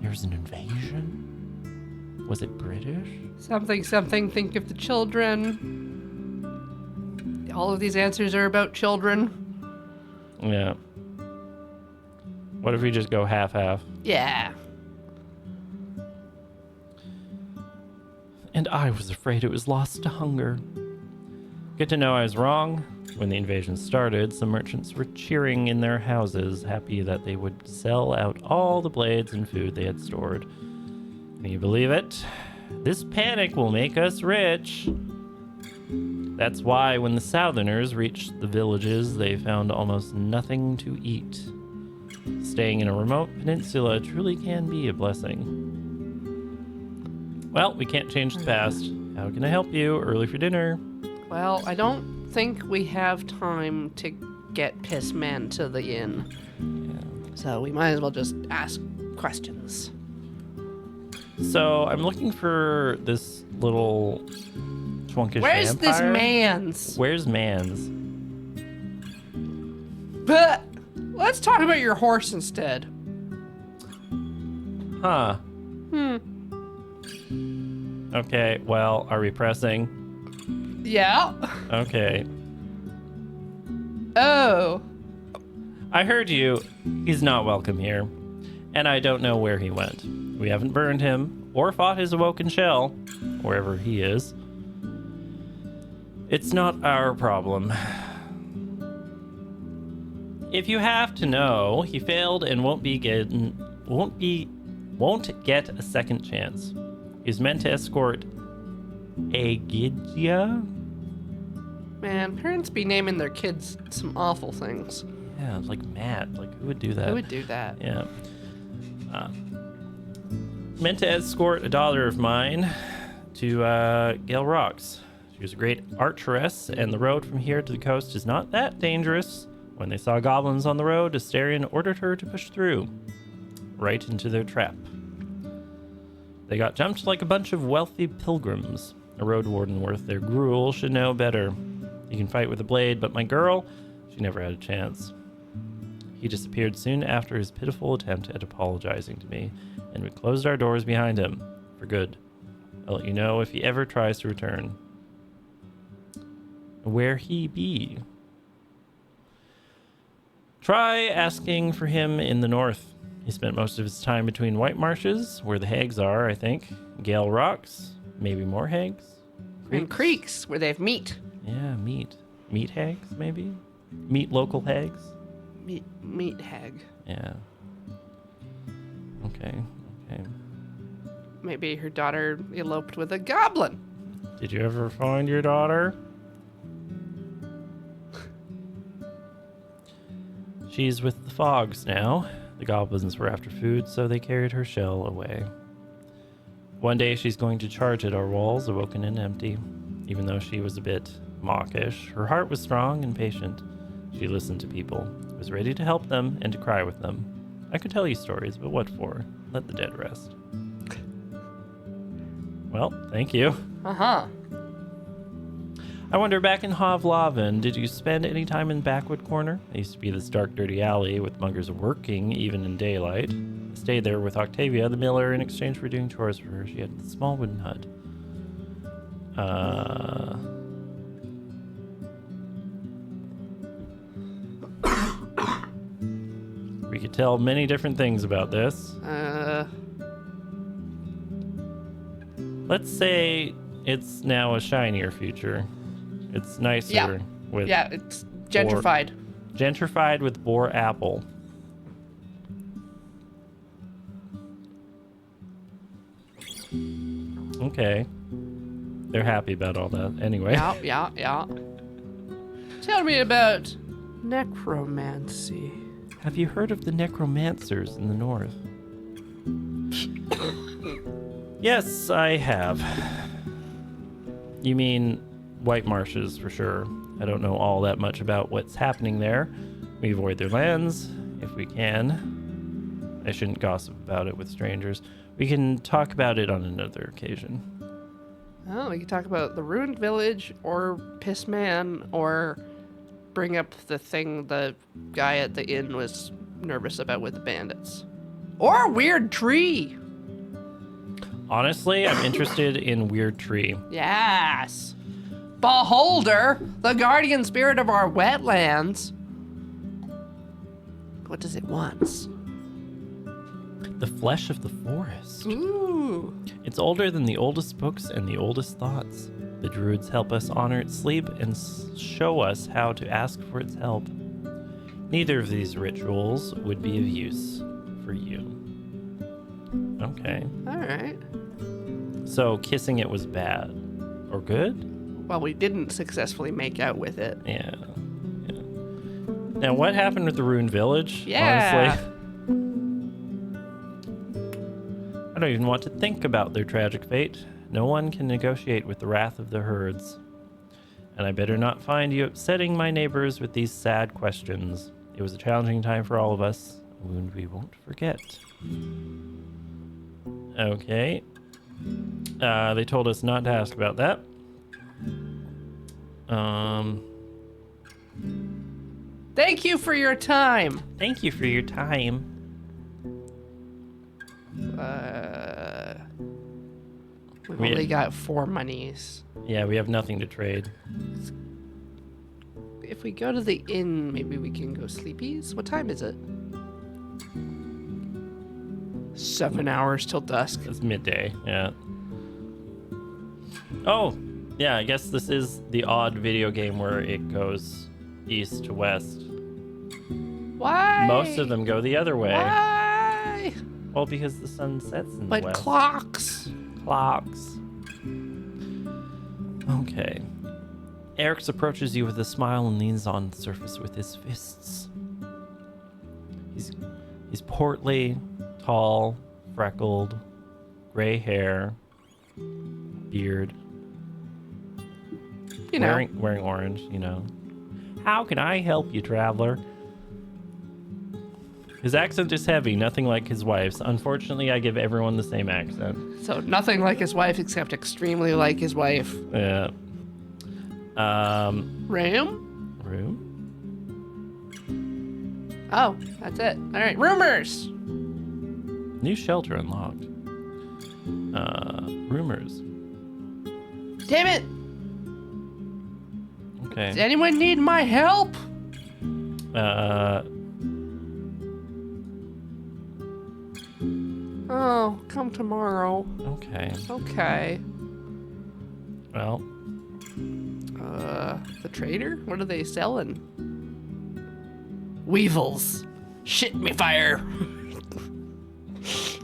There's an invasion? Was it British? Something, think of the children. All of these answers are about children. Yeah. What if we just go half-half? Yeah. And I was afraid it was lost to hunger. Good to know I was wrong. When the invasion started, some merchants were cheering in their houses, happy that they would sell out all the blades and food they had stored. Can you believe it? This panic will make us rich. That's why when the Southerners reached the villages, they found almost nothing to eat. Staying in a remote peninsula truly can be a blessing. Well, we can't change the past. How can I help you? Early for dinner. Well, I don't think we have time to get Piss Man to the inn. Yeah. So we might as well just ask questions. So I'm looking for this little twonkish Where's vampire. this man's? Where's Mans? But let's talk about your horse instead. Huh. Okay, well, are we pressing? Yeah. Okay. Oh. I heard you. He's not welcome here. And I don't know where he went. We haven't burned him or fought his awoken shell, wherever he is. It's not our problem. If you have to know, he failed and won't get a second chance. He's meant to escort Aegidja. Man, parents be naming their kids some awful things. Yeah, like Matt. Like, who would do that? Who would do that? Yeah. Meant to escort a daughter of mine to Gale Rocks. She was a great archeress, and the road from here to the coast is not that dangerous. When they saw goblins on the road, Astarion ordered her to push through, right into their trap. They got jumped like a bunch of wealthy pilgrims. A Roadwarden worth their gruel should know better. He can fight with a blade, but my girl, she never had a chance. He disappeared soon after his pitiful attempt at apologizing to me, and we closed our doors behind him, for good. I'll let you know if he ever tries to return. Where he be? Try asking for him in the north. He spent most of his time between White Marshes, where the hags are, I think. Gale Rocks, maybe more hags. And creeks where they have meat. Yeah, meat. Meat hags, maybe? Meat local hags? Meat hag. Yeah. Okay. Maybe her daughter eloped with a goblin. Did you ever find your daughter? She's with the fogs now. The goblins were after food, so they carried her shell away. One day she's going to charge at our walls, awoken and empty. Even though she was a bit mawkish, her heart was strong and patient. She listened to people, was ready to help them and to cry with them. I could tell you stories, but what for? Let the dead rest. Well, thank you. Uh-huh. I wonder, back in Havlaven, did you spend any time in Backwood Corner? It used to be this dark, dirty alley with muggers working even in daylight. I stayed there with Octavia, the miller, in exchange for doing chores for her. She had a small wooden hut. We could tell many different things about this. Let's say it's now a shinier future. It's nicer with it's gentrified. Gentrified with boar apple. Okay. They're happy about all that. Anyway. Yeah. Tell me about necromancy. Have you heard of the necromancers in the north? Yes, I have. You mean White Marshes for sure. I don't know all that much about what's happening there. We avoid their lands if we can. I shouldn't gossip about it with strangers. We can talk about it on another occasion. Oh, we could talk about the ruined village, or Piss Man, or bring up the thing the guy at the inn was nervous about with the bandits. Or a weird tree. Honestly, I'm interested in Weird Tree. Yes. Beholder, the guardian spirit of our wetlands. What does it want? The flesh of the forest. Ooh. It's older than the oldest books and the oldest thoughts. The druids help us honor its sleep and show us how to ask for its help. Neither of these rituals would be of use for you. Okay. All right. So kissing it was bad. Or good? Well, we didn't successfully make out with it. Yeah. Now, what happened with the ruined village? Yeah. Honestly, I don't even want to think about their tragic fate. No one can negotiate with the wrath of the herds. And I better not find you upsetting my neighbors with these sad questions. It was a challenging time for all of us, a wound we won't forget. Okay. They told us not to ask about that. Thank you for your time. Thank you for your time. We've We- only got 4 monies. Yeah, we have nothing to trade. If we go to the inn, maybe we can go sleepies. What time is it? 7 hours till dusk. It's midday, yeah. Oh, yeah, I guess this is the odd video game where it goes east to west. Why? Most of them go the other way. Why? Well, because the sun sets in the But west. clocks. Clocks. Okay. Eric's approaches you with a smile and leans on the surface with his fists. He's portly, tall, freckled, gray hair, beard. You know. Wearing orange, you know. How can I help you, traveler? His accent is heavy, nothing like his wife's. Unfortunately, I give everyone the same accent. So nothing like his wife, except extremely like his wife. Yeah. Ram? Room? Oh, that's it. All right. Rumors. New shelter unlocked. Rumors. Damn it. Okay. Does anyone need my help? Oh, come tomorrow. Okay. Okay. Well, The trader? What are they selling? Weevils. Shit me fire.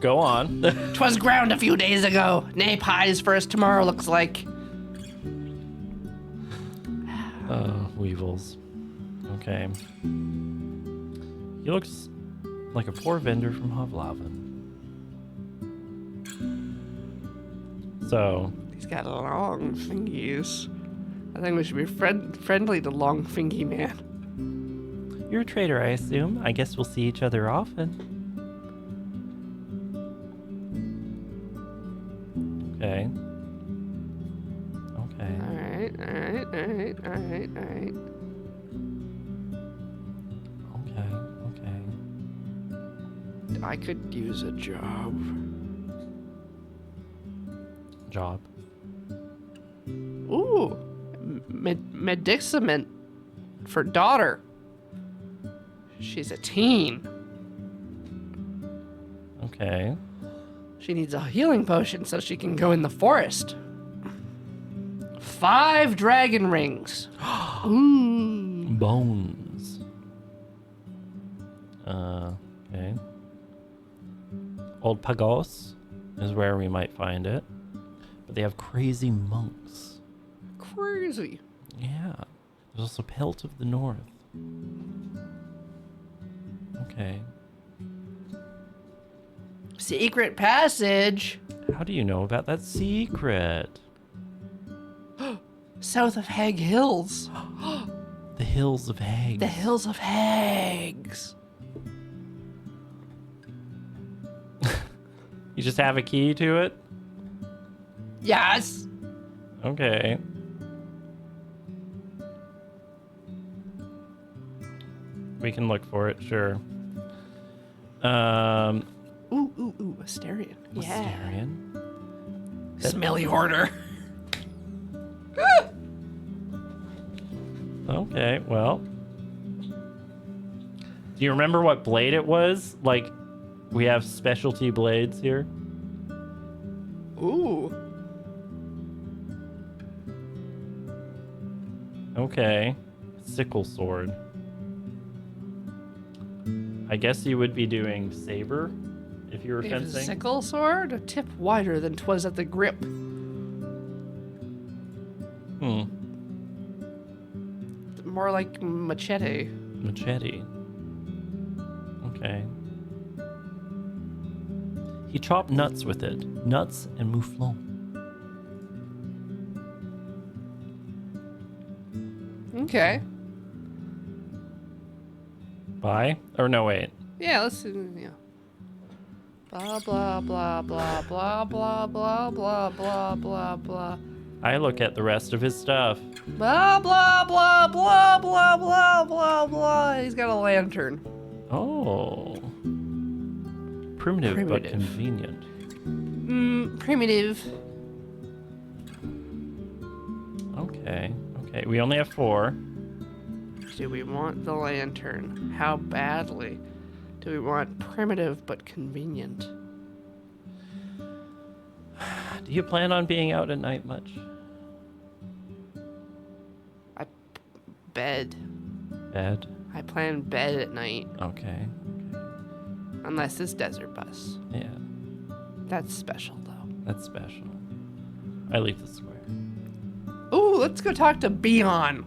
go on. 'Twas ground a few days ago. Nay pies for us tomorrow looks like. Weevils. Okay. He looks like a poor vendor from Hovlaven. So, He's got long fingies. I think we should be friendly to long fingy man. you're a trader, I assume. I guess we'll see each other often. Okay. Okay. Alright. Okay. I could use a job. Job. Ooh. Medicament for daughter. She's a teen. Okay. She needs a healing potion so she can go in the forest. 5 dragon rings. Ooh. Bones. Okay. Old Pagos is where we might find it. But they have crazy monks. Crazy. Yeah. There's also Pelt of the North. Okay. Secret passage. How do you know about that secret? South of Hag Hills. The Hills of Hags. The Hills of Hags. You just have a key to it? Yes. Okay. We can look for it, sure. Ooh, Asterion. Yeah. Asterion. Smelly hoarder. Okay, well. Do you remember what blade it was? Like, we have specialty blades here. Ooh. Okay. Sickle sword. I guess you would be doing saber if you were A fencing? sickle sword, a tip wider than 'twas at the grip. More like machete. Machete. Okay. He chopped nuts with it. Nuts and mouflon. Okay. Buy? Or no, wait. Yeah, let's see. Yeah. Blah blah blah blah blah blah blah blah blah blah blah. I look at the rest of his stuff. Blah blah blah blah blah blah blah blah. He's got a lantern. Oh. Primitive, but Primitive. convenient. Primitive. Okay. Okay. We only have 4. Do we want the lantern? How badly? Do we want primitive but convenient? Do you plan on being out at night much? Bed. Bed? I plan bed at night, Okay. unless it's desert bus. Yeah. That's special though. That's special. I leave the square. Ooh, let's go talk to Beon.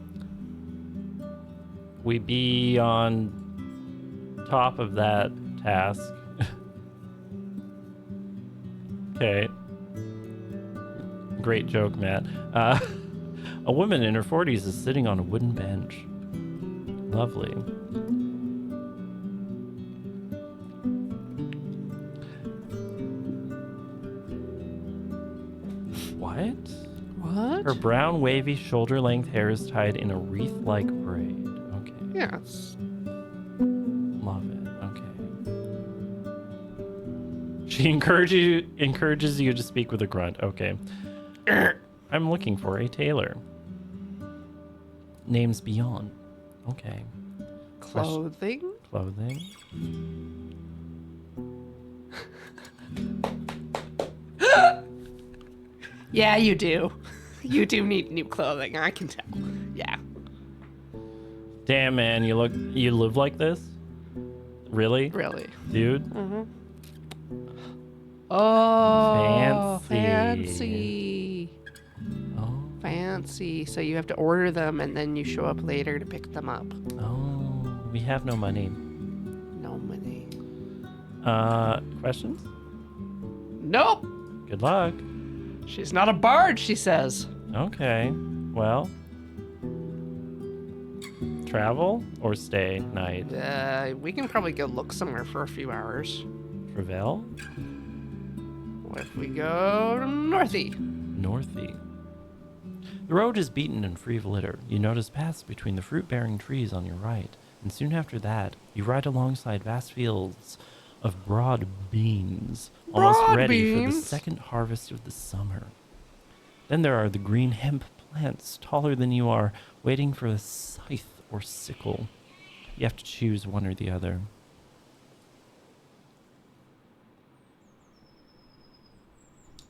We be on top of that task. Okay. Great joke, Matt. A woman in her 40s is sitting on a wooden bench. Lovely. What? What? Her brown, wavy, shoulder-length hair is tied in a wreath-like braid. Okay. Yeah, it's Love it. Okay. She encourages you to speak with a grunt. Okay. I'm looking for a tailor. Name's Beyond. Okay. clothing. Clothing. Yeah, you do. You do need new clothing. I can tell. Yeah. Damn, man, you live like this? Really? Really. Dude? Oh, Fancy. fancy. Oh. Fancy. So you have to order them and then you show up later to pick them up. Oh, we have no money. No money. Questions? Nope. Good luck. She's not a bard, she says. Okay. Well, travel or stay night? We can probably go look somewhere for a few hours. Travel? What if we go northy? Northy. The road is beaten and free of litter. You notice paths between the fruit-bearing trees on your right, and soon after that, you ride alongside vast fields of broad beans, almost Broad ready for the beans? second harvest of the summer. Then there are the green hemp plants, taller than you are, waiting for a scythe or sickle. You have to choose one or the other.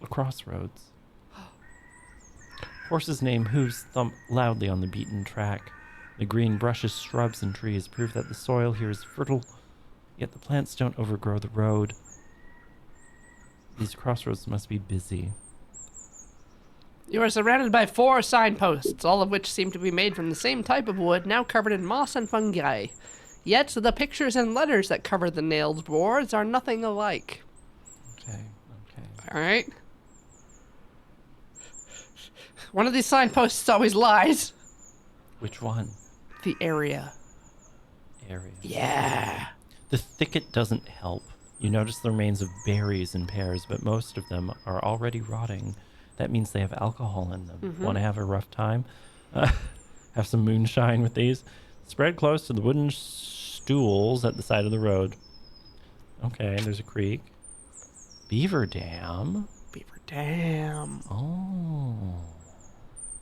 A crossroads. Horses' name hooves thump loudly on the beaten track. The green brushes, shrubs, and trees prove that the soil here is fertile, yet the plants don't overgrow the road. These crossroads must be busy. You are surrounded by 4 signposts, all of which seem to be made from the same type of wood, now covered in moss and fungi. Yet the pictures and letters that cover the nailed boards are nothing alike. Okay. All right? One of these signposts always lies. Which one? The area. Area. Yeah. The thicket doesn't help. You notice the remains of berries and pears, but most of them are already rotting. That means they have alcohol in them. Want to have a rough time? Have some moonshine with these? Spread close to the wooden stools at the side of the road. Okay, there's a creek. Beaver Dam. Beaver Dam. Oh.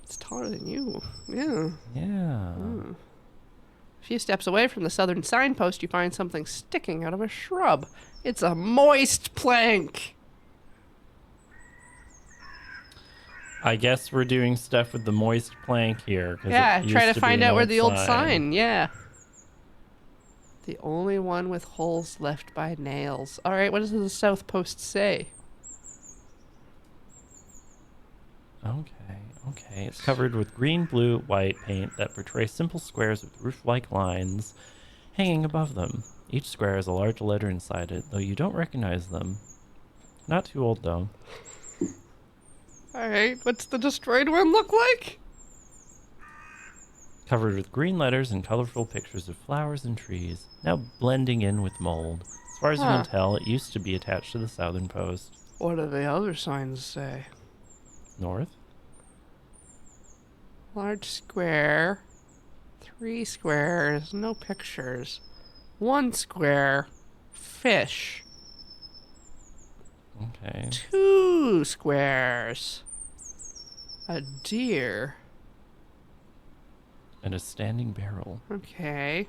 It's taller than you. Yeah. Yeah. A few steps away from the southern signpost, you find something sticking out of a shrub. It's a moist plank. I guess we're doing stuff with the moist plank here. 'Cause Yeah, it try used to be find an out where the old sign. Yeah. The only one with holes left by nails. All right, what does the South Post say? Okay. It's covered with green, blue, white paint that portrays simple squares with roof-like lines hanging above them. Each square has a large letter inside it, though you don't recognize them. Not too old, though. All right, what's the destroyed one look like? Covered with green letters and colorful pictures of flowers and trees, now blending in with mold. As far as you can tell, it used to be attached to the southern post. What do the other signs say? North? Large square. 3 squares. No pictures. 1 square. Fish. Okay. 2 squares. A deer. And a standing barrel. Okay.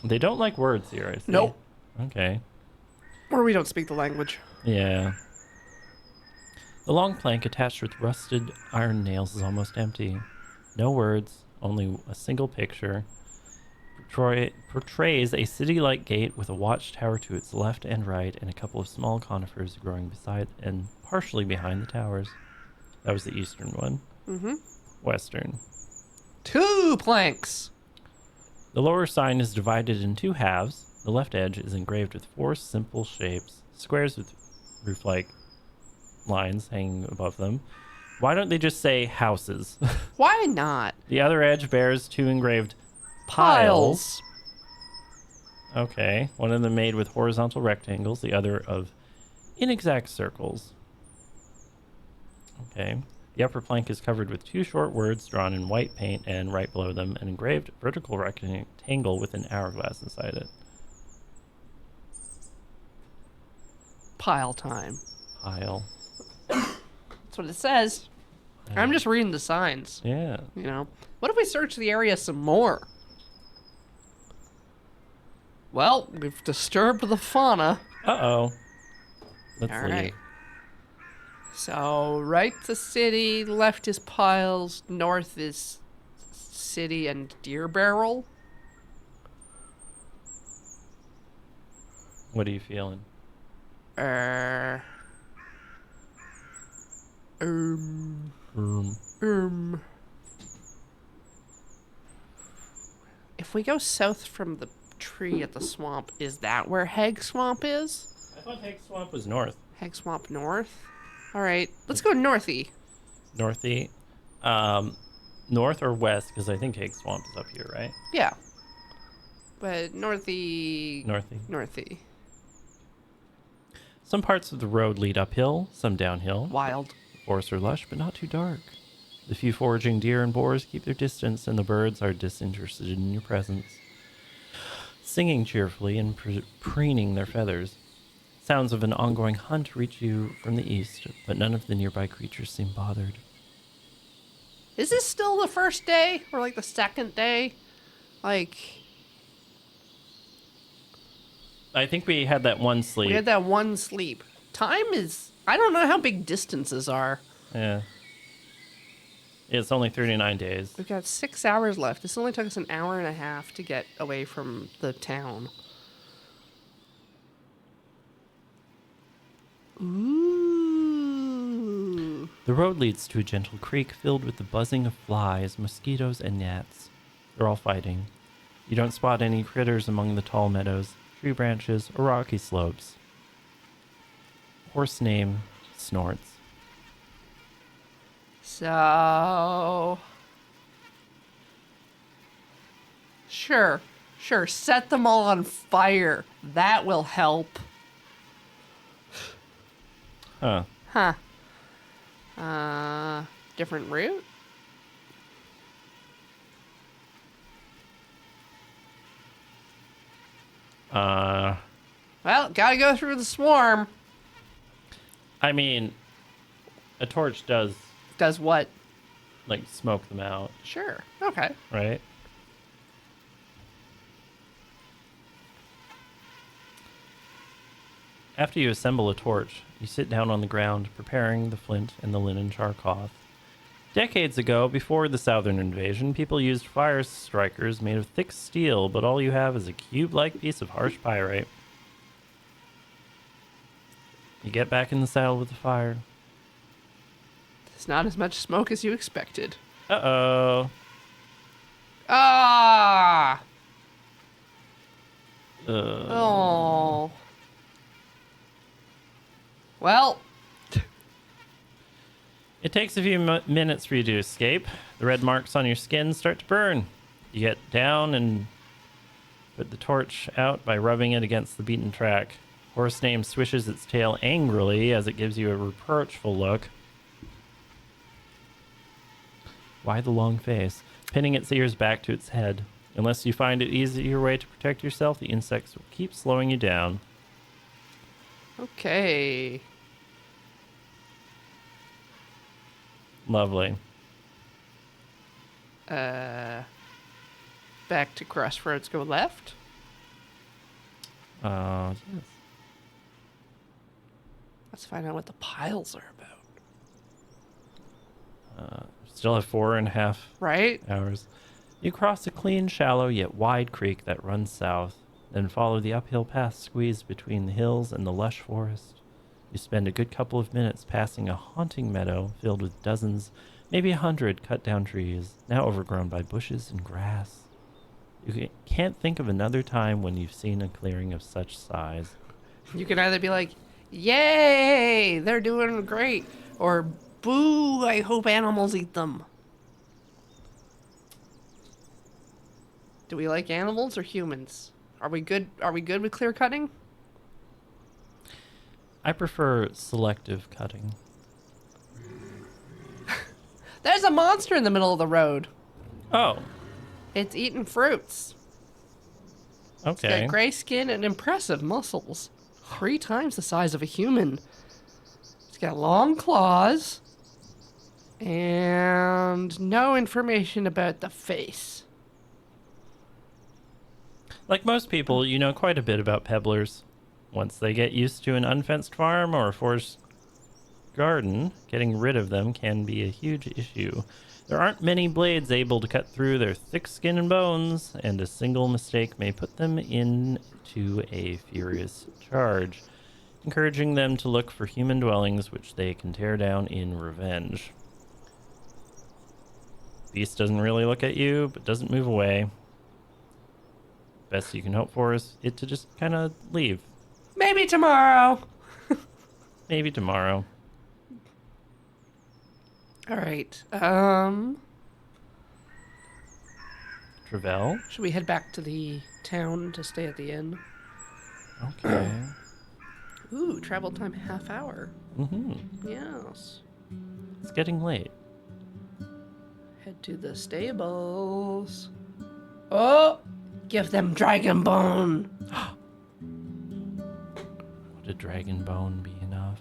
They don't like words here, I see. Nope. Okay. Or we don't speak the language. Yeah. The long plank attached with rusted iron nails is almost empty. No words, only a single picture. Portrays a city-like gate with a watchtower to its left and right and a couple of small conifers growing beside and partially behind the towers. That was the eastern one. Mm-hmm. Western. 2 planks. The lower sign is divided in 2 halves. The left edge is engraved with 4 simple shapes, squares with roof-like lines hanging above them. Why don't they just say houses? Why not? The other edge bears 2 engraved piles. Okay, one of them made with horizontal rectangles, the other of inexact circles. Okay. The upper plank is covered with 2 short words drawn in white paint and right below them an engraved vertical rectangle with an hourglass inside it. Pile time. Pile. That's what it says. I'm just reading the signs. Yeah. You know. What if we search the area some more? Well, we've disturbed the fauna. Uh-oh. Let's All leave. right. So, right the city, left is piles, north is city and deer barrel. What are you feeling? Um. If we go south from the tree at the swamp, is that where Hag Swamp is? I thought Hag Swamp was north. Hag Swamp north? Alright, let's go northy. Northy. North or west? Because I think Hag Swamp is up here, right? Yeah. But northy. Northy. Northy. Some parts of the road lead uphill, some downhill. Wild. The forests are lush, but not too dark. The few foraging deer and boars keep their distance, and the birds are disinterested in your presence, singing cheerfully and preening their feathers. Sounds of an ongoing hunt reach you from the east, but none of the nearby creatures seem bothered. Is this still the first day? Or like the second day? Like, I think we had that one sleep. we had that one sleep. Time is, I don't know how big distances are. Yeah. It's only 39 days. We've got 6 hours left. This only took us an hour and a half to get away from the town. Ooh. The road leads to a gentle creek filled with the buzzing of flies, mosquitoes, and gnats. They're all fighting. You don't spot any critters among the tall meadows, tree branches, or rocky slopes. Horse name Snorts. So, sure, set them all on fire. That will help. Huh. Different route? Well, gotta go through the swarm. I mean, a torch does, Does what? like, smoke them out, Sure. Okay. right? After you assemble a torch, you sit down on the ground, preparing the flint and the linen charcloth. Decades ago, before the Southern invasion, people used fire strikers made of thick steel, but all you have is a cube-like piece of harsh pyrite. You get back in the saddle with the fire. It's not as much smoke as you expected. Uh-oh. Ah! Uh, Oh. Well, It takes a few minutes for you to escape. The red marks on your skin start to burn. You get down and put the torch out by rubbing it against the beaten track. Horse name swishes its tail angrily as it gives you a reproachful look. Why the long face? Pinning its ears back to its head. Unless you find it easier way to protect yourself, the insects will keep slowing you down. okay. Lovely. Back to Crossroads, go left. Yes. Let's find out what the piles are about. Still have 4.5 Right? hours. You cross a clean, shallow, yet wide creek that runs south, then follow the uphill path squeezed between the hills and the lush forest. You spend a good couple of minutes passing a haunting meadow filled with dozens, maybe 100 cut-down trees, now overgrown by bushes and grass. You can't think of another time when you've seen a clearing of such size. You can either be like, yay, they're doing great, or boo, I hope animals eat them. Do we like animals or humans? Are we good with clear cutting? I prefer selective cutting. There's a monster in the middle of the road. Oh, It's eating fruits. It's okay. got gray skin and impressive muscles. 3 times the size of a human. It's got long claws. And no information about the face. Like most people, you know quite a bit about pebblers. Once they get used to an unfenced farm or a forest garden, getting rid of them can be a huge issue. There aren't many blades able to cut through their thick skin and bones, and a single mistake may put them into a furious charge, encouraging them to look for human dwellings which they can tear down in revenge. Beast doesn't really look at you, but doesn't move away. Best you can hope for is it to just kind of leave. Maybe tomorrow. Maybe tomorrow. All right. Travell? Should we head back to the town to stay at the inn? Okay. Ooh, travel time half hour. Mm-hmm. Yes. It's getting late. Head to the stables. Oh, give them dragon bone. Would a dragon bone be enough?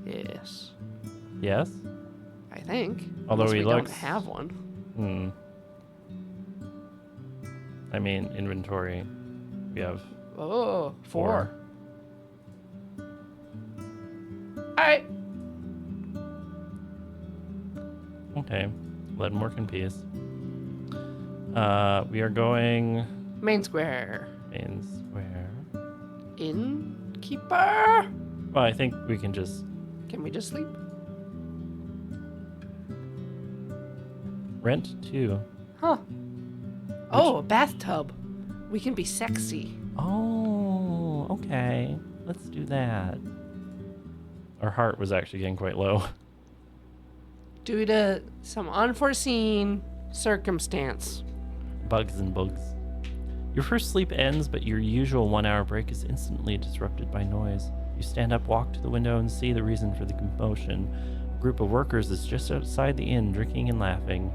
Yes, Yes? I think. Although Unless he we looks- don't have one. Hmm. I mean, inventory. We have Oh, 4. 4. All right. Okay. Let him work in peace. We are going Main square. main square. Innkeeper. Well, I think we can just Can we just sleep? rent 2. Huh. Oh, a bathtub. We can be sexy. Oh, okay. Let's do that. Our heart was actually getting quite low. Due to some unforeseen circumstance. Bugs and bugs. Your first sleep ends, but your usual 1-hour break is instantly disrupted by noise. You stand up, walk to the window, and see the reason for the commotion. A group of workers is just outside the inn, drinking and laughing.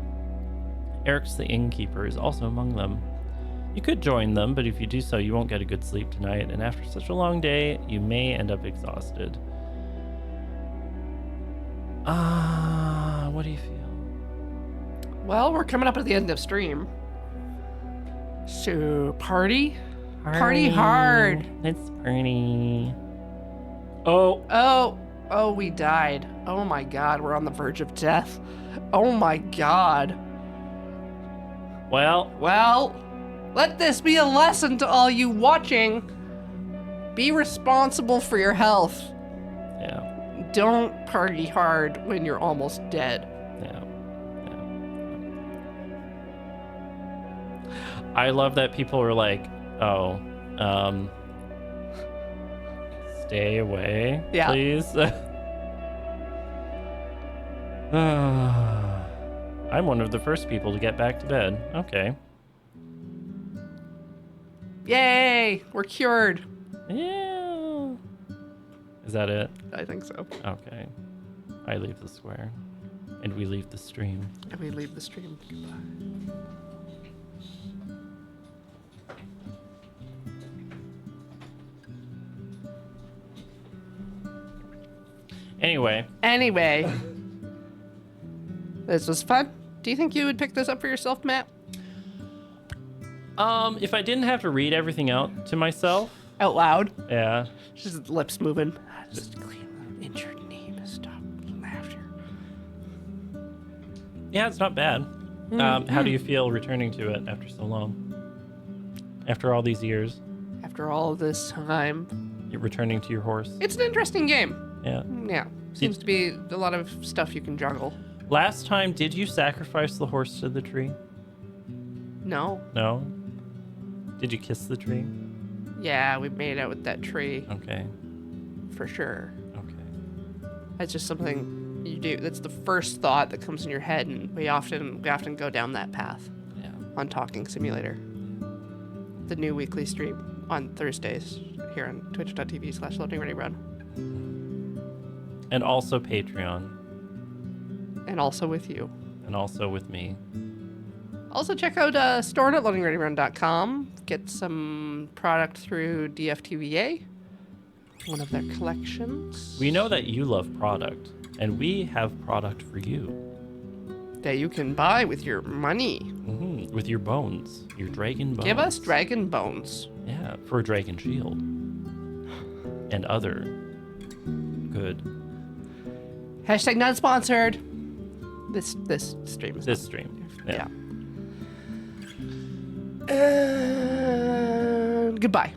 Eric's the innkeeper is also among them. You could join them, but if you do so, you won't get a good sleep tonight, and after such a long day, you may end up exhausted. What do you feel? Well, we're coming up at the end of stream. So, party? Party hard. Let's party. Oh, we died. Oh my god, we're on the verge of death. Oh my god. Well, let this be a lesson to all you watching. Be responsible for your health. yeah. Don't party hard when you're almost dead. Yeah. I love that people are like, stay away, Yeah. please. I'm one of the first people to get back to bed. Okay. Yay, we're cured. Yeah. Is that it? I think so. Okay. I leave the square. And we leave the stream. And we leave the stream. Goodbye. Anyway. This was fun. Do you think you would pick this up for yourself, Matt? If I didn't have to read everything out to myself, Out loud? yeah. Just lips moving. Just clean the injured knee to stop laughter. Yeah, it's not bad. How do you feel returning to it after so long? After all these years, After all this time. you're returning to your horse? It's an interesting game. Yeah. Yeah. Seems to be a lot of stuff you can juggle. Last time, did you sacrifice the horse to the tree? No. No? Did you kiss the tree? Yeah, we made out with that tree Okay. for sure. Okay. That's just something you do. That's the first thought that comes in your head, and we often go down that path Yeah. on Talking Simulator. The new weekly stream on Thursdays here on twitch.tv/loadingreadyrun. And also Patreon. And also with you. And also with me. Also check out store at loadingreadyrun.com. Get some product through DFTVA, one of their collections. We know that you love product, and we have product for you. That you can buy with your money. Mm-hmm. With your bones, your dragon bones. Give us dragon bones. Yeah, for a dragon shield. And other good. Hashtag not sponsored. This stream is This stream. Yeah. And goodbye.